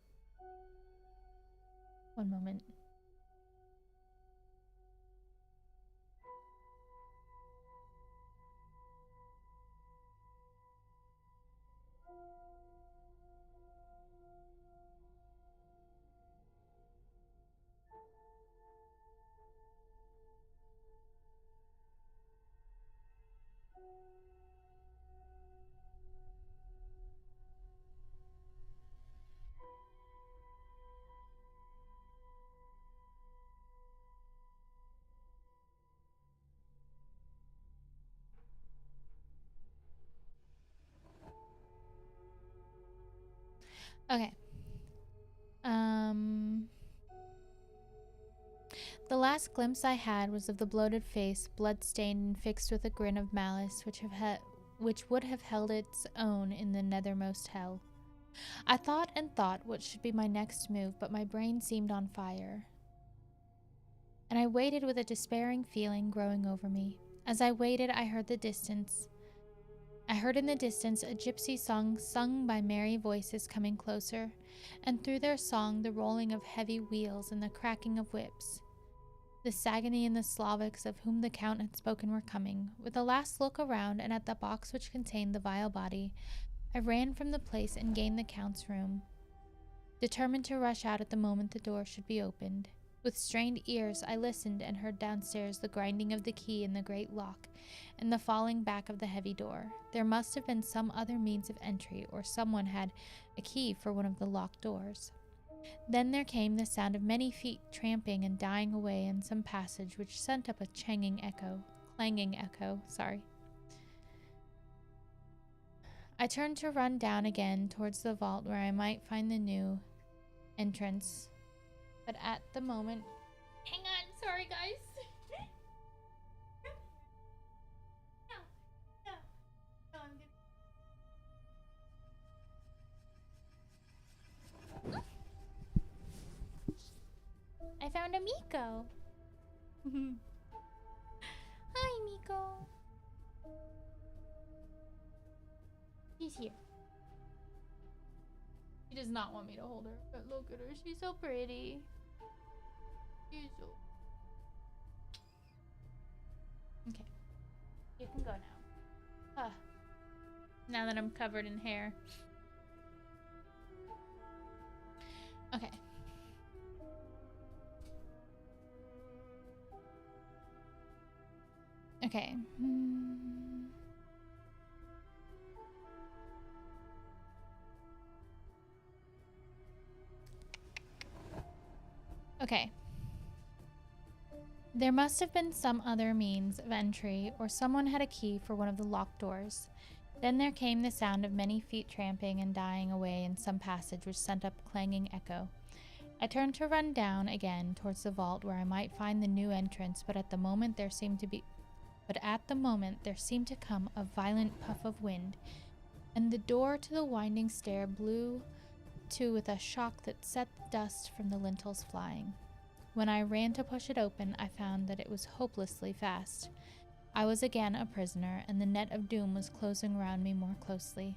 One moment. Okay. The last glimpse I had was of the bloated face, blood-stained and fixed with a grin of malice which would have held its own in the nethermost hell. I thought and thought what should be my next move, but my brain seemed on fire, and I waited with a despairing feeling growing over me. As I waited, I heard in the distance a gypsy song sung by merry voices coming closer, and through their song the rolling of heavy wheels and the cracking of whips. The Saguenay and the Slavics of whom the Count had spoken were coming. With a last look around and at the box which contained the vile body, I ran from the place and gained the Count's room, determined to rush out at the moment the door should be opened. With strained ears, I listened and heard downstairs the grinding of the key in the great lock and the falling back of the heavy door. There must have been some other means of entry, or someone had a key for one of the locked doors. Then there came the sound of many feet tramping and dying away in some passage, which sent up a clanging echo. I turned to run down again towards the vault where I might find the new entrance. But at the moment... Hang on, sorry guys. No, I'm good. found a Miko. Hi, Miko. She's here. She does not want me to hold her, but look at her. She's so pretty. She's so... Okay. You can go now. Now that I'm covered in hair. Okay. Okay. Okay. There must have been some other means of entry, or someone had a key for one of the locked doors. Then there came the sound of many feet tramping and dying away in some passage which sent up a clanging echo. I turned to run down again towards the vault where I might find the new entrance, but at the moment there seemed to come a violent puff of wind, and the door to the winding stair blew to with a shock that set the dust from the lintels flying. When I ran to push it open, I found that it was hopelessly fast. I was again a prisoner, and the net of doom was closing round me more closely.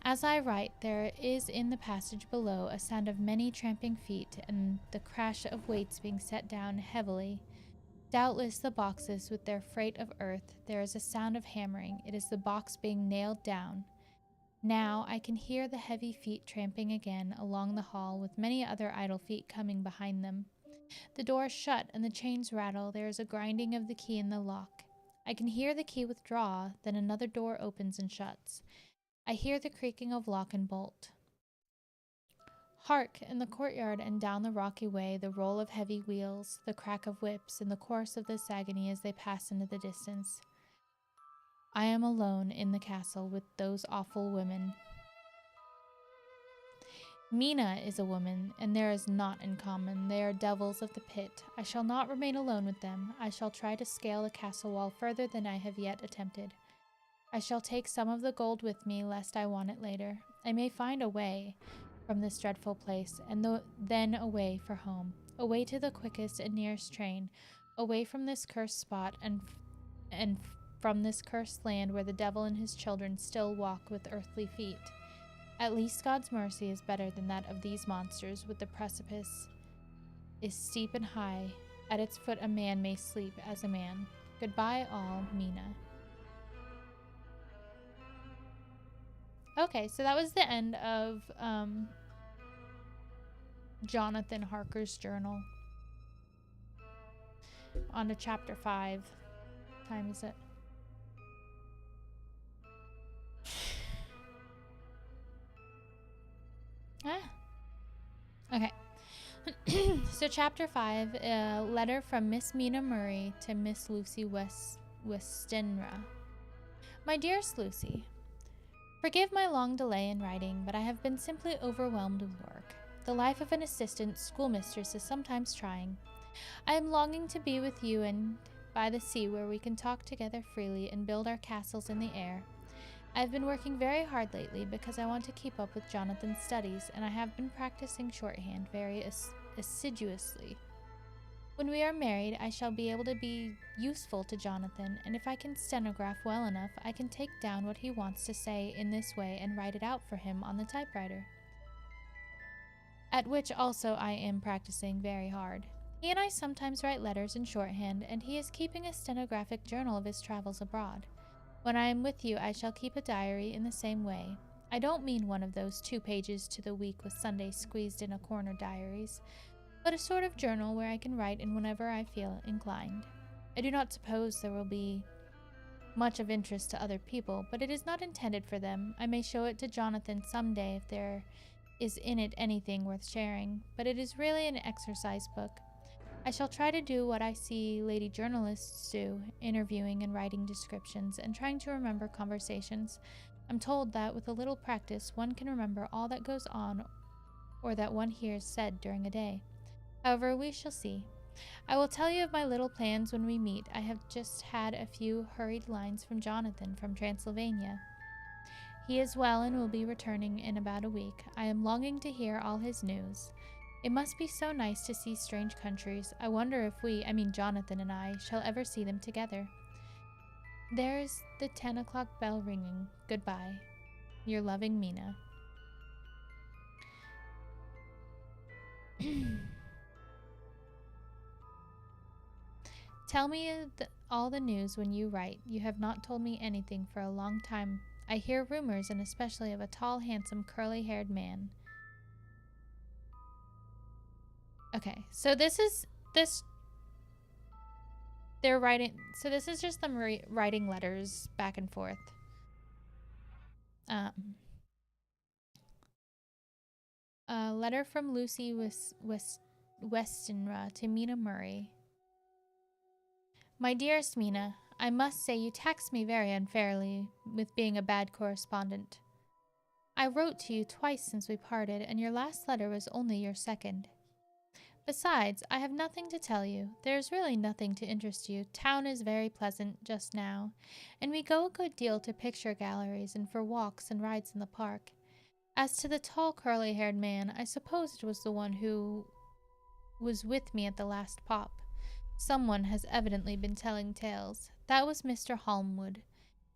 As I write, there is in the passage below a sound of many tramping feet and the crash of weights being set down heavily. Doubtless the boxes with their freight of earth. There is a sound of hammering. It is the box being nailed down. Now I can hear the heavy feet tramping again along the hall, with many other idle feet coming behind them. The door is shut and the chains rattle. There is a grinding of the key in the lock. I can hear the key withdraw, then another door opens and shuts. I hear the creaking of lock and bolt. Hark! In the courtyard and down the rocky way, the roll of heavy wheels, the crack of whips, and the chorus of the agony as they pass into the distance. I am alone in the castle with those awful women. Mina is a woman, and there is naught in common. They are devils of the pit. I shall not remain alone with them. I shall try to scale the castle wall further than I have yet attempted. I shall take some of the gold with me, lest I want it later. I may find a way from this dreadful place, and then away for home, away to the quickest and nearest train, away from this cursed spot, and from this cursed land where the devil and his children still walk with earthly feet. At least God's mercy is better than that of these monsters, with the precipice is steep and high. At its foot a man may sleep as a man. Goodbye all, Mina. Okay, so that was the end of Jonathan Harker's journal. On to chapter 5. What time is it? Okay. So chapter 5, a letter from Miss Mina Murray to Miss Lucy Westenra. My dearest Lucy, forgive my long delay in writing, but I have been simply overwhelmed with work. The life of an assistant schoolmistress is sometimes trying. I am longing to be with you and by the sea where we can talk together freely and build our castles in the air. I have been working very hard lately because I want to keep up with Jonathan's studies, and I have been practicing shorthand very assiduously. When we are married, I shall be able to be useful to Jonathan, and if I can stenograph well enough, I can take down what he wants to say in this way and write it out for him on the typewriter, at which also I am practicing very hard. He and I sometimes write letters in shorthand, and he is keeping a stenographic journal of his travels abroad. When I am with you, I shall keep a diary in the same way. I don't mean one of those 2 pages to the week with Sunday squeezed in a corner diaries, but a sort of journal where I can write in whenever I feel inclined. I do not suppose there will be much of interest to other people, but it is not intended for them. I may show it to Jonathan some day if there is in it anything worth sharing, but it is really an exercise book. I shall try to do what I see lady journalists do, interviewing and writing descriptions and trying to remember conversations. I'm told that with a little practice one can remember all that goes on or that one hears said during a day. However, we shall see. I will tell you of my little plans when we meet. I have just had a few hurried lines from Jonathan from Transylvania. He is well and will be returning in about a week. I am longing to hear all his news. It must be so nice to see strange countries. I wonder if we, I mean Jonathan and I, shall ever see them together. There's the 10 o'clock bell ringing. Goodbye. Your loving Mina. Tell me all the news when you write. You have not told me anything for a long time. I hear rumors, and especially of a tall, handsome, curly-haired man. Okay, so this. They're writing. So this is just them writing letters back and forth. A letter from Lucy Westenra to Mina Murray. My dearest Mina, I must say you tax me very unfairly with being a bad correspondent. I wrote to you twice since we parted, and your last letter was only your second. Besides, I have nothing to tell you. There is really nothing to interest you. Town is very pleasant just now, and we go a good deal to picture galleries and for walks and rides in the park. As to the tall curly-haired man, I suppose it was the one who was with me at the last pop. Someone has evidently been telling tales. That was Mr. Holmwood.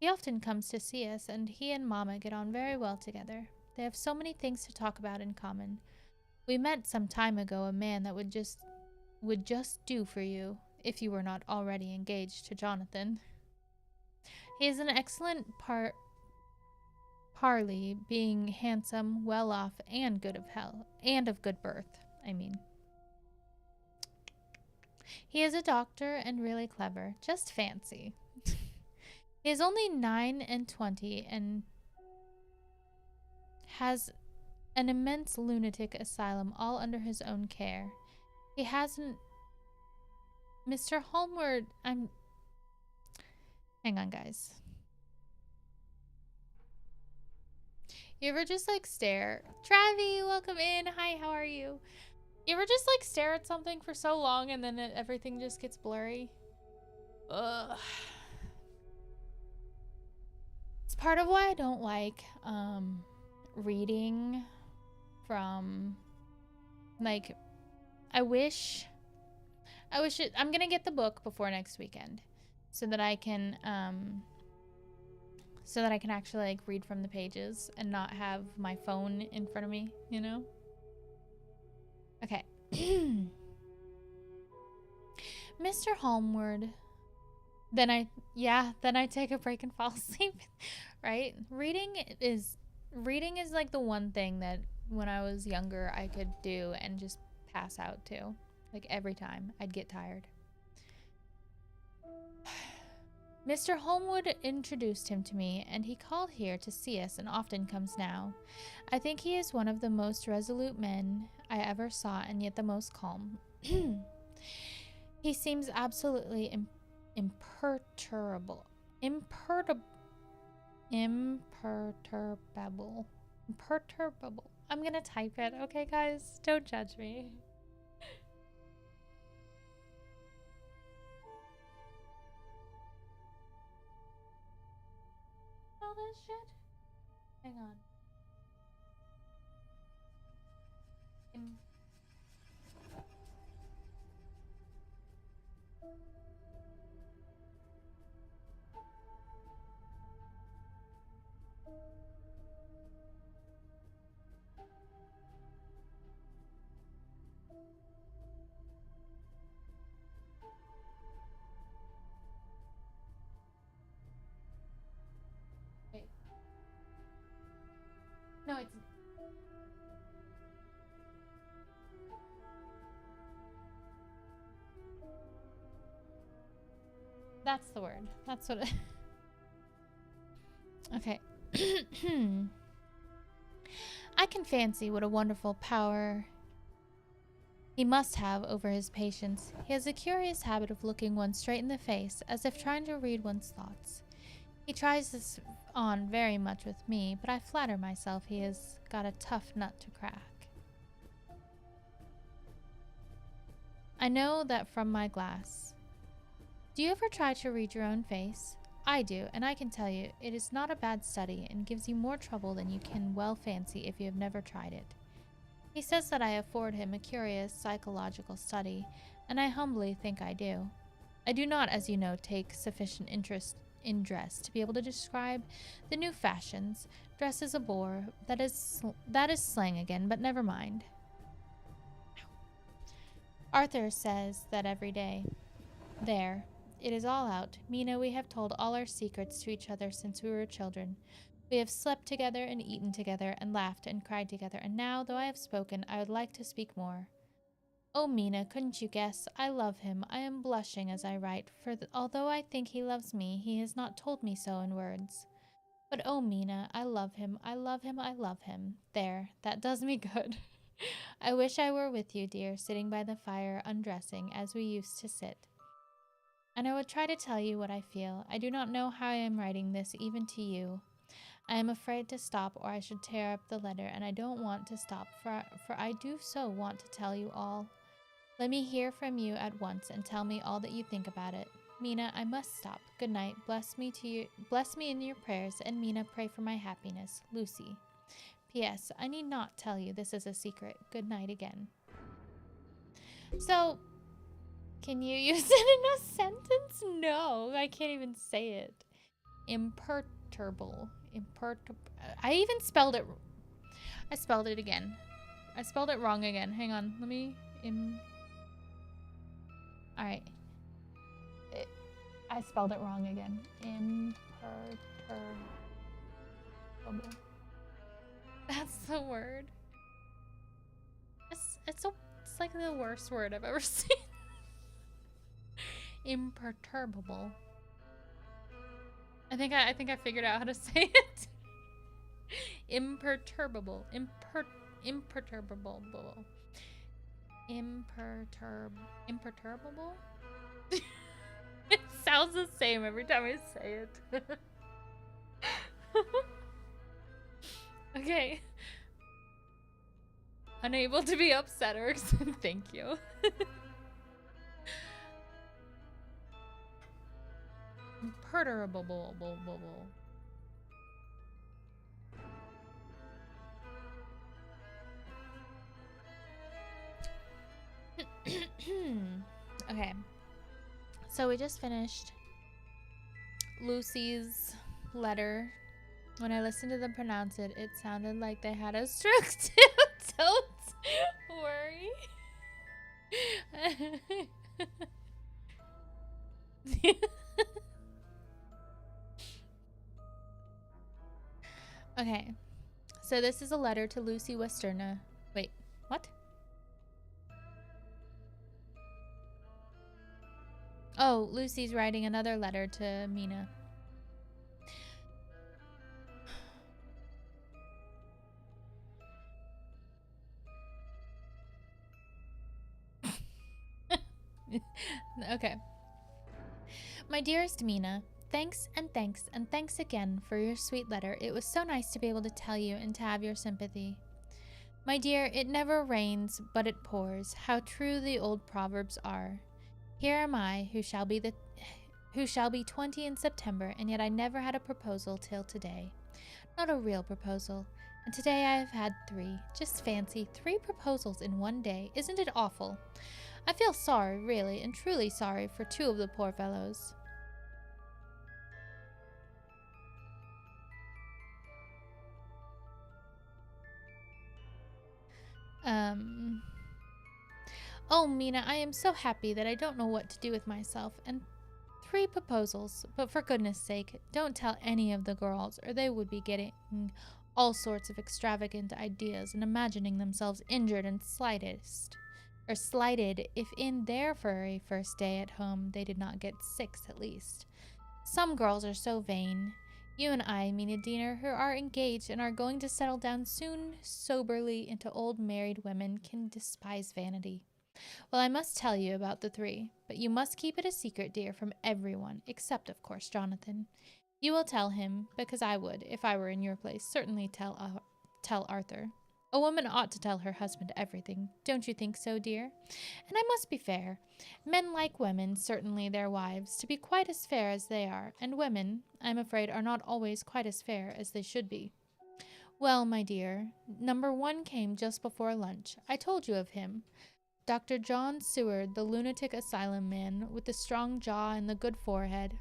He often comes to see us, and he and Mamma get on very well together. They have so many things to talk about in common. We met some time ago a man that would just do for you, if you were not already engaged to Jonathan. He is an excellent parley, being handsome, well off, and good of health, and of good birth, I mean. He is a doctor and really clever. Just fancy. He is only 29 and has an immense lunatic asylum all under his own care. He hasn't... Mr. Holmwood, Hang on, guys. You ever just like stare? Travi, welcome in. Hi, how are you? You ever just like stare at something for so long and then everything just gets blurry? Ugh. It's part of why I don't like reading from like I'm gonna get the book before next weekend so that I can actually like read from the pages and not have my phone in front of me, you know? Okay. Mr. Holmwood. Then I take a break and fall asleep, right? Reading is like the one thing that when I was younger I could do and just pass out to. Like every time I'd get tired. Mr. Holmwood introduced him to me, and he called here to see us and often comes now. I think he is one of the most resolute men I ever saw, and yet the most calm. He seems absolutely imperturbable. I'm gonna type it, okay guys? Don't judge me. All this shit? Hang on. Wait. No, it's... That's the word. That's what it... Okay. I can fancy what a wonderful power he must have over his patients. He has a curious habit of looking one straight in the face, as if trying to read one's thoughts. He tries this on very much with me, but I flatter myself he has got a tough nut to crack. I know that from my glass. Do you ever try to read your own face? I do, and I can tell you, it is not a bad study and gives you more trouble than you can well fancy if you have never tried it. He says that I afford him a curious psychological study, and I humbly think I do. I do not, as you know, take sufficient interest in dress to be able to describe the new fashions. Dress is a bore. That is slang again, but never mind. Arthur says that every day. There. It is all out. Mina, we have told all our secrets to each other since we were children. We have slept together and eaten together and laughed and cried together, and now, though I have spoken, I would like to speak more. Oh, Mina, couldn't you guess? I love him. I am blushing as I write, for although I think he loves me, he has not told me so in words. But oh, Mina, I love him. I love him. I love him. There, that does me good. I wish I were with you, dear, sitting by the fire, undressing, as we used to sit. And I would try to tell you what I feel. I do not know how I am writing this, even to you. I am afraid to stop, or I should tear up the letter, and I don't want to stop, for I do so want to tell you all. Let me hear from you at once, and tell me all that you think about it. Mina, I must stop. Good night. Bless me in your prayers, and Mina, pray for my happiness. Lucy. P.S. I need not tell you this is a secret. Good night again. So, can you use it in a sentence? No, I can't even say it. Imperturbable. I even spelled it. I spelled it again. I spelled it wrong again. Hang on. Let me. Alright. I spelled it wrong again. Imperturbable. That's the word. It's like the worst word I've ever seen. Imperturbable. I think I figured out how to say it. Imperturbable. Imperturbable. Imperturbable? It sounds the same every time I say it. Okay. Unable to be upset or thank you. Imperturbable. Okay. So we just finished Lucy's letter. When I listened to them pronounce it, it sounded like they had a stroke too. Don't worry. Okay. So this is a letter to Lucy Westerna. Wait, what? Oh, Lucy's writing another letter to Mina. Okay. My dearest Mina, thanks and thanks and thanks again for your sweet letter. It was so nice to be able to tell you and to have your sympathy. My dear, it never rains, but it pours. How true the old proverbs are. Here am I, who shall be 20 in September, and yet I never had a proposal till today. Not a real proposal. And today I have had 3. Just fancy, 3 proposals in one day. Isn't it awful? I feel sorry, really, and truly sorry for 2 of the poor fellows. Oh, Mina, I am so happy that I don't know what to do with myself, and 3 proposals, but for goodness sake, don't tell any of the girls, or they would be getting all sorts of extravagant ideas and imagining themselves injured and slighted if in their very first day at home they did not get 6 at least. Some girls are so vain. You and I, Mina Diener, who are engaged and are going to settle down soon soberly into old married women, can despise vanity. Well, I must tell you about the 3, but you must keep it a secret, dear, from everyone, except, of course, Jonathan. You will tell him, because I would, if I were in your place, certainly tell Arthur. A woman ought to tell her husband everything. Don't you think so, dear? And I must be fair. Men like women, certainly their wives, to be quite as fair as they are, and women, I'm afraid, are not always quite as fair as they should be. Well, my dear, number 1 came just before lunch. I told you of him. Dr. John Seward, the lunatic asylum man, with the strong jaw and the good forehead.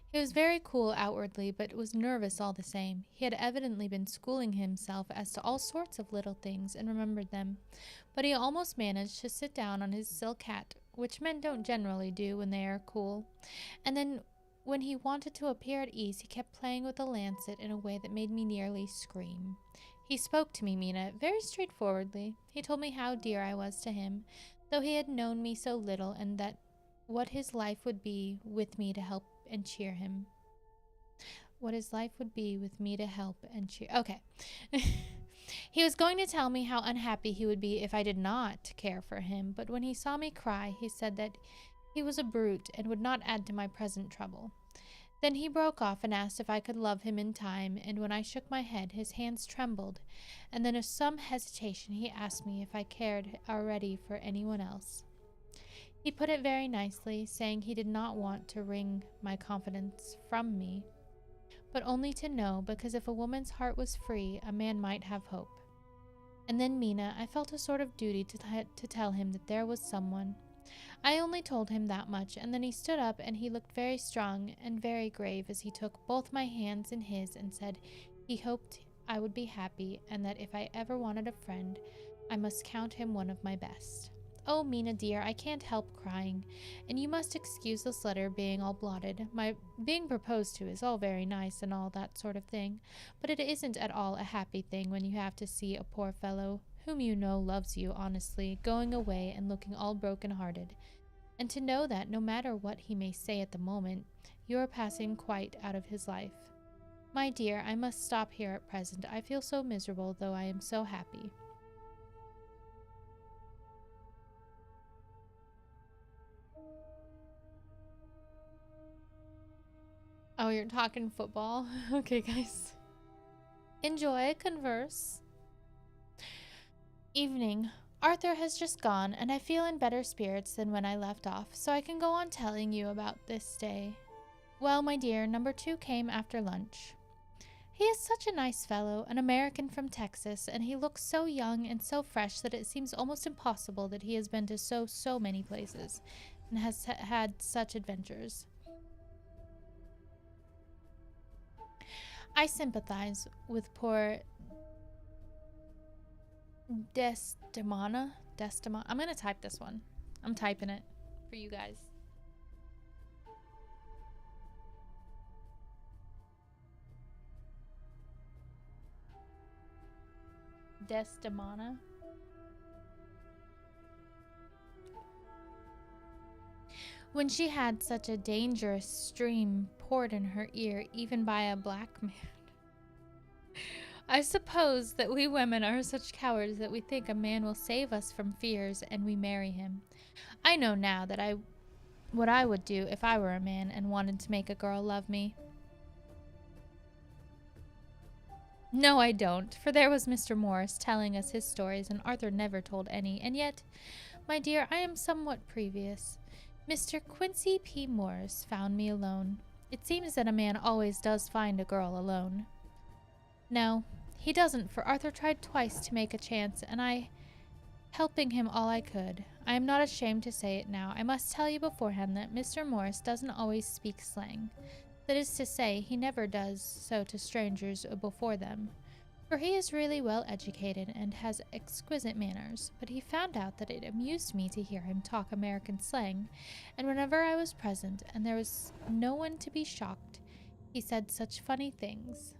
He was very cool outwardly, but was nervous all the same. He had evidently been schooling himself as to all sorts of little things and remembered them, but he almost managed to sit down on his silk hat, which men don't generally do when they are cool. And then, when he wanted to appear at ease, he kept playing with a lancet in a way that made me nearly scream. He spoke to me, Mina, very straightforwardly. He told me how dear I was to him, though he had known me so little, and that what his life would be with me to help and cheer him. What his life would be with me to help and cheer. Okay. He was going to tell me how unhappy he would be if I did not care for him, but when he saw me cry, he said that he was a brute and would not add to my present trouble. Then he broke off and asked if I could love him in time, and when I shook my head, his hands trembled, and then with some hesitation he asked me if I cared already for anyone else. He put it very nicely, saying he did not want to wring my confidence from me, but only to know, because if a woman's heart was free, a man might have hope. And then, Mina, I felt a sort of duty to tell him that there was someone. I only told him that much, and then he stood up and he looked very strong and very grave as he took both my hands in his and said he hoped I would be happy, and that if I ever wanted a friend, I must count him one of my best. Oh, Mina dear, I can't help crying, and you must excuse this letter being all blotted. My being proposed to is all very nice and all that sort of thing, but it isn't at all a happy thing when you have to see a poor fellow, whom you know loves you honestly, going away and looking all broken-hearted, and to know that, no matter what he may say at the moment, you are passing quite out of his life. My dear, I must stop here at present. I feel so miserable, though I am so happy. Oh, you're talking football? Okay, guys. Enjoy, converse. Evening. Arthur has just gone, and I feel in better spirits than when I left off, so I can go on telling you about this day. Well, my dear, number 2 came after lunch. He is such a nice fellow, an American from Texas, and he looks so young and so fresh that it seems almost impossible that he has been to so many places and has had such adventures. I sympathize with poor Desdemona. I'm gonna type this one. I'm typing it for you guys. Desdemona. When she had such a dangerous stream poured in her ear, even by a black man. I suppose that we women are such cowards that we think a man will save us from fears, and we marry him. I know now that what I would do if I were a man and wanted to make a girl love me. No, I don't, for there was Mr. Morris telling us his stories, and Arthur never told any, and yet, my dear, I am somewhat previous. Mr. Quincy P. Morris found me alone. It seems that a man always does find a girl alone. No, he doesn't, for Arthur tried twice to make a chance, and I helping him all I could. I am not ashamed to say it now. I must tell you beforehand that Mr. Morris doesn't always speak slang. That is to say, he never does so to strangers before them, for he is really well educated and has exquisite manners, but he found out that it amused me to hear him talk American slang, and whenever I was present and there was no one to be shocked, he said such funny things.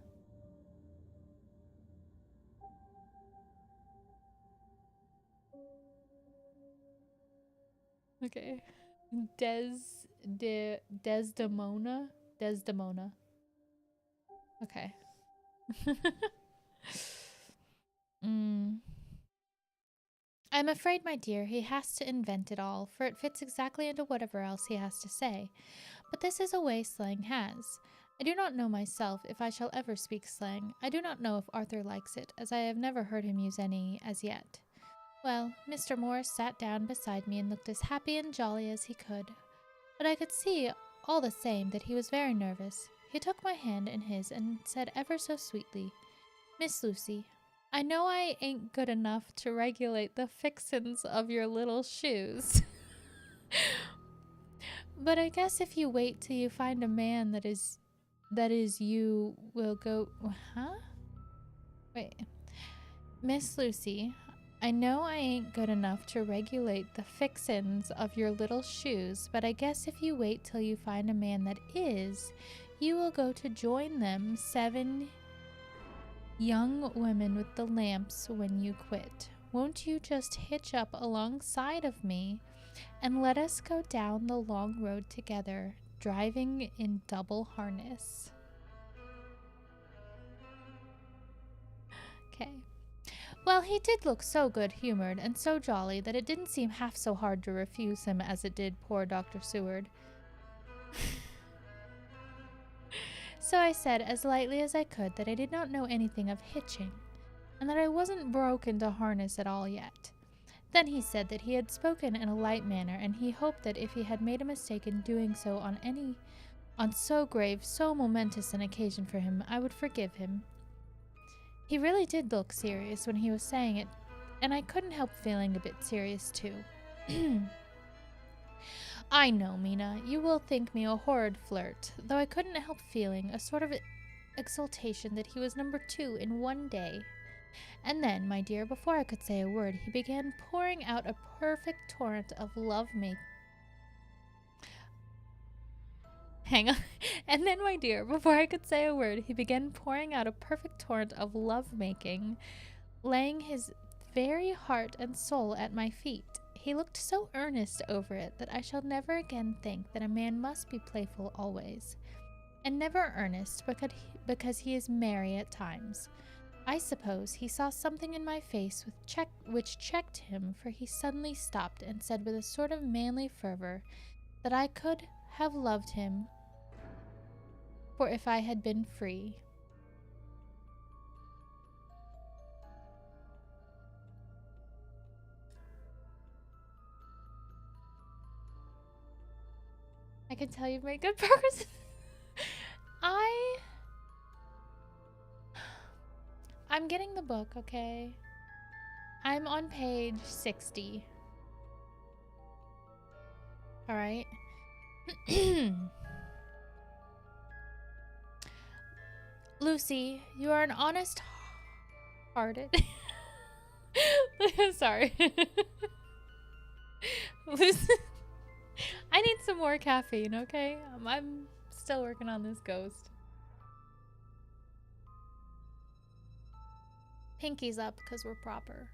Okay. Desdemona? Desdemona. Okay. I'm afraid, my dear, he has to invent it all, for it fits exactly into whatever else he has to say. But this is a way slang has. I do not know myself if I shall ever speak slang. I do not know if Arthur likes it, as I have never heard him use any as yet. Well, Mr. Morris sat down beside me and looked as happy and jolly as he could. But I could see, all the same, that he was very nervous. He took my hand in his and said ever so sweetly, Miss Lucy, I know I ain't good enough to regulate the fixins of your little shoes. But I guess if you wait till you find a man that is you will go, huh? Wait. Miss Lucy, I know I ain't good enough to regulate the fixins of your little shoes, but I guess if you wait till you find a man that is, you will go to join them 7 young women with the lamps when you quit. Won't you just hitch up alongside of me and let us go down the long road together, driving in double harness? Okay. Well, he did look so good-humored and so jolly that it didn't seem half so hard to refuse him as it did poor Dr. Seward. So I said as lightly as I could that I did not know anything of hitching, and that I wasn't broke into harness at all yet. Then he said that he had spoken in a light manner, and he hoped that if he had made a mistake in doing so on so grave, so momentous an occasion for him, I would forgive him. He really did look serious when he was saying it, and I couldn't help feeling a bit serious too. I know, Mina, you will think me a horrid flirt, though I couldn't help feeling a sort of exultation that he was number 2 in one day. And then, my dear, before I could say a word, he began pouring out a perfect torrent of love-making. Hang on. And then, my dear, before I could say a word, he began pouring out a perfect torrent of love-making, laying his very heart and soul at my feet. He looked so earnest over it that I shall never again think that a man must be playful always, and never earnest because he is merry at times. I suppose he saw something in my face which checked him, for he suddenly stopped and said with a sort of manly fervor that I could have loved him for if I had been free. I can tell you've made good progress. I'm getting the book, okay? I'm on page 60. All right. Lucy, you are an honest-hearted. Sorry. Lucy, I need some more caffeine, okay? I'm still working on this ghost. Pinky's up because we're proper.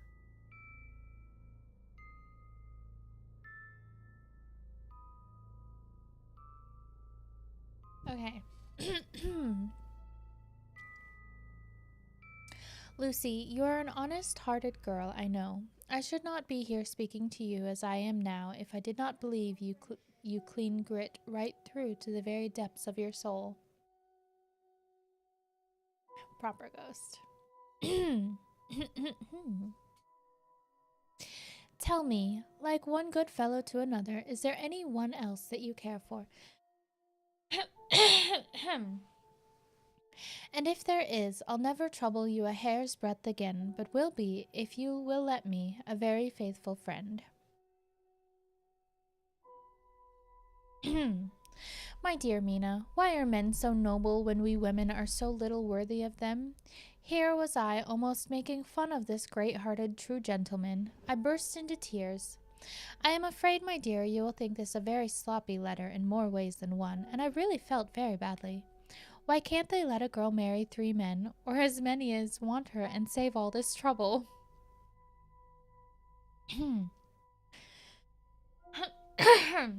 Okay. Lucy, you are an honest-hearted girl, I know. I should not be here speaking to you as I am now if I did not believe you clean grit right through to the very depths of your soul. Proper ghost. Tell me, like one good fellow to another, is there any one else that you care for? And if there is, I'll never trouble you a hair's breadth again, but will be, if you will let me, a very faithful friend. My dear Mina, why are men so noble when we women are so little worthy of them? Here was I almost making fun of this great-hearted true gentleman. I burst into tears. I am afraid, my dear, you will think this a very sloppy letter in more ways than one, and I really felt very badly. Why can't they let a girl marry 3 men, or as many as want her, and save all this trouble?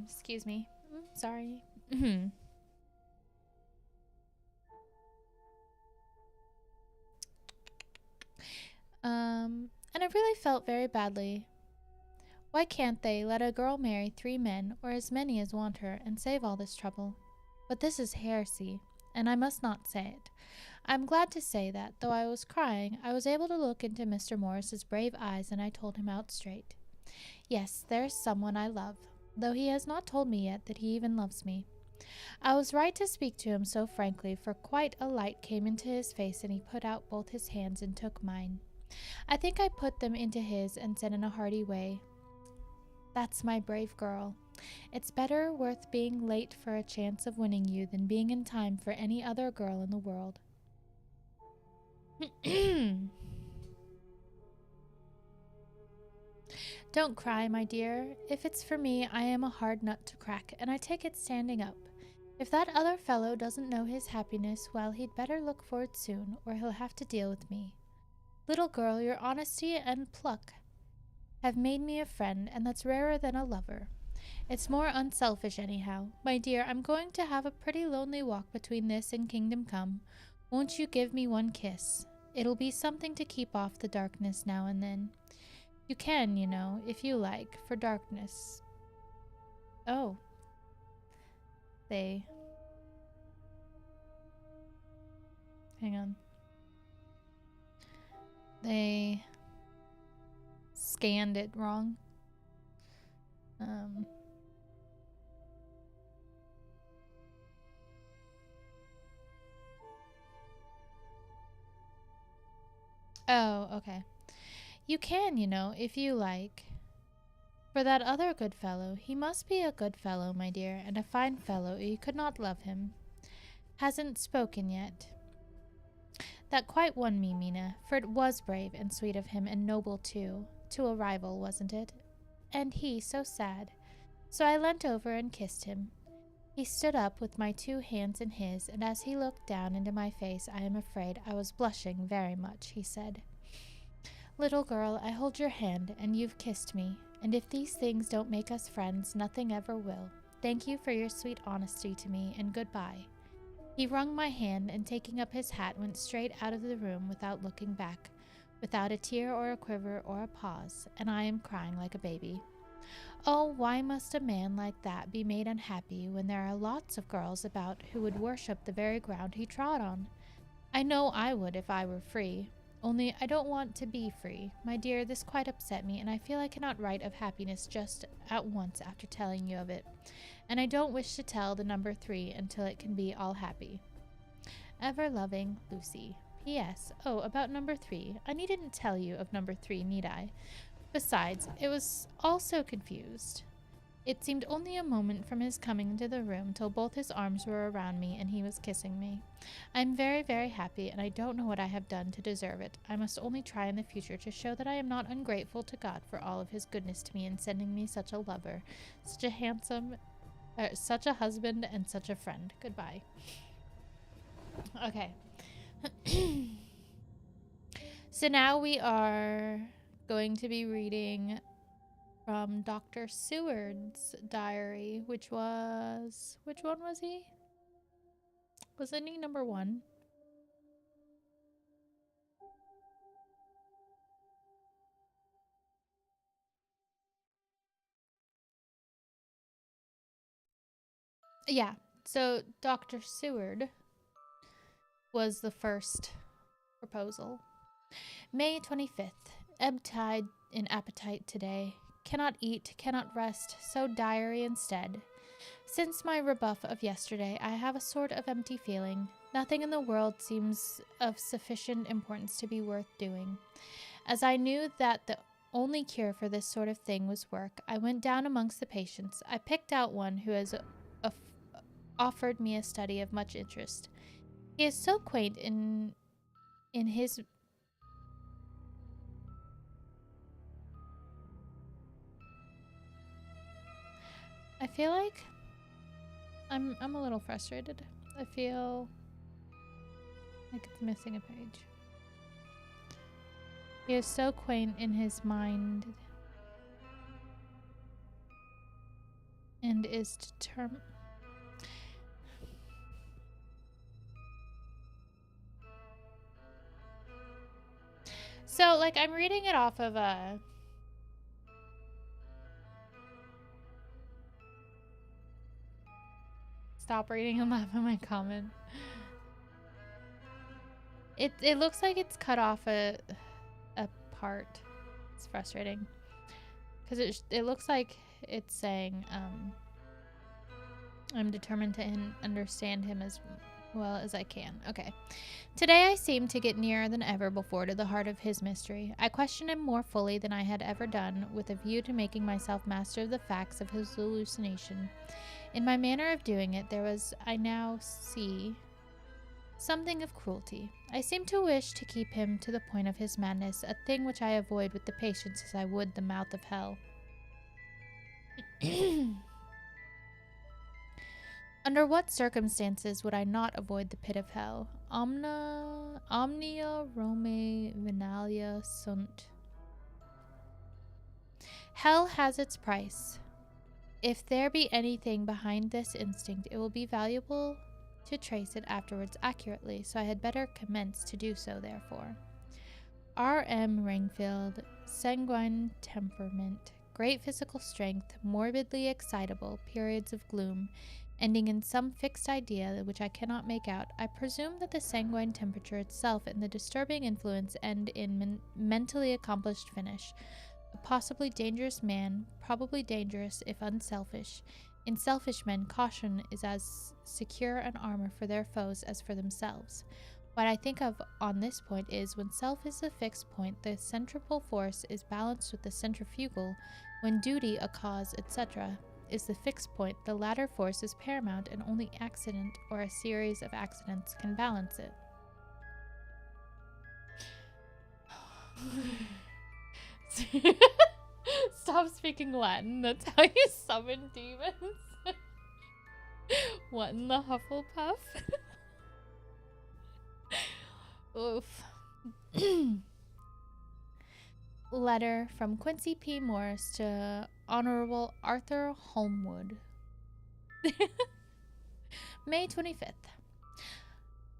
Excuse me. Sorry. And I really felt very badly. Why can't they let a girl marry 3 men, or as many as want her, and save all this trouble? But this is heresy, and I must not say it. I am glad to say that, though I was crying, I was able to look into Mr. Morris's brave eyes, and I told him out straight. Yes, there is someone I love, though he has not told me yet that he even loves me. I was right to speak to him so frankly, for quite a light came into his face and he put out both his hands and took mine. I think I put them into his and said in a hearty way, "That's my brave girl. It's better worth being late for a chance of winning you than being in time for any other girl in the world." Don't cry, my dear. If it's for me, I am a hard nut to crack, and I take it standing up. If that other fellow doesn't know his happiness, well, he'd better look for it soon, or he'll have to deal with me. Little girl, your honesty and pluck have made me a friend, and that's rarer than a lover. It's more unselfish anyhow. My dear, I'm going to have a pretty lonely walk between this and Kingdom Come. Won't you give me one kiss? It'll be something to keep off the darkness now and then. You can, you know, if you like, for darkness. Oh. Hang on. They scanned it wrong. Oh, okay. You can, you know, if you like. For that other good fellow, he must be a good fellow, my dear, and a fine fellow, or you could not love him. Hasn't spoken yet. That quite won me, Mina, for it was brave and sweet of him, and noble too. To a rival, wasn't it? And he so sad. So I leant over and kissed him. He stood up with my 2 hands in his, and as he looked down into my face, I am afraid I was blushing very much. He said, "Little girl, I hold your hand, and you've kissed me, and if these things don't make us friends, nothing ever will. Thank you for your sweet honesty to me, and goodbye." He wrung my hand, and taking up his hat, went straight out of the room without looking back, without a tear or a quiver or a pause, and I am crying like a baby. Oh, why must a man like that be made unhappy when there are lots of girls about who would worship the very ground he trod on? I know I would if I were free. Only I don't want to be free. My dear, this quite upset me, and I feel I cannot write of happiness just at once after telling you of it. And I don't wish to tell the number 3 until it can be all happy. Ever loving, Lucy. P.S. Oh, about number 3. I needn't tell you of number 3, need I? Besides, it was all so confused. It seemed only a moment from his coming into the room till both his arms were around me and he was kissing me. I am very, very happy, and I don't know what I have done to deserve it. I must only try in the future to show that I am not ungrateful to God for all of his goodness to me in sending me such a lover, such a handsome, such a husband, and such a friend. Goodbye. Okay. So now we are going to be reading from Dr. Seward's diary, which one was he? Wasn't he number 1? Yeah, so Dr. Seward was the first proposal. May 25th. Ebb tide in appetite today. Cannot eat, cannot rest, so diary instead. Since my rebuff of yesterday, I have a sort of empty feeling. Nothing in the world seems of sufficient importance to be worth doing. As I knew that the only cure for this sort of thing was work, I went down amongst the patients. I picked out one who has offered me a study of much interest. He is so quaint in his... I feel like I'm a little frustrated. I feel like it's missing a page. He is so quaint in his mind and is determined. So, like, I'm reading it off of a... Stop reading and laugh at my comment. It looks like it's cut off a part. It's frustrating. Because it looks like it's saying, I'm determined to understand him as well as I can. Okay. Today I seem to get nearer than ever before to the heart of his mystery. I question him more fully than I had ever done, with a view to making myself master of the facts of his hallucination. In my manner of doing it, there was, I now see, something of cruelty. I seem to wish to keep him to the point of his madness, a thing which I avoid with the patience as I would the mouth of hell. Under what circumstances would I not avoid the pit of hell? Omnia Rome venalia sunt. Hell has its price. If there be anything behind this instinct, it will be valuable to trace it afterwards accurately, so I had better commence to do so, therefore. R.M. Ringfield, sanguine temperament, great physical strength, morbidly excitable, periods of gloom, ending in some fixed idea which I cannot make out. I presume that the sanguine temperature itself and the disturbing influence end in mentally accomplished finish. A possibly dangerous man, probably dangerous if unselfish. In selfish men, caution is as secure an armor for their foes as for themselves. What I think of on this point is, when self is the fixed point, the centripetal force is balanced with the centrifugal. When duty, a cause, etc., is the fixed point, the latter force is paramount, and only accident or a series of accidents can balance it. Stop speaking Latin. That's how you summon demons. What in the Hufflepuff? Oof. Letter from Quincy P. Morris to Honorable Arthur Holmwood. May 25th.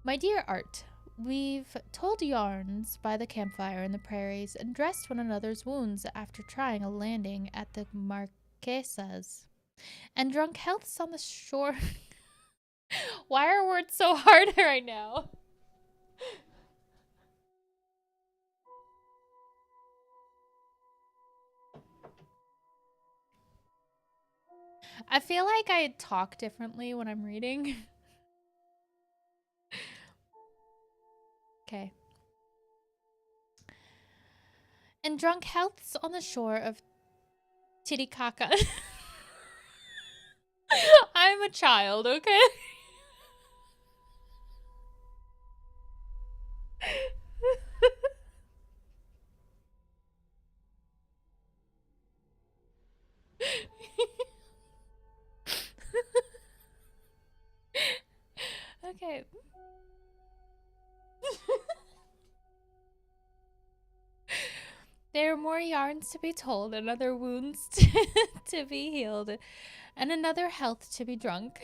My dear Art, we've told yarns by the campfire in the prairies and dressed one another's wounds after trying a landing at the Marquesas, and drunk healths on the shore. Why are words so hard right now? I feel like I talk differently when I'm reading. Okay. And drunk healths on the shore of Titicaca. I'm a child, okay? Okay. There are more yarns to be told, and other wounds to be healed, and another health to be drunk.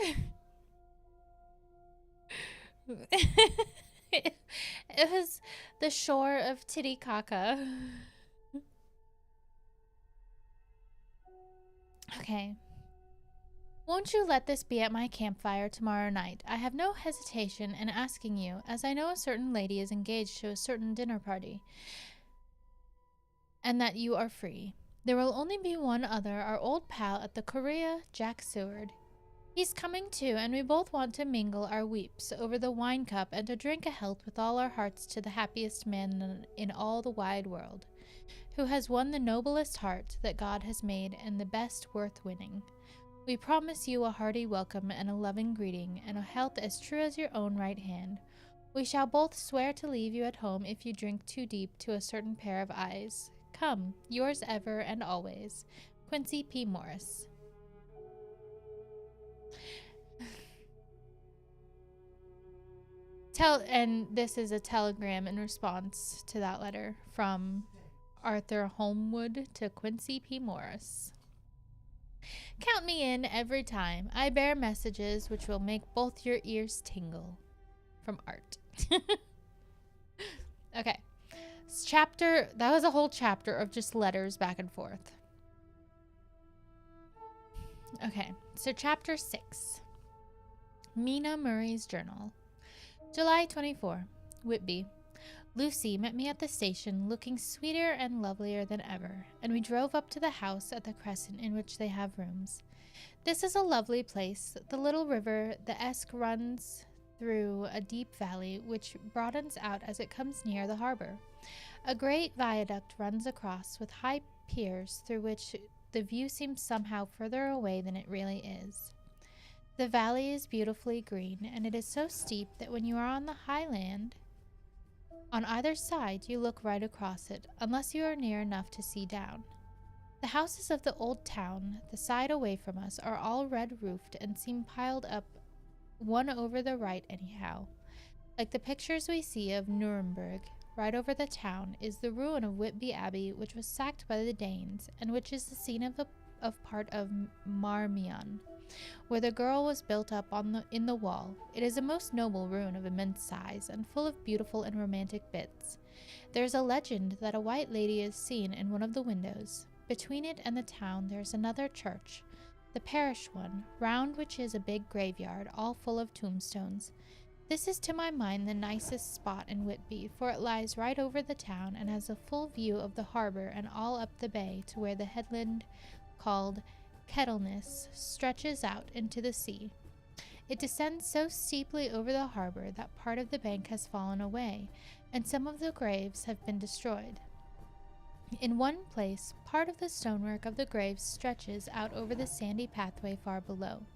It was the shore of Titicaca. Okay. Won't you let this be at my campfire tomorrow night? I have no hesitation in asking you, as I know a certain lady is engaged to a certain dinner party, and that you are free. There will only be one other, our old pal at the Korea, Jack Seward. He's coming too, and we both want to mingle our weeps over the wine cup and to drink a health with all our hearts to the happiest man in all the wide world, who has won the noblest heart that God has made and the best worth winning. We promise you a hearty welcome and a loving greeting, and a health as true as your own right hand. We shall both swear to leave you at home if you drink too deep to a certain pair of eyes. Come, yours ever and always, Quincy P. Morris. And this is a telegram in response to that letter from Arthur Holmwood to Quincy P. Morris. Count me in every time. I bear messages which will make both your ears tingle. From Art. Okay. That was a whole chapter of just letters back and forth. Okay, so chapter 6. Mina Murray's Journal. July 24. Whitby. Lucy met me at the station looking sweeter and lovelier than ever, and we drove up to the house at the Crescent in which they have rooms. This is a lovely place. The little river, the Esk, runs through a deep valley which broadens out as it comes near the harbor. A great viaduct runs across with high piers through which the view seems somehow further away than it really is. The valley is beautifully green, and it is so steep that when you are on the highland, on either side you look right across it, unless you are near enough to see down. The houses of the old town, the side away from us, are all red-roofed and seem piled up one over the right anyhow. Like the pictures we see of Nuremberg, right over the town is the ruin of Whitby Abbey, which was sacked by the Danes, and which is the scene of part of Marmion, where the girl was built up in the wall. It is a most noble ruin of immense size, and full of beautiful and romantic bits. There is a legend that a white lady is seen in one of the windows. Between it and the town there is another church, the parish one, round which is a big graveyard, all full of tombstones. This is to my mind the nicest spot in Whitby, for it lies right over the town and has a full view of the harbor and all up the bay to where the headland called Kettleness stretches out into the sea. It descends so steeply over the harbor that part of the bank has fallen away, and some of the graves have been destroyed. In one place, part of the stonework of the graves stretches out over the sandy pathway far below.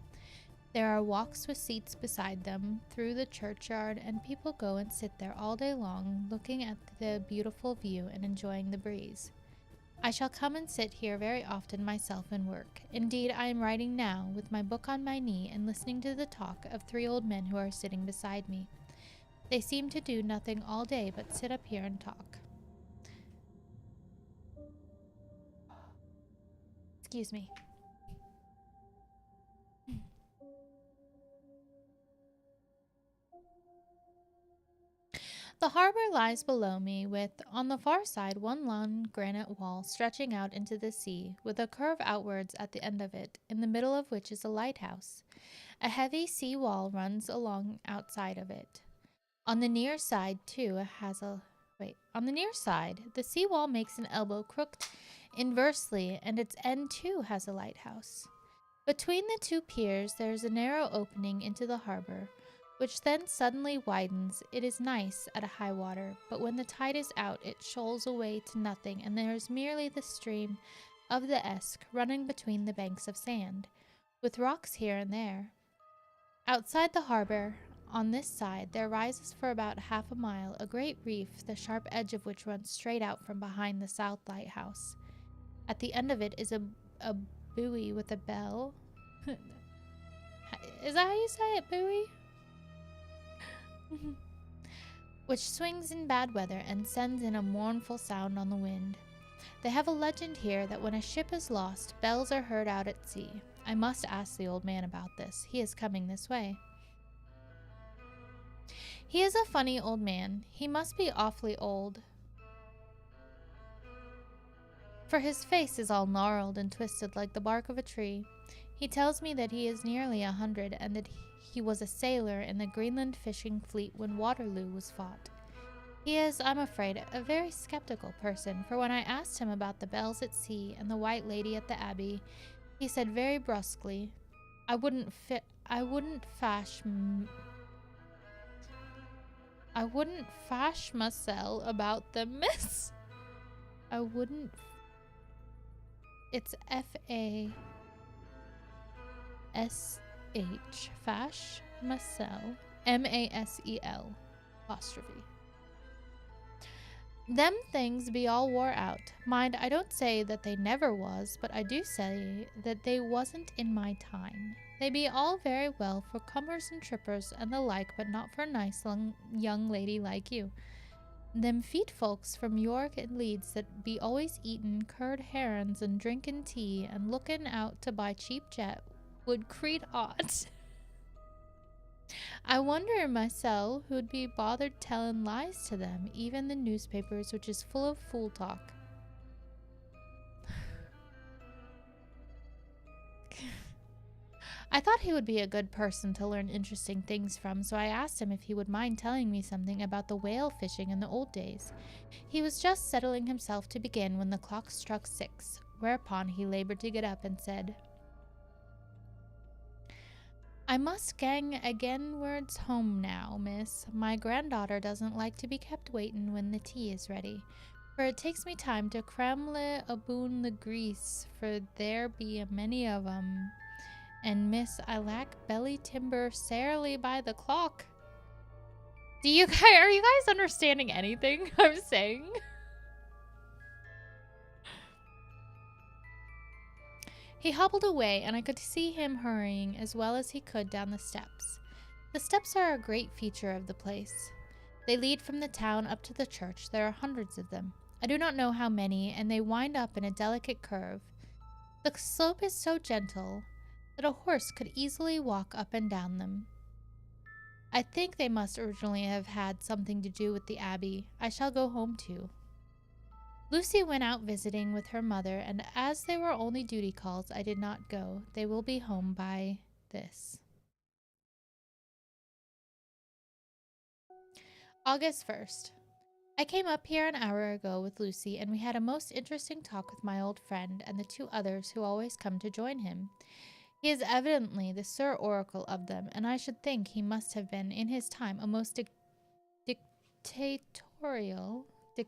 There are walks with seats beside them through the churchyard, and people go and sit there all day long, looking at the beautiful view and enjoying the breeze. I shall come and sit here very often myself and work. Indeed, I am writing now, with my book on my knee and listening to the talk of 3 old men who are sitting beside me. They seem to do nothing all day but sit up here and talk. Excuse me. The harbor lies below me with, on the far side, one long granite wall stretching out into the sea, with a curve outwards at the end of it, in the middle of which is a lighthouse. A heavy sea wall runs along outside of it. On the near side, too, on the near side, the sea wall makes an elbow crooked inversely, and its end, too, has a lighthouse. Between the 2 piers there is a narrow opening into the harbor, which then suddenly widens. It is nice at a high water, but when the tide is out it shoals away to nothing, and there is merely the stream of the Esk running between the banks of sand, with rocks here and there. Outside the harbor, on this side, there rises for about half a mile a great reef, the sharp edge of which runs straight out from behind the south lighthouse. At the end of it is a buoy with a bell. Is that how you say it, buoy? Which swings in bad weather and sends in a mournful sound on the wind. They have a legend here that when a ship is lost, bells are heard out at sea. I must ask the old man about this. He is coming this way. He is a funny old man. He must be awfully old, for his face is all gnarled and twisted like the bark of a tree. He tells me that he is nearly 100, and that he was a sailor in the Greenland fishing fleet when Waterloo was fought. He is, I'm afraid, a very skeptical person, for when I asked him about the bells at sea and the white lady at the abbey, he said very brusquely, I wouldn't fash myself about them, miss. It's F-A-S-H, fash, masel, M-A-S-E-L, apostrophe. Them things be all wore out. Mind, I don't say that they never was, but I do say that they wasn't in my time. They be all very well for cummers and trippers and the like, but not for a nice young lady like you. Them feet folks from York and Leeds that be always eatin' curd herrings and drinkin' tea and lookin' out to buy cheap jet would create odds. I wonder myself who'd be bothered tellin' lies to them, even the newspapers, which is full of fool talk. I thought he would be a good person to learn interesting things from, so I asked him if he would mind telling me something about the whale fishing in the old days. He was just settling himself to begin when the clock struck 6, whereupon he labored to get up and said, I must gang againwards home now, miss. My granddaughter doesn't like to be kept waitin' when the tea is ready, for it takes me time to cramle aboon the grease, for there be a many of 'em. And miss, I lack belly timber sairly by the clock. Are you guys understanding anything I'm saying? He hobbled away, and I could see him hurrying as well as he could down the steps. The steps are a great feature of the place. They lead from the town up to the church. There are hundreds of them. I do not know how many, and they wind up in a delicate curve. The slope is so gentle that a horse could easily walk up and down them. I think they must originally have had something to do with the abbey. I shall go home too. Lucy went out visiting with her mother, and as they were only duty calls, I did not go. They will be home by this. August 1st. I came up here an hour ago with Lucy, and we had a most interesting talk with my old friend and the two others who always come to join him. He is evidently the Sir Oracle of them, and I should think he must have been, in his time, a most dictatorial. I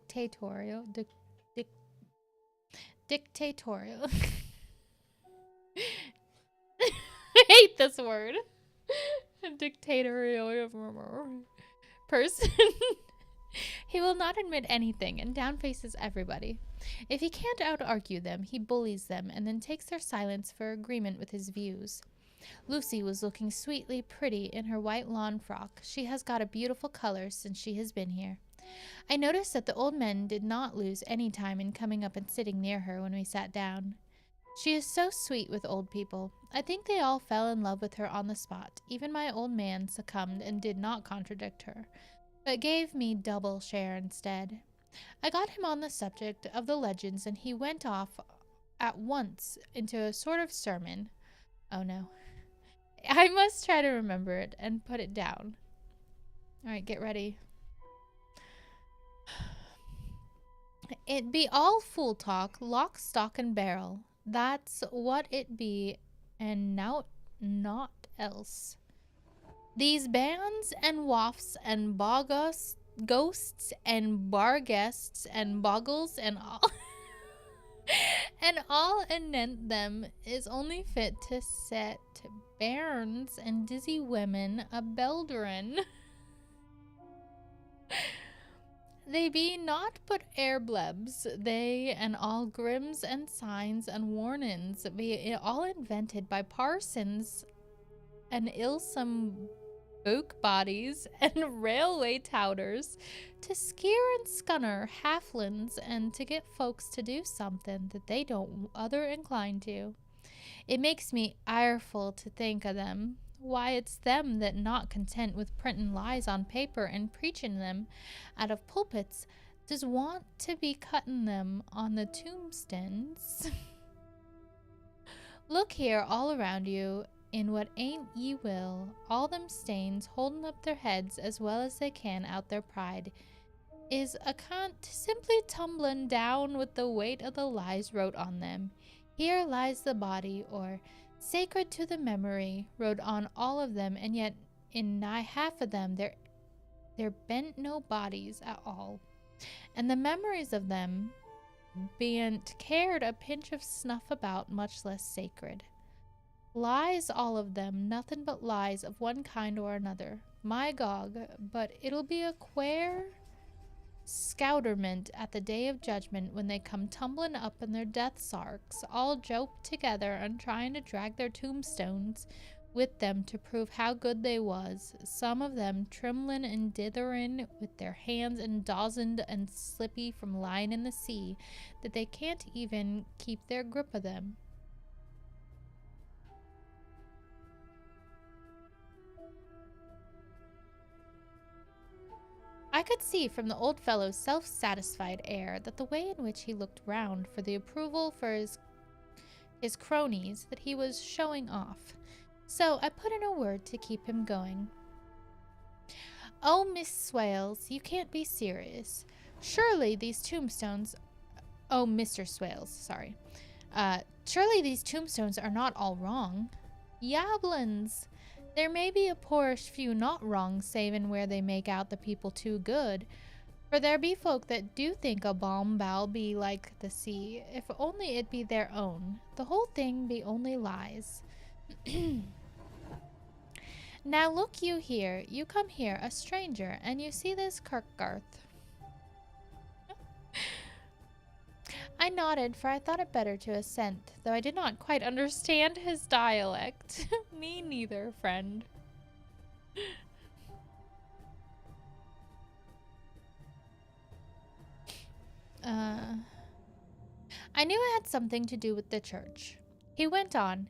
hate this word. Dictatorial person. He will not admit anything and downfaces everybody. If he can't out-argue them, he bullies them and then takes their silence for agreement with his views. Lucy was looking sweetly pretty in her white lawn frock. She has got a beautiful color since she has been here. I noticed that the old men did not lose any time in coming up and sitting near her when we sat down. She is so sweet with old people. I think they all fell in love with her on the spot. Even my old man succumbed and did not contradict her, but gave me double share instead. I got him on the subject of the legends, and he went off at once into a sort of sermon. Oh no. I must try to remember it and put it down. Alright, get ready. It be all fool talk, lock, stock, and barrel. That's what it be, and naught else. These bands and wafts and ghosts and bar guests and boggles and all and all anent them is only fit to set bairns and dizzy women a belderin. They be naught but airblebs, they and all grims and signs and warnings be all invented by parsons and ilsome book bodies and railway touters to skeer and scunner halflins and to get folks to do something that they don't other incline to. It makes me ireful to think of them. Why, it's them that, not content with printin' lies on paper and preachin' them out of pulpits, does want to be cuttin' them on the tombstones. Look here all around you, in what ain't ye will, all them stains holdin' up their heads as well as they can out their pride, is a cunt simply tumblin' down with the weight of the lies wrote on them. Here lies the body, or sacred to the memory, wrote on all of them, and yet in nigh half of them there ben't no bodies at all, and the memories of them bean't cared a pinch of snuff about, much less sacred. Lies all of them, nothing but lies of one kind or another. My gog, but it'll be a quare scouterment at the day of judgment when they come tumbling up in their death sarks, all joped together and trying to drag their tombstones with them to prove how good they was, some of them trimlin' and ditherin' with their hands and dozened and slippy from lying in the sea that they can't even keep their grip of them. I could see from the old fellow's self-satisfied air that the way in which he looked round for the approval for his cronies that he was showing off. So I put in a word to keep him going. Oh, Miss Swales, you can't be serious. Surely these tombstones... Oh, Mr. Swales, sorry. Surely these tombstones are not all wrong. Yablins! There may be a poorish few not wrong, savin' where they make out the people too good. For there be folk that do think a balm bough be like the sea, if only it be their own. The whole thing be only lies. Now look you here, you come here, a stranger, and you see this Kirkgarth. I nodded, for I thought it better to assent, though I did not quite understand his dialect. Me neither, friend. I knew it had something to do with the church. He went on,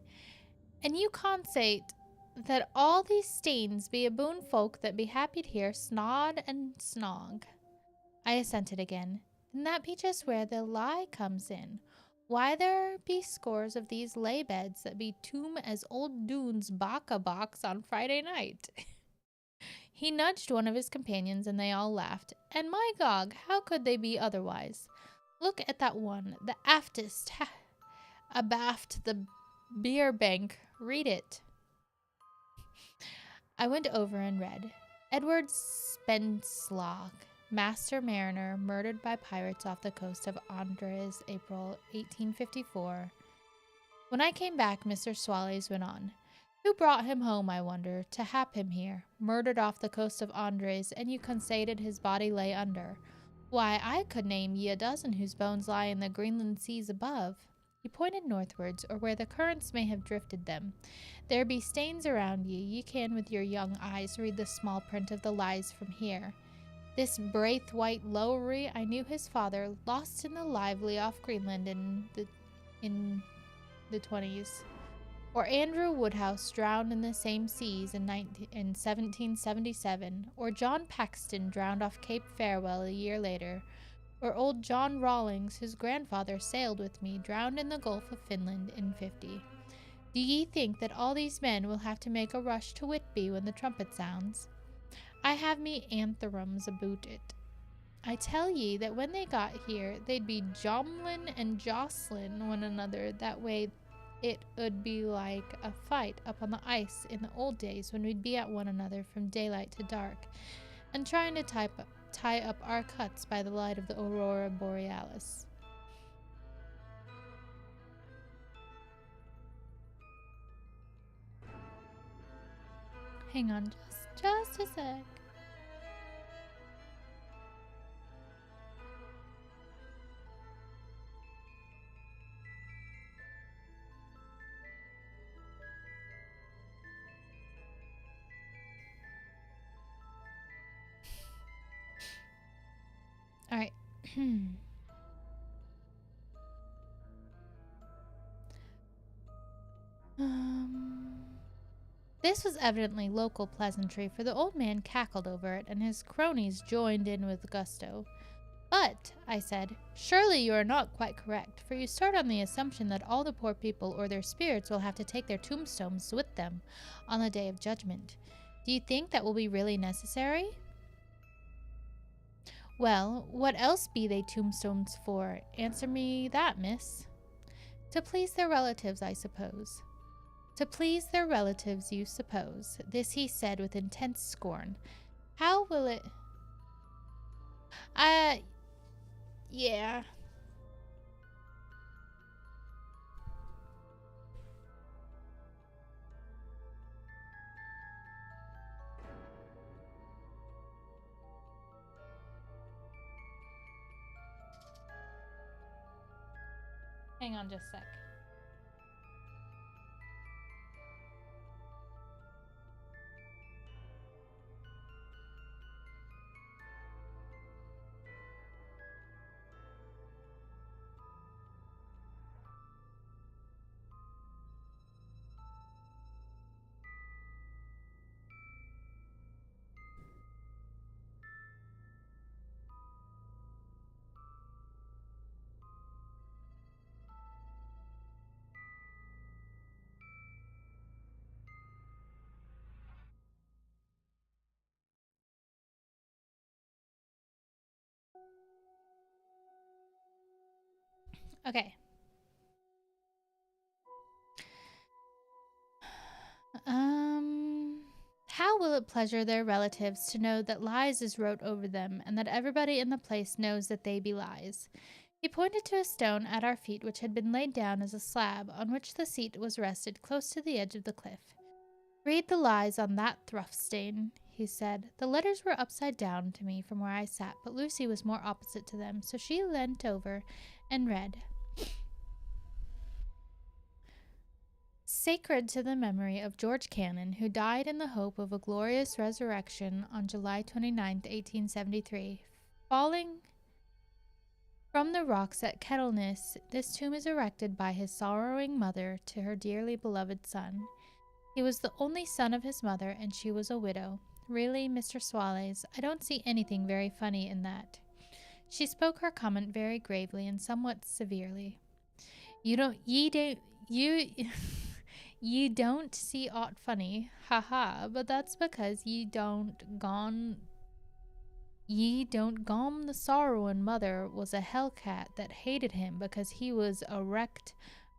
and you consate that all these stains be a boon folk that be happy here snod and snog. I assented again. Then that be just where the lie comes in. Why there be scores of these lay beds that be tomb as old Doon's bacca box on Friday night. He nudged one of his companions and they all laughed. And my gog, how could they be otherwise? Look at that one, the aftest, abaft the beer bank. Read it. I went over and read. Edward Spenslaw, master mariner, murdered by pirates off the coast of Andres, April 1854. When I came back, Mr. Swalleys went on. Who brought him home, I wonder, to hap him here, murdered off the coast of Andres, and you consated his body lay under? Why, I could name ye a dozen whose bones lie in the Greenland seas above. He pointed northwards, or where the currents may have drifted them. There be stains around ye. Ye can with your young eyes read the small print of the lies from here. This Braithwaite Lowry, I knew his father, lost in the lively off Greenland in the 20s. Or Andrew Woodhouse drowned in the same seas in 1777. Or John Paxton drowned off Cape Farewell a year later. Or old John Rawlings, whose grandfather sailed with me, drowned in the Gulf of Finland in '50. Do ye think that all these men will have to make a rush to Whitby when the trumpet sounds? I have me antherems aboot it. I tell ye that when they got here, they'd be jomlin and jostlin one another that way. It 'ud be like a fight up on the ice in the old days when we'd be at one another from daylight to dark, and trying to tie up our cuts by the light of the aurora borealis. Hang on just a sec. All right. This was evidently local pleasantry, for the old man cackled over it, and his cronies joined in with gusto. But, I said, surely you are not quite correct, for you start on the assumption that all the poor people or their spirits will have to take their tombstones with them on the day of judgment. Do you think that will be really necessary? Well, what else be they tombstones for? Answer me that, miss. To please their relatives, I suppose. To please their relatives, you suppose. This he said with intense scorn. How will it... Yeah. Hang on just a sec. Okay. will it pleasure their relatives to know that lies is wrote over them, and that everybody in the place knows that they be lies? He pointed to a stone at our feet which had been laid down as a slab, on which the seat was rested close to the edge of the cliff. Read the lies on that Thruffstain, he said. The letters were upside down to me from where I sat, but Lucy was more opposite to them, so she leant over and read. Sacred to the memory of George Cannon, who died in the hope of a glorious resurrection on July 29th, 1873. Falling from the rocks at Kettleness, this tomb is erected by his sorrowing mother to her dearly beloved son. He was the only son of his mother, and she was a widow. Really, Mr. Swallows, I don't see anything very funny in that. She spoke her comment very gravely and somewhat severely. You don't see aught funny, but that's because ye don't gone the sorrowin' mother was a hellcat that hated him because he was a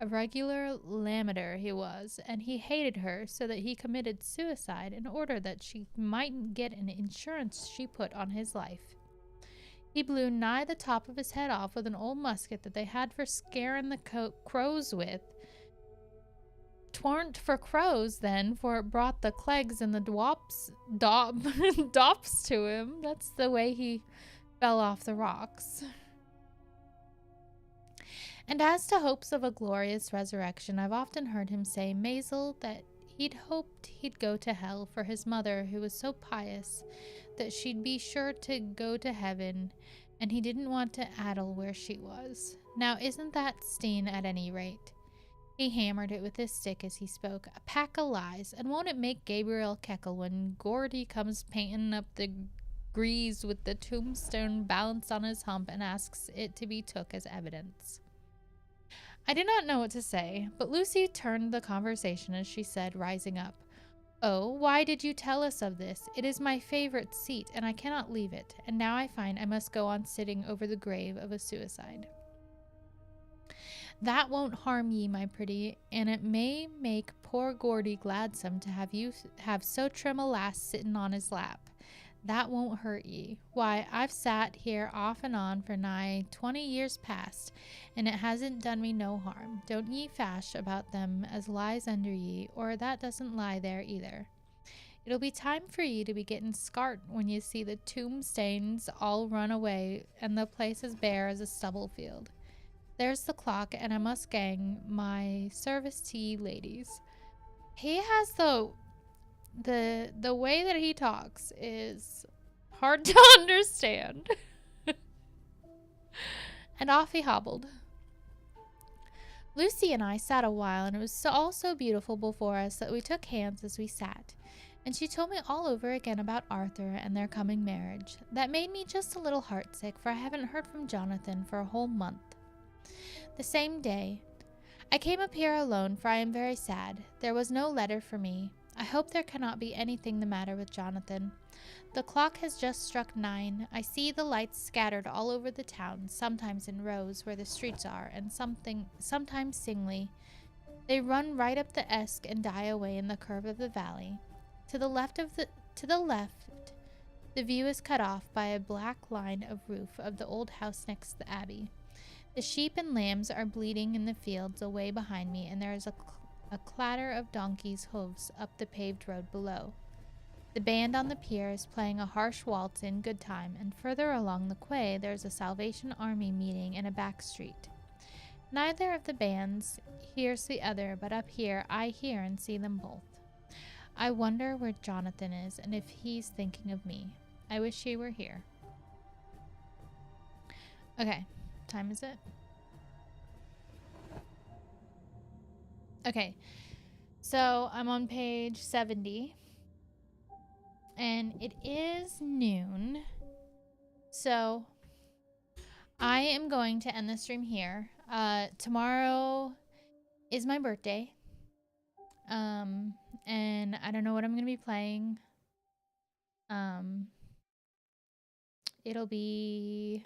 regular lammeter he was, and he hated her so that he committed suicide in order that she mightn't get an insurance she put on his life. He blew nigh the top of his head off with an old musket that they had for scaring the crows with. 'Twarn't for crows then, for it brought the clegs and the dops to him. That's the way he fell off the rocks. And as to hopes of a glorious resurrection, I've often heard him say, Maisel, that he'd hoped he'd go to hell for his mother, who was so pious that she'd be sure to go to heaven, and he didn't want to addle where she was. Now, isn't that Steen at any rate? He hammered it with his stick as he spoke. A pack of lies, and won't it make Gabriel keckle when Gordy comes painting up the grease with the tombstone balanced on his hump and asks it to be took as evidence? I did not know what to say, but Lucy turned the conversation as she said, rising up, Oh, why did you tell us of this? It is my favorite seat, and I cannot leave it, and now I find I must go on sitting over the grave of a suicide. That won't harm ye, my pretty, and it may make poor Gordy gladsome to have so trim a lass sitting on his lap. That won't hurt ye. Why, I've sat here off and on for nigh 20 years past, and it hasn't done me no harm. Don't ye fash about them as lies under ye, or that doesn't lie there either. It'll be time for ye to be getting scart when ye see the tombstains all run away, and the place as bare as a stubble field. There's the clock, and I must gang my service to ye ladies. He has the way that he talks is hard to understand. And off he hobbled. Lucy and I sat a while, and it was all so beautiful before us that we took hands as we sat, and she told me all over again about Arthur and their coming marriage. That made me just a little heartsick, for I haven't heard from Jonathan for a whole month. The same day, I came up here alone, for I am very sad. There was no letter for me. I hope there cannot be anything the matter with Jonathan. The clock has just struck 9. I see the lights scattered all over the town, sometimes in rows where the streets are, and sometimes singly. They run right up the Esk and die away in the curve of the valley. To the left, the view is cut off by a black line of roof of the old house next the abbey. The sheep and lambs are bleating in the fields away behind me, and there is a clatter of donkeys' hoofs up the paved road below. The band on the pier is playing a harsh waltz in good time, and further along the quay there is a Salvation Army meeting in a back street. Neither of the bands hears the other, but up here I hear and see them both. I wonder where Jonathan is, and if he's thinking of me. I wish he were here. Okay, time is it? Okay, so I'm on page 70, and it is noon, so I am going to end the stream here. Tomorrow is my birthday, and I don't know what I'm going to be playing. It'll be...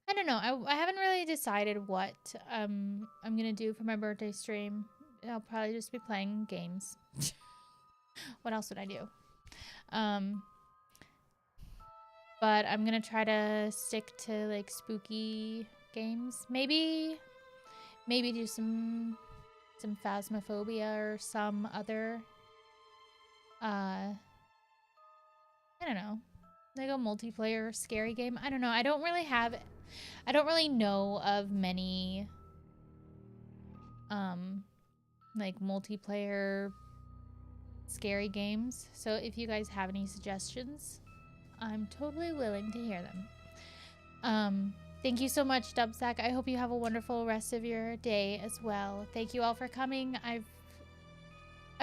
I don't know. I haven't really decided what I'm going to do for my birthday stream. I'll probably just be playing games. What else would I do? But I'm gonna try to stick to like spooky games. Maybe do some Phasmophobia or some other I don't know, like a multiplayer scary game. I don't know. I don't really know of many like multiplayer scary games. So if you guys have any suggestions, I'm totally willing to hear them. Thank you so much, Dubsack. I hope you have a wonderful rest of your day as well. Thank you all for coming. I'm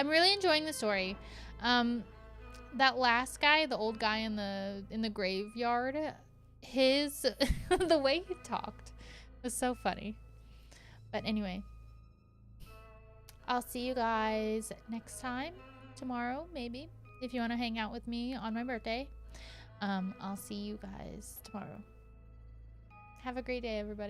really enjoying the story. That last guy, the old guy in the graveyard, his the way he talked was so funny. But anyway, I'll see you guys next time, tomorrow maybe, if you want to hang out with me on my birthday. I'll see you guys tomorrow. Have a great day, everybody.